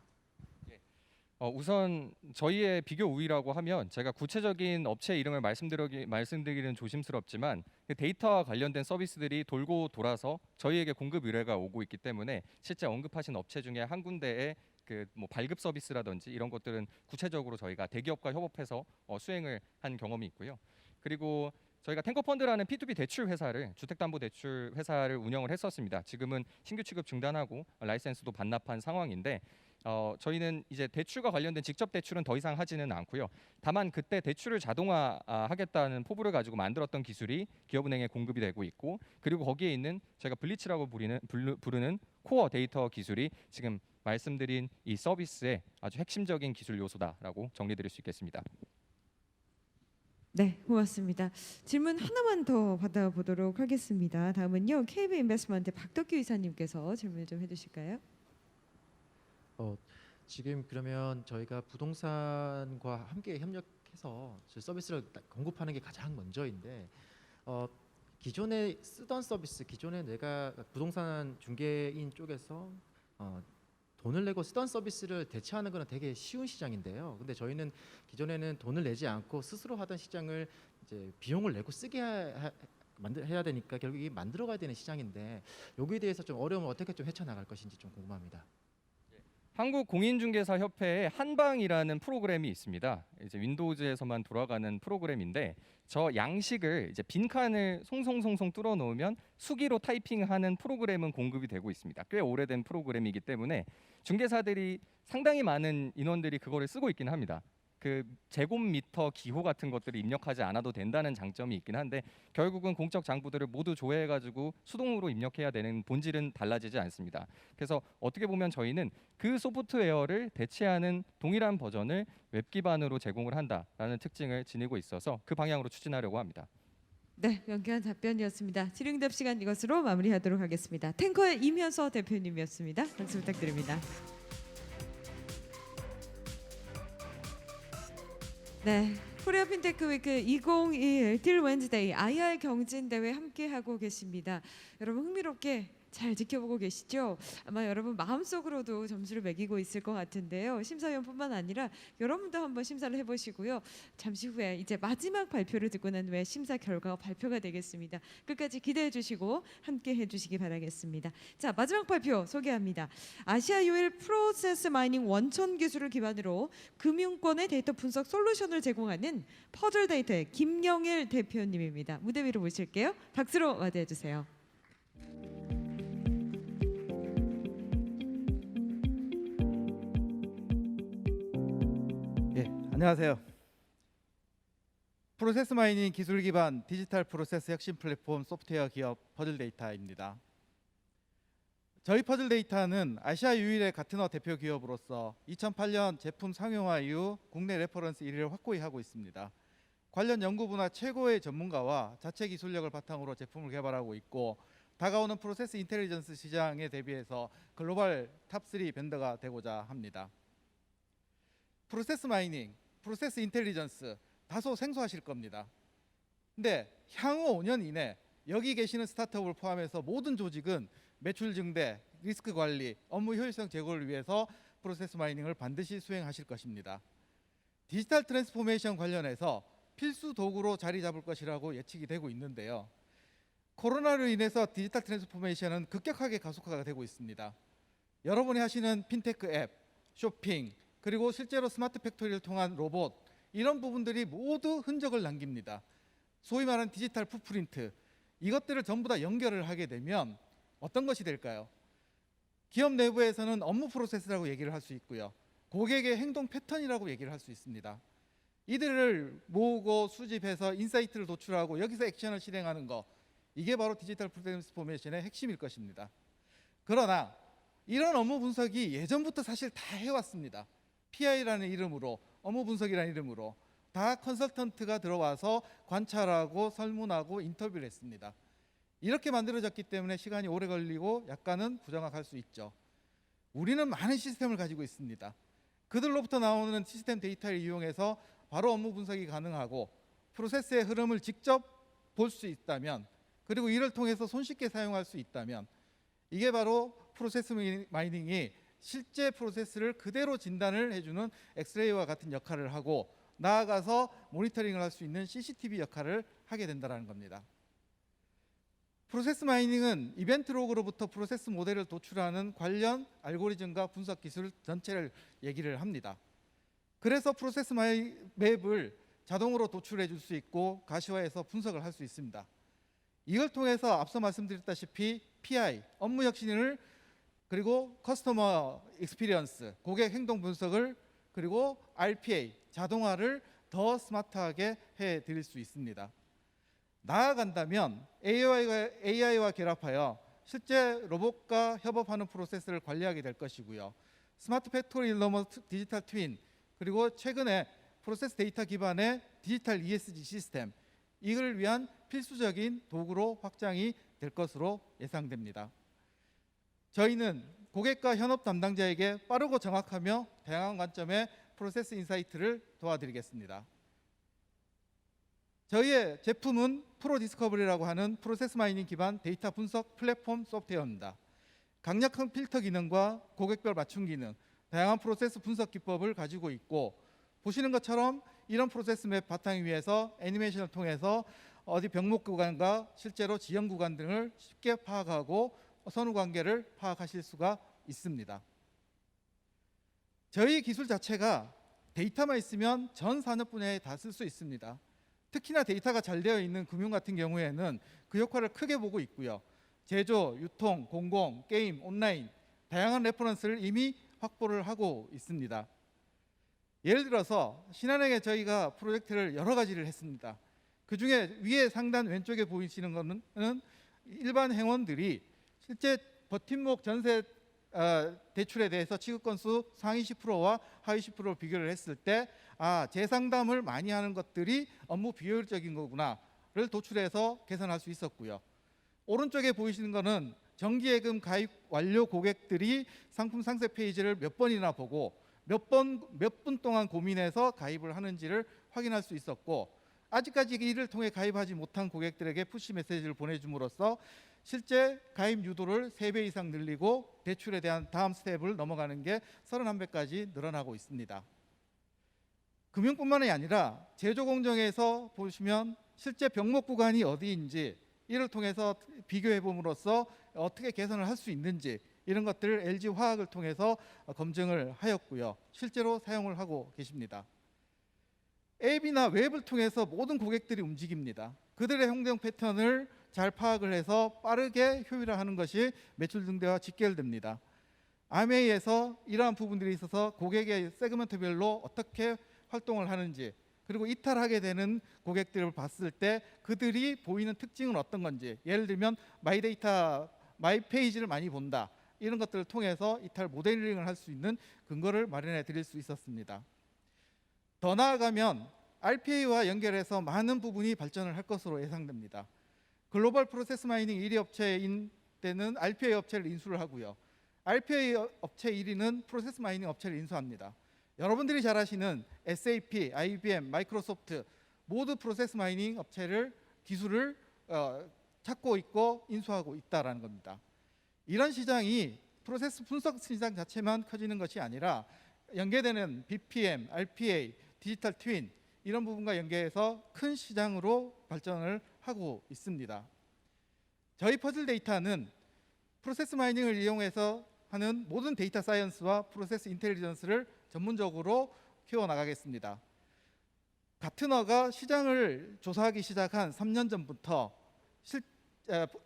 우선 저희의 비교 우위라고 하면 제가 구체적인 업체 이름을 말씀드리기는 조심스럽지만 그 데이터와 관련된 서비스들이 돌고 돌아서 저희에게 공급 의뢰가 오고 있기 때문에 실제 언급하신 업체 중에 한 군데의 그 뭐 발급 서비스라든지 이런 것들은 구체적으로 저희가 대기업과 협업해서 수행을 한 경험이 있고요. 그리고 저희가 탱커펀드라는 P2P 대출 회사를 주택담보대출 회사를 운영을 했었습니다. 지금은 신규 취급 중단하고 라이센스도 반납한 상황인데 저희는 이제 대출과 관련된 직접 대출은 더 이상 하지는 않고요. 다만 그때 대출을 자동화하겠다는 포부를 가지고 만들었던 기술이 기업은행에 공급이 되고 있고, 그리고 거기에 있는 저희가 블리츠라고 부르는 코어 데이터 기술이 지금 말씀드린 이 서비스의 아주 핵심적인 기술 요소다라고 정리드릴 수 있겠습니다. 네, 고맙습니다. 질문 하나만 더 받아보도록 하겠습니다. 다음은요, KB 인베스트먼트 박덕규 이사님께서 질문을 좀 해주실까요? 지금 그러면 저희가 부동산과 함께 협력해서 서비스를 공급하는 게 가장 먼저인데 기존에 쓰던 서비스, 기존에 내가 부동산 중개인 쪽에서 돈을 내고 쓰던 서비스를 대체하는 것은 되게 쉬운 시장인데요. 근데 저희는 기존에는 돈을 내지 않고 스스로 하던 시장을 이제 비용을 내고 쓰게 해야 되니까 결국 이 만들어가야 되는 시장인데 여기에 대해서 좀 어려움을 어떻게 좀 헤쳐나갈 것인지 좀 궁금합니다. 한국공인중개사협회에 한방이라는 프로그램이 있습니다. 이제 윈도우즈에서만 돌아가는 프로그램인데 저 양식을 이제 빈칸을 송송송송 뚫어 놓으면 수기로 타이핑하는 프로그램은 공급이 되고 있습니다. 꽤 오래된 프로그램이기 때문에 중개사들이 상당히 많은 인원들이 그거를 쓰고 있긴 합니다. 그 제곱미터 기호 같은 것들을 입력하지 않아도 된다는 장점이 있긴 한데 결국은 공적 장부들을 모두 조회해가지고 수동으로 입력해야 되는 본질은 달라지지 않습니다. 그래서 어떻게 보면 저희는 그 소프트웨어를 대체하는 동일한 버전을 웹 기반으로 제공을 한다라는 특징을 지니고 있어서 그 방향으로 추진하려고 합니다. 네, 명쾌한 답변이었습니다. 질의응답 시간 이것으로 마무리하도록 하겠습니다. 탱커의 임현서 대표님이었습니다. 박수 부탁드립니다. 네, 코리아 핀테크 위크 2021 딜 웬즈데이 IR 경진 대회 함께 하고 계십니다. 여러분 흥미롭게 잘 지켜보고 계시죠? 아마 여러분 마음속으로도 점수를 매기고 있을 것 같은데요. 심사위원뿐만 아니라 여러분도 한번 심사를 해보시고요. 잠시 후에 이제 마지막 발표를 듣고 난 후에 심사 결과가 발표가 되겠습니다. 끝까지 기대해 주시고 함께 해주시기 바라겠습니다. 자, 마지막 발표 소개합니다. 아시아 유일 프로세스 마이닝 원천 기술을 기반으로 금융권의 데이터 분석 솔루션을 제공하는 퍼즐 데이터의 김영일 대표님입니다. 무대 위로 모실게요. 박수로 맞이해 주세요. 안녕하세요. 프로세스 마이닝 기술 기반 디지털 프로세스 혁신 플랫폼 소프트웨어 기업 퍼즐 데이터입니다. 저희 퍼즐 데이터는 아시아 유일의 가트너 대표 기업으로서 2008년 제품 상용화 이후 국내 레퍼런스 1위를 확고히 하고 있습니다. 관련 연구 분야 최고의 전문가와 자체 기술력을 바탕으로 제품을 개발하고 있고 다가오는 프로세스 인텔리전스 시장에 대비해서 글로벌 탑3 벤더가 되고자 합니다. 프로세스 마이닝, 프로세스 인텔리전스 다소 생소하실 겁니다. 근데 향후 5년 이내 여기 계시는 스타트업을 포함해서 모든 조직은 매출 증대, 리스크 관리, 업무 효율성 제고를 위해서 프로세스 마이닝을 반드시 수행하실 것입니다. 디지털 트랜스포메이션 관련해서 필수 도구로 자리 잡을 것이라고 예측이 되고 있는데요. 코로나로 인해서 디지털 트랜스포메이션은 급격하게 가속화가 되고 있습니다. 여러분이 하시는 핀테크 앱, 쇼핑, 그리고 실제로 스마트 팩토리를 통한 로봇 이런 부분들이 모두 흔적을 남깁니다. 소위 말하는 디지털 풋프린트 이것들을 전부 다 연결을 하게 되면 어떤 것이 될까요? 기업 내부에서는 업무 프로세스라고 얘기를 할 수 있고요. 고객의 행동 패턴이라고 얘기를 할 수 있습니다. 이들을 모으고 수집해서 인사이트를 도출하고 여기서 액션을 실행하는 거 이게 바로 디지털 트랜스포메이션의 핵심일 것입니다. 그러나 이런 업무 분석이 예전부터 사실 다 해왔습니다. PI라는 이름으로 업무 분석이라는 이름으로 다 컨설턴트가 들어와서 관찰하고 설문하고 인터뷰를 했습니다. 이렇게 만들어졌기 때문에 시간이 오래 걸리고 약간은 부정확할 수 있죠. 우리는 많은 시스템을 가지고 있습니다. 그들로부터 나오는 시스템 데이터를 이용해서 바로 업무 분석이 가능하고 프로세스의 흐름을 직접 볼 수 있다면 그리고 이를 통해서 손쉽게 사용할 수 있다면 이게 바로 프로세스 마이닝이 실제 프로세스를 그대로 진단을 해주는 엑스레이와 같은 역할을 하고 나아가서 모니터링을 할 수 있는 CCTV 역할을 하게 된다는 겁니다. 프로세스 마이닝은 이벤트 로그로부터 프로세스 모델을 도출하는 관련 알고리즘과 분석 기술 전체를 얘기를 합니다. 그래서 프로세스 맵을 자동으로 도출해 줄 수 있고 가시화해서 분석을 할 수 있습니다. 이걸 통해서 앞서 말씀드렸다시피 PI, 업무 혁신을 그리고 커스터머 익스피리언스, 고객 행동 분석을 그리고 RPA, 자동화를 더 스마트하게 해드릴 수 있습니다. 나아간다면 AI와 결합하여 실제 로봇과 협업하는 프로세스를 관리하게 될 것이고요. 스마트 팩토리 일러머 디지털 트윈 그리고 최근에 프로세스 데이터 기반의 디지털 ESG 시스템 이걸 위한 필수적인 도구로 확장이 될 것으로 예상됩니다. 저희는 고객과 현업 담당자에게 빠르고 정확하며 다양한 관점의 프로세스 인사이트를 도와드리겠습니다. 저희의 제품은 프로 디스커버리라고 하는 프로세스 마이닝 기반 데이터 분석 플랫폼 소프트웨어입니다. 강력한 필터 기능과 고객별 맞춤 기능, 다양한 프로세스 분석 기법을 가지고 있고 보시는 것처럼 이런 프로세스 맵 바탕 위에서 애니메이션을 통해서 어디 병목 구간과 실제로 지연 구간 등을 쉽게 파악하고 선후 관계를 파악하실 수가 있습니다. 저희 기술 자체가 데이터만 있으면 전 산업 분야에 다 쓸 수 있습니다. 특히나 데이터가 잘 되어 있는 금융 같은 경우에는 그 역할을 크게 보고 있고요. 제조, 유통, 공공, 게임, 온라인 다양한 레퍼런스를 이미 확보를 하고 있습니다. 예를 들어서 신한은행에 저희가 프로젝트를 여러 가지를 했습니다. 그 중에 위에 상단 왼쪽에 보이시는 것은 일반 행원들이 실제 버팀목 전세 대출에 대해서 취급 건수 상위 10%와 하위 10%를 비교를 했을 때 재상담을 많이 하는 것들이 업무 비효율적인 거구나를 도출해서 계산할 수 있었고요. 오른쪽에 보이시는 것은 정기예금 가입 완료 고객들이 상품 상세 페이지를 몇 번이나 보고 몇 분 동안 고민해서 가입을 하는지를 확인할 수 있었고 아직까지 이를 통해 가입하지 못한 고객들에게 푸시 메시지를 보내줌으로써 실제 가입 유도를 3배 이상 늘리고 대출에 대한 다음 스텝을 넘어가는 게 31배까지 늘어나고 있습니다. 금융뿐만이 아니라 제조 공정에서 보시면 실제 병목 구간이 어디인지 이를 통해서 비교해 봄으로써 어떻게 개선을 할 수 있는지 이런 것들을 LG 화학을 통해서 검증을 하였고요. 실제로 사용을 하고 계십니다. 앱이나 웹을 통해서 모든 고객들이 움직입니다. 그들의 행동 패턴을 잘 파악을 해서 빠르게 효율화하는 것이 매출 등대와 직결됩니다. 아메이에서 이러한 부분들이 있어서 고객의 세그먼트별로 어떻게 활동을 하는지 그리고 이탈하게 되는 고객들을 봤을 때 그들이 보이는 특징은 어떤 건지 예를 들면 마이 데이터, 마이 페이지를 많이 본다. 이런 것들을 통해서 이탈 모델링을 할 수 있는 근거를 마련해 드릴 수 있었습니다. 더 나아가면 RPA와 연결해서 많은 부분이 발전을 할 것으로 예상됩니다. 글로벌 프로세스 마이닝 1위 업체인 때는 RPA 업체를 인수를 하고요. RPA 업체 1위는 프로세스 마이닝 업체를 인수합니다. 여러분들이 잘 아시는 SAP, IBM, 마이크로소프트 모두 프로세스 마이닝 업체를 기술을 찾고 있고 인수하고 있다라는 겁니다. 이런 시장이 프로세스 분석 시장 자체만 커지는 것이 아니라 연계되는 BPM, RPA, 디지털 트윈 이런 부분과 연계해서 큰 시장으로 발전을 하고 있습니다. 저희 퍼즐 데이터는 프로세스 마이닝을 이용해서 하는 모든 데이터 사이언스와 프로세스 인텔리전스를 전문적으로 키워나가겠습니다. 가트너가 시장을 조사하기 시작한 3년 전부터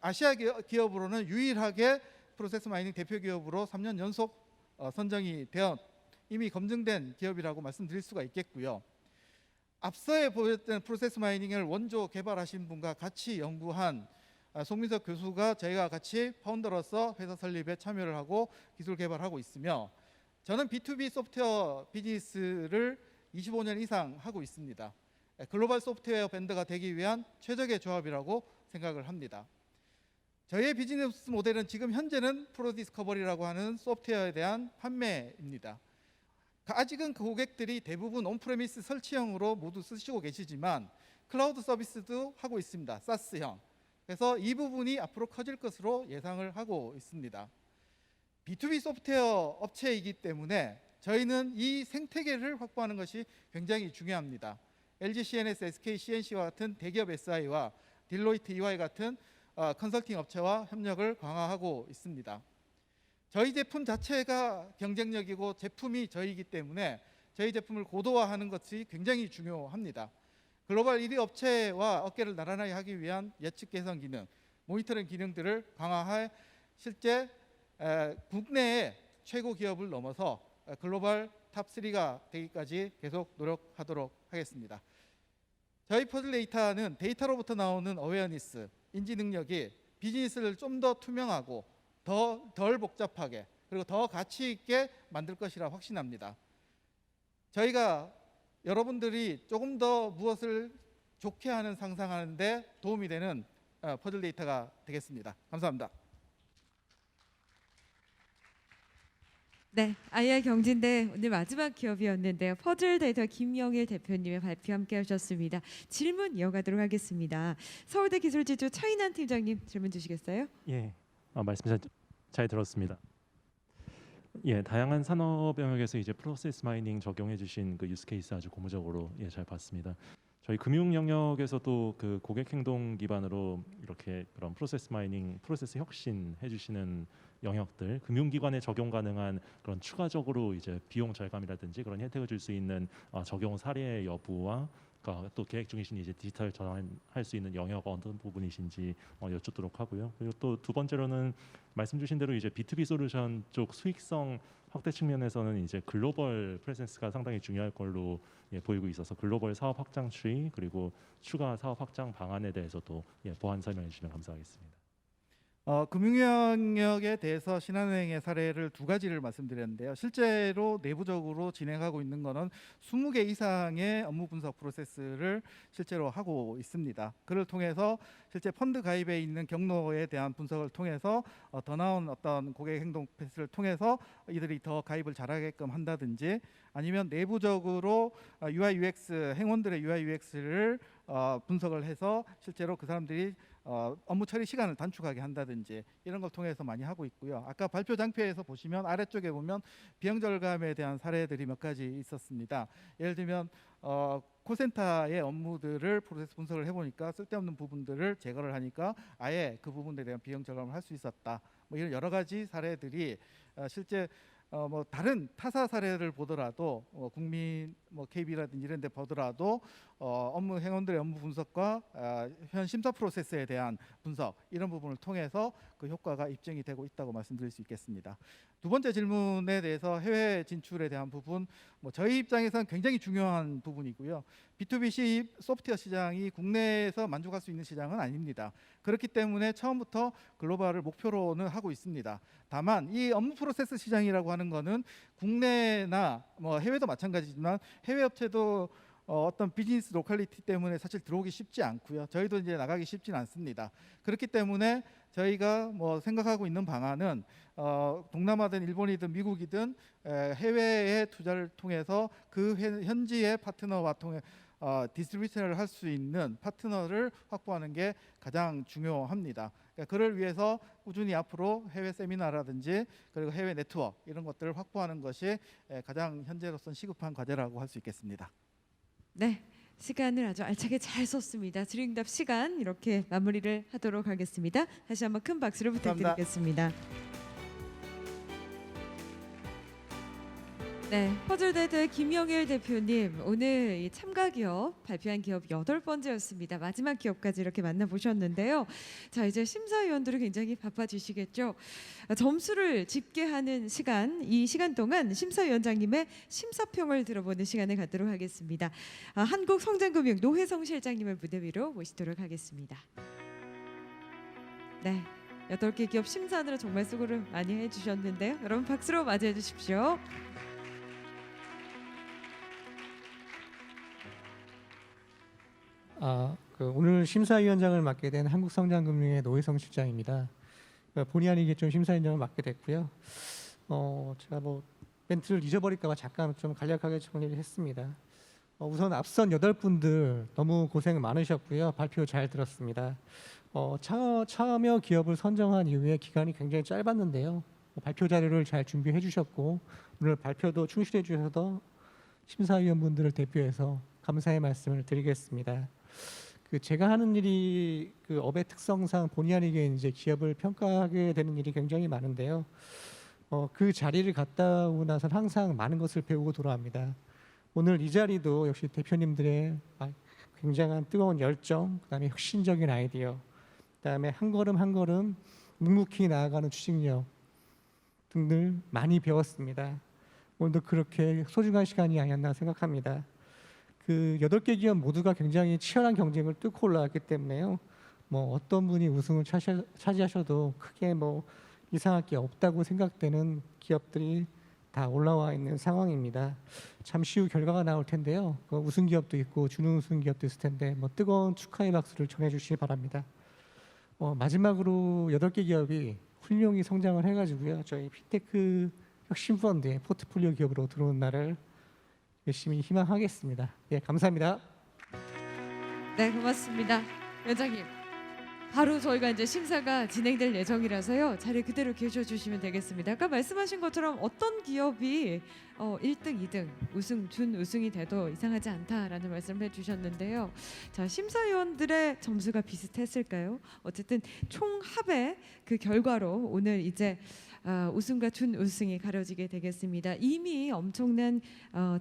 아시아 기업으로는 유일하게 프로세스 마이닝 대표 기업으로 3년 연속 선정이 되어 이미 검증된 기업이라고 말씀드릴 수가 있겠고요. 앞서에 보였던 프로세스 마이닝을 원조 개발하신 분과 같이 연구한 송민석 교수가 저희가 같이 파운더로서 회사 설립에 참여를 하고 기술 개발하고 있으며 저는 B2B 소프트웨어 비즈니스를 25년 이상 하고 있습니다. 글로벌 소프트웨어 밴드가 되기 위한 최적의 조합이라고 생각을 합니다. 저희의 비즈니스 모델은 지금 현재는 프로 디스커버리라고 하는 소프트웨어에 대한 판매입니다. 아직은 그 고객들이 대부분 온프레미스 설치형으로 모두 쓰시고 계시지만 클라우드 서비스도 하고 있습니다. 사스형. 그래서 이 부분이 앞으로 커질 것으로 예상을 하고 있습니다. B2B 소프트웨어 업체이기 때문에 저희는 이 생태계를 확보하는 것이 굉장히 중요합니다. LG CNS, SK CNC와 같은 대기업 SI와 딜로이트 EY 같은 컨설팅 업체와 협력을 강화하고 있습니다. 저희 제품 자체가 경쟁력이고 제품이 저희이기 때문에 저희 제품을 고도화하는 것이 굉장히 중요합니다. 글로벌 1위 업체와 어깨를 나란하게 하기 위한 예측 개선 기능, 모니터링 기능들을 강화해 실제 국내의 최고 기업을 넘어서 글로벌 탑3가 되기까지 계속 노력하도록 하겠습니다. 저희 퍼즐데이터는 데이터로부터 나오는 어웨어니스, 인지 능력이 비즈니스를 좀 더 투명하고 덜 복잡하게 그리고 더 가치 있게 만들 것이라 확신합니다. 저희가 여러분들이 조금 더 무엇을 좋게 하는 상상하는 데 도움이 되는 퍼즐데이터가 되겠습니다. 감사합니다. 네, IR 경진대 오늘 마지막 기업이었는데요. 퍼즐데이터 김영일 대표님의 발표 함께 하셨습니다. 질문 이어가도록 하겠습니다. 서울대 기술지주 차인환 팀장님 질문 주시겠어요? 예, 말씀 잘 들었습니다. 예, 다양한 산업 영역에서 이제 프로세스 마이닝 적용해 주신 그 유스 케이스 아주 고무적으로 잘 봤습니다. 저희 금융 영역에서도 그 고객 행동 기반으로 이렇게 그런 프로세스 마이닝, 프로세스 혁신 해주시는 영역들, 금융기관에 적용 가능한 그런 추가적으로 이제 비용 절감이라든지 그런 혜택을 줄 수 있는 적용 사례 여부와 또 계획 중이신 이제 디지털 전환할 수 있는 영역 어떤 부분이신지 여쭙도록 하고요. 그리고 또 두 번째로는 말씀 주신 대로 이제 B2B 솔루션 쪽 수익성 확대 측면에서는 이제 글로벌 프레젠스가 상당히 중요할 걸로 보이고 있어서 글로벌 사업 확장 추이 그리고 추가 사업 확장 방안에 대해서도 보완 설명해 주시면 감사하겠습니다. 금융 영역에 대해서 신한은행의 사례를 두 가지를 말씀드렸는데요. 실제로 내부적으로 진행하고 있는 것은 20개 이상의 업무 분석 프로세스를 실제로 하고 있습니다. 그를 통해서 실제 펀드 가입에 있는 경로에 대한 분석을 통해서 더 나은 어떤 고객 행동 패스를 통해서 이들이 더 가입을 잘하게끔 한다든지 아니면 내부적으로 UI UX 행원들의 UI UX를 분석을 해서 실제로 그 사람들이 업무 처리 시간을 단축하게 한다든지 이런 걸 통해서 많이 하고 있고요. 아까 발표 장표에서 보시면 아래쪽에 보면 비용 절감에 대한 사례들이 몇 가지 있었습니다. 예를 들면 콜센터의 업무들을 프로세스 분석을 해보니까 쓸데없는 부분들을 제거를 하니까 아예 그 부분에 대한 비용 절감을 할 수 있었다. 뭐 이런 여러 가지 사례들이 실제 뭐 다른 타사 사례를 보더라도 국민 뭐 KB라든지 이런 데 보더라도 업무 행원들의 업무 분석과 현 심사 프로세스에 대한 분석 이런 부분을 통해서 그 효과가 입증이 되고 있다고 말씀드릴 수 있겠습니다. 두 번째 질문에 대해서 해외 진출에 대한 부분 뭐 저희 입장에서는 굉장히 중요한 부분이고요. B2B 소프트웨어 시장이 국내에서 만족할 수 있는 시장은 아닙니다. 그렇기 때문에 처음부터 글로벌을 목표로는 하고 있습니다. 다만 이 업무 프로세스 시장이라고 하는 거는 국내나 뭐 해외도 마찬가지지만 해외 업체도 어떤 비즈니스 로컬리티 때문에 사실 들어오기 쉽지 않고요. 저희도 이제 나가기 쉽지는 않습니다. 그렇기 때문에 저희가 뭐 생각하고 있는 방안은 동남아든 일본이든 미국이든 해외의 투자를 통해서 그 현지의 파트너와 통해 디스트리뷰션을 할 수 있는 파트너를 확보하는 게 가장 중요합니다. 그러니까 그를 위해서 꾸준히 앞으로 해외 세미나라든지 그리고 해외 네트워크 이런 것들을 확보하는 것이 가장 현재로서는 시급한 과제라고 할 수 있겠습니다. 네, 시간을 아주 알차게 잘 썼습니다. 질의응답 시간 이렇게 마무리를 하도록 하겠습니다. 다시 한번 큰 박수를 부탁드리겠습니다. 네, 퍼즐데이터의 김영일 대표님 오늘 이 참가 기업 발표한 기업 8번째였습니다. 마지막 기업까지 이렇게 만나보셨는데요. 자, 이제 심사위원들이 굉장히 바빠지시겠죠. 점수를 집계하는 시간, 이 시간 동안 심사위원장님의 심사평을 들어보는 시간을 갖도록 하겠습니다. 한국성장금융 노혜성 실장님을 무대 위로 모시도록 하겠습니다. 네, 8개 기업 심사하느라 정말 수고를 많이 해주셨는데요. 여러분 박수로 맞이해 주십시오. 오늘 심사위원장을 맡게 된 한국성장금융의 노혜성 실장입니다. 본의 아니게 좀 심사위원장을 맡게 됐고요. 제가 뭐 멘트를 잊어버릴까봐 잠깐 좀 간략하게 정리를 했습니다. 우선 앞선 8분들 너무 고생 많으셨고요. 발표 잘 들었습니다. 참여 기업을 선정한 이후에 기간이 굉장히 짧았는데요. 발표 자료를 잘 준비해 주셨고 오늘 발표도 충실해 주셔서 심사위원분들을 대표해서 감사의 말씀을 드리겠습니다. 제가 하는 일이 업의 특성상 본의 아니게 이제 기업을 평가하게 되는 일이 굉장히 많은데요. 그 자리를 갔다 오고 나서 항상 많은 것을 배우고 돌아옵니다. 오늘 이 자리도 역시 대표님들의 굉장한 뜨거운 열정, 그다음에 혁신적인 아이디어, 그다음에 한 걸음 한 걸음 묵묵히 나아가는 추진력 등을 많이 배웠습니다. 오늘도 그렇게 소중한 시간이 아니었나 생각합니다. 8개 기업 모두가 굉장히 치열한 경쟁을 뚫고 올라왔기 때문에요. 어떤 분이 우승을 차지하셔도 크게 이상할 게 없다고 생각되는 기업들이 다 올라와 있는 상황입니다. 잠시 후 결과가 나올 텐데요. 우승 기업도 있고 준우승 기업도 있을 텐데 뜨거운 축하의 박수를 전해주시기 바랍니다. 마지막으로 8개 기업이 훌륭히 성장을 해가지고요. 저희 핀테크 혁신펀드의 포트폴리오 기업으로 들어온 날을 열심히 희망하겠습니다. 예, 감사합니다. 네, 고맙습니다. 위원장님, 바로 저희가 이제 심사가 진행될 예정이라서요. 자리 그대로 계셔주시면 되겠습니다. 아까 말씀하신 것처럼 어떤 기업이 1등, 2등, 우승, 준우승이 돼도 이상하지 않다라는 말씀을 해주셨는데요. 자, 심사위원들의 점수가 비슷했을까요? 어쨌든 총 합의 그 결과로 오늘 이제 우승과 준우승이 가려지게 되겠습니다. 이미 엄청난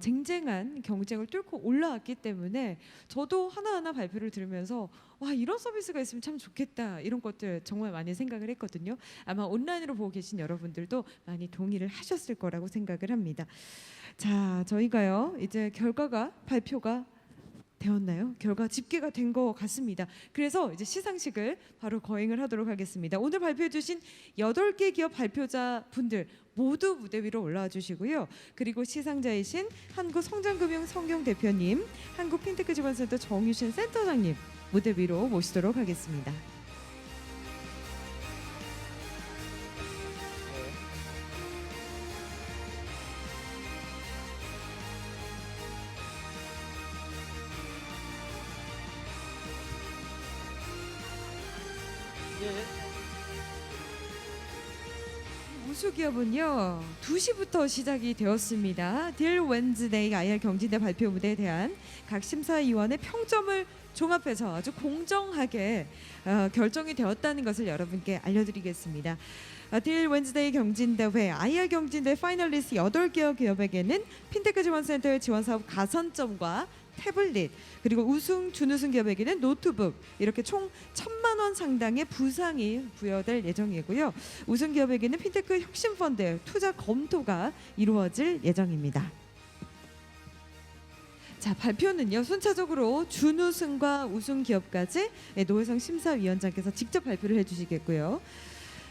쟁쟁한 경쟁을 뚫고 올라왔기 때문에 저도 하나하나 발표를 들으면서 와, 이런 서비스가 있으면 참 좋겠다, 이런 것들 정말 많이 생각을 했거든요. 아마 온라인으로 보고 계신 여러분들도 많이 동의를 하셨을 거라고 생각을 합니다. 자, 저희가요 이제 결과가 발표가 되었나요? 결과 집계가 된 것 같습니다. 그래서 이제 시상식을 바로 거행을 하도록 하겠습니다. 오늘 발표해 주신 8개 기업 발표자 분들 모두 무대 위로 올라와 주시고요. 그리고 시상자이신 한국성장금융 성경 대표님, 한국핀테크지원센터 정유신 센터장님 무대 위로 모시도록 하겠습니다. 우수기업은요 2시부터 시작이 되었습니다. 딜 웬즈데이 IR 경진대 발표 무대에 대한 각 심사위원의 평점을 종합해서 아주 공정하게 결정이 되었다는 것을 여러분께 알려드리겠습니다. 딜 웬즈데이 경진대회 IR 경진대 파이널리스트 8개 기업에게는 핀테크지원센터의 지원사업 가산점과 태블릿, 그리고 우승, 준우승 기업에게는 노트북, 이렇게 총 1,000만 원 상당의 부상이 부여될 예정이고요. 우승 기업에게는 핀테크 혁신펀드 투자 검토가 이루어질 예정입니다. 자, 발표는요 순차적으로 준우승과 우승 기업까지 노회성 심사위원장께서 직접 발표를 해주시겠고요.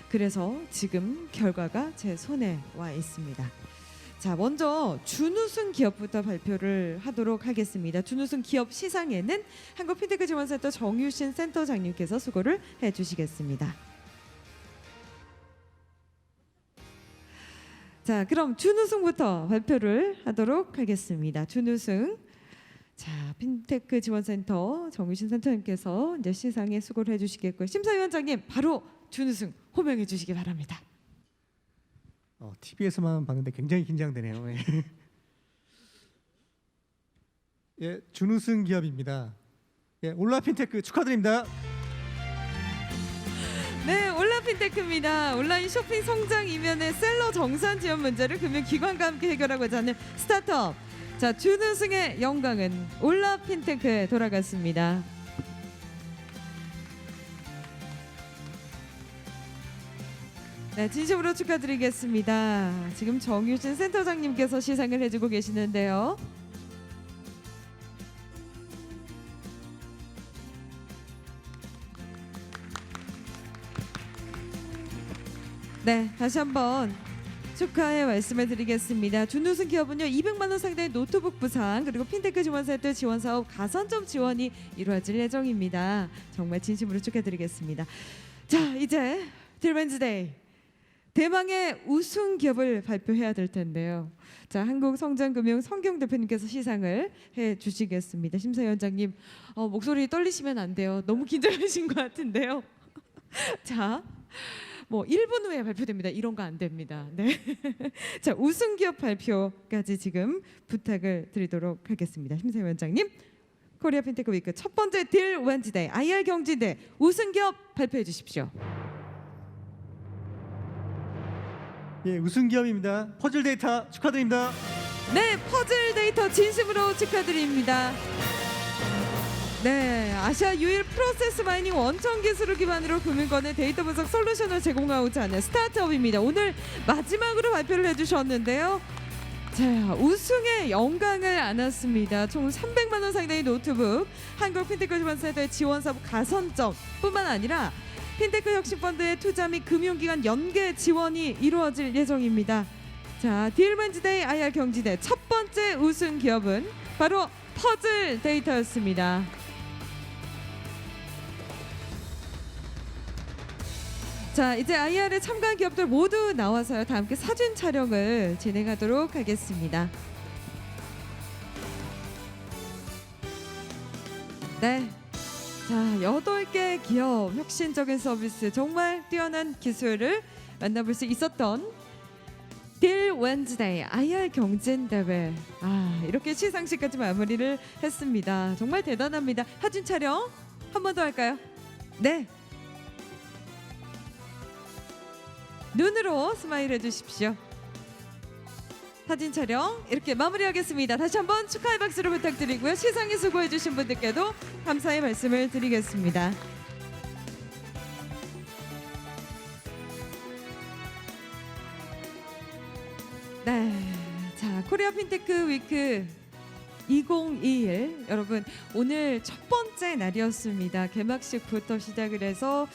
그래서 지금 결과가 제 손에 와 있습니다. 자, 먼저 준우승 기업부터 발표를 하도록 하겠습니다. 준우승 기업 시상에는 한국핀테크지원센터 정유신 센터장님께서 수고를 해주시겠습니다. 자, 그럼 준우승부터 발표를 하도록 하겠습니다. 준우승. 자, 핀테크지원센터 정유신 센터님께서 이제 시상에 수고를 해주시겠고요. 심사위원장님, 바로 준우승 호명해 주시기 바랍니다. TV에서만 봤는데 굉장히 긴장되네요. 예, 준우승 기업입니다. 예, 올라핀테크 축하드립니다. 네, 올라핀테크입니다. 온라인 쇼핑 성장 이면의 셀러 정산 지원 문제를 금융기관과 함께 해결하고자 하는 스타트업. 자, 준우승의 영광은 올라핀테크에 돌아갔습니다. 네, 진심으로 축하드리겠습니다. 지금 정유진 센터장님께서 시상을 해주고 계시는데요. 네, 다시 한번 축하의 말씀을 드리겠습니다. 준우승 기업은요 200만 원 상당의 노트북 부상, 그리고 핀테크 지원센터 지원 사업 가산점 지원이 이루어질 예정입니다. 정말 진심으로 축하드리겠습니다. 자, 이제 딜 웬즈데이 대망의 우승 기업을 발표해야 될 텐데요. 자, 한국성장금융 성경 대표님께서 시상을 해주시겠습니다. 심사위원장님, 목소리 떨리시면 안 돼요. 너무 긴장하신 것 같은데요. 자, 뭐 1분 후에 발표됩니다. 이런 거 안 됩니다. 네. 자, 우승 기업 발표까지 지금 부탁을 드리도록 하겠습니다. 심사위 원장님, 코리아 핀테크 위크 첫 번째 딜 웬즈데이 IR 경진대 우승 기업 발표해 주십시오. 예, 우승 기업입니다. 퍼즐 데이터 축하드립니다. 네, 퍼즐 데이터 진심으로 축하드립니다. 네, 아시아 유일 프로세스 마이닝 원천 기술을 기반으로 금융권의 데이터 분석 솔루션을 제공하고자 하는 스타트업입니다. 오늘 마지막으로 발표를 해주셨는데요. 자, 우승의 영광을 안았습니다. 총 300만 원 상당의 노트북, 한국 핀테크 지원센터의 지원 사업 가선점뿐만 아니라 핀테크 혁신펀드의 투자 및 금융기관 연계 지원이 이루어질 예정입니다. 자, 딜 웬즈데이 IR 경진대 첫 번째 우승 기업은 바로 퍼즐 데이터였습니다. 자, 이제 IR에 참가한 기업들 모두 나와서요. 다 함께 사진 촬영을 진행하도록 하겠습니다. 네. 자, 8개 기업 혁신적인 서비스, 정말 뛰어난 기술을 만나볼 수 있었던 딜 웬즈데이 IR 경진 대회. 이렇게 시상식까지 마무리를 했습니다. 정말 대단합니다. 사진 촬영 한 번 더 할까요? 네. 눈으로 스마일 해주십시오. 사진 촬영 이렇게 마무리하겠습니다. 다시 한번 축하의 박수를 부탁드리고요. 시상에 수고해주신 분들께도 감사의 말씀을 드리겠습니다. 네, 자, 코리아 핀테크 위크 2021 여러분, 오늘 첫 번째 날이었습니다. 개막식부터 시작을 해서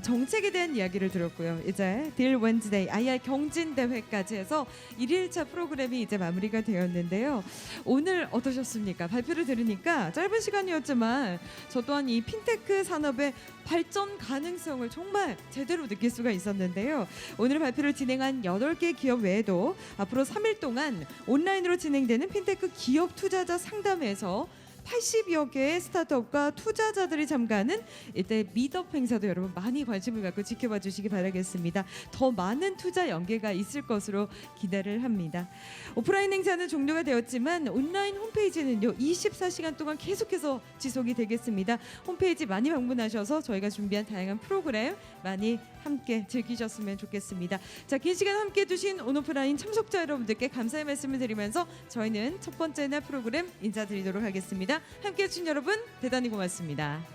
정책에 대한 이야기를 들었고요. 이제 딜 웬즈데이 IR 경진 대회까지 해서 1일차 프로그램이 이제 마무리가 되었는데요. 오늘 어떠셨습니까? 발표를 들으니까 짧은 시간이었지만 저 또한 이 핀테크 산업의 발전 가능성을 정말 제대로 느낄 수가 있었는데요. 오늘 발표를 진행한 8개 기업 외에도 앞으로 3일 동안 온라인으로 진행되는 핀테크 기업 투자자 상담회에서 80여 개의 스타트업과 투자자들이 참가하는 이때 미드업 행사도 여러분 많이 관심을 갖고 지켜봐 주시기 바라겠습니다. 더 많은 투자 연계가 있을 것으로 기대를 합니다. 오프라인 행사는 종료가 되었지만 온라인 홈페이지는요 24시간 동안 계속해서 지속이 되겠습니다. 홈페이지 많이 방문하셔서 저희가 준비한 다양한 프로그램 많이 함께 즐기셨으면 좋겠습니다. 자, 긴 시간 함께 해주신 온오프라인 참석자 여러분들께 감사의 말씀을 드리면서 저희는 첫 번째 날 프로그램 인사드리도록 하겠습니다. 함께 해주신 여러분 대단히 고맙습니다.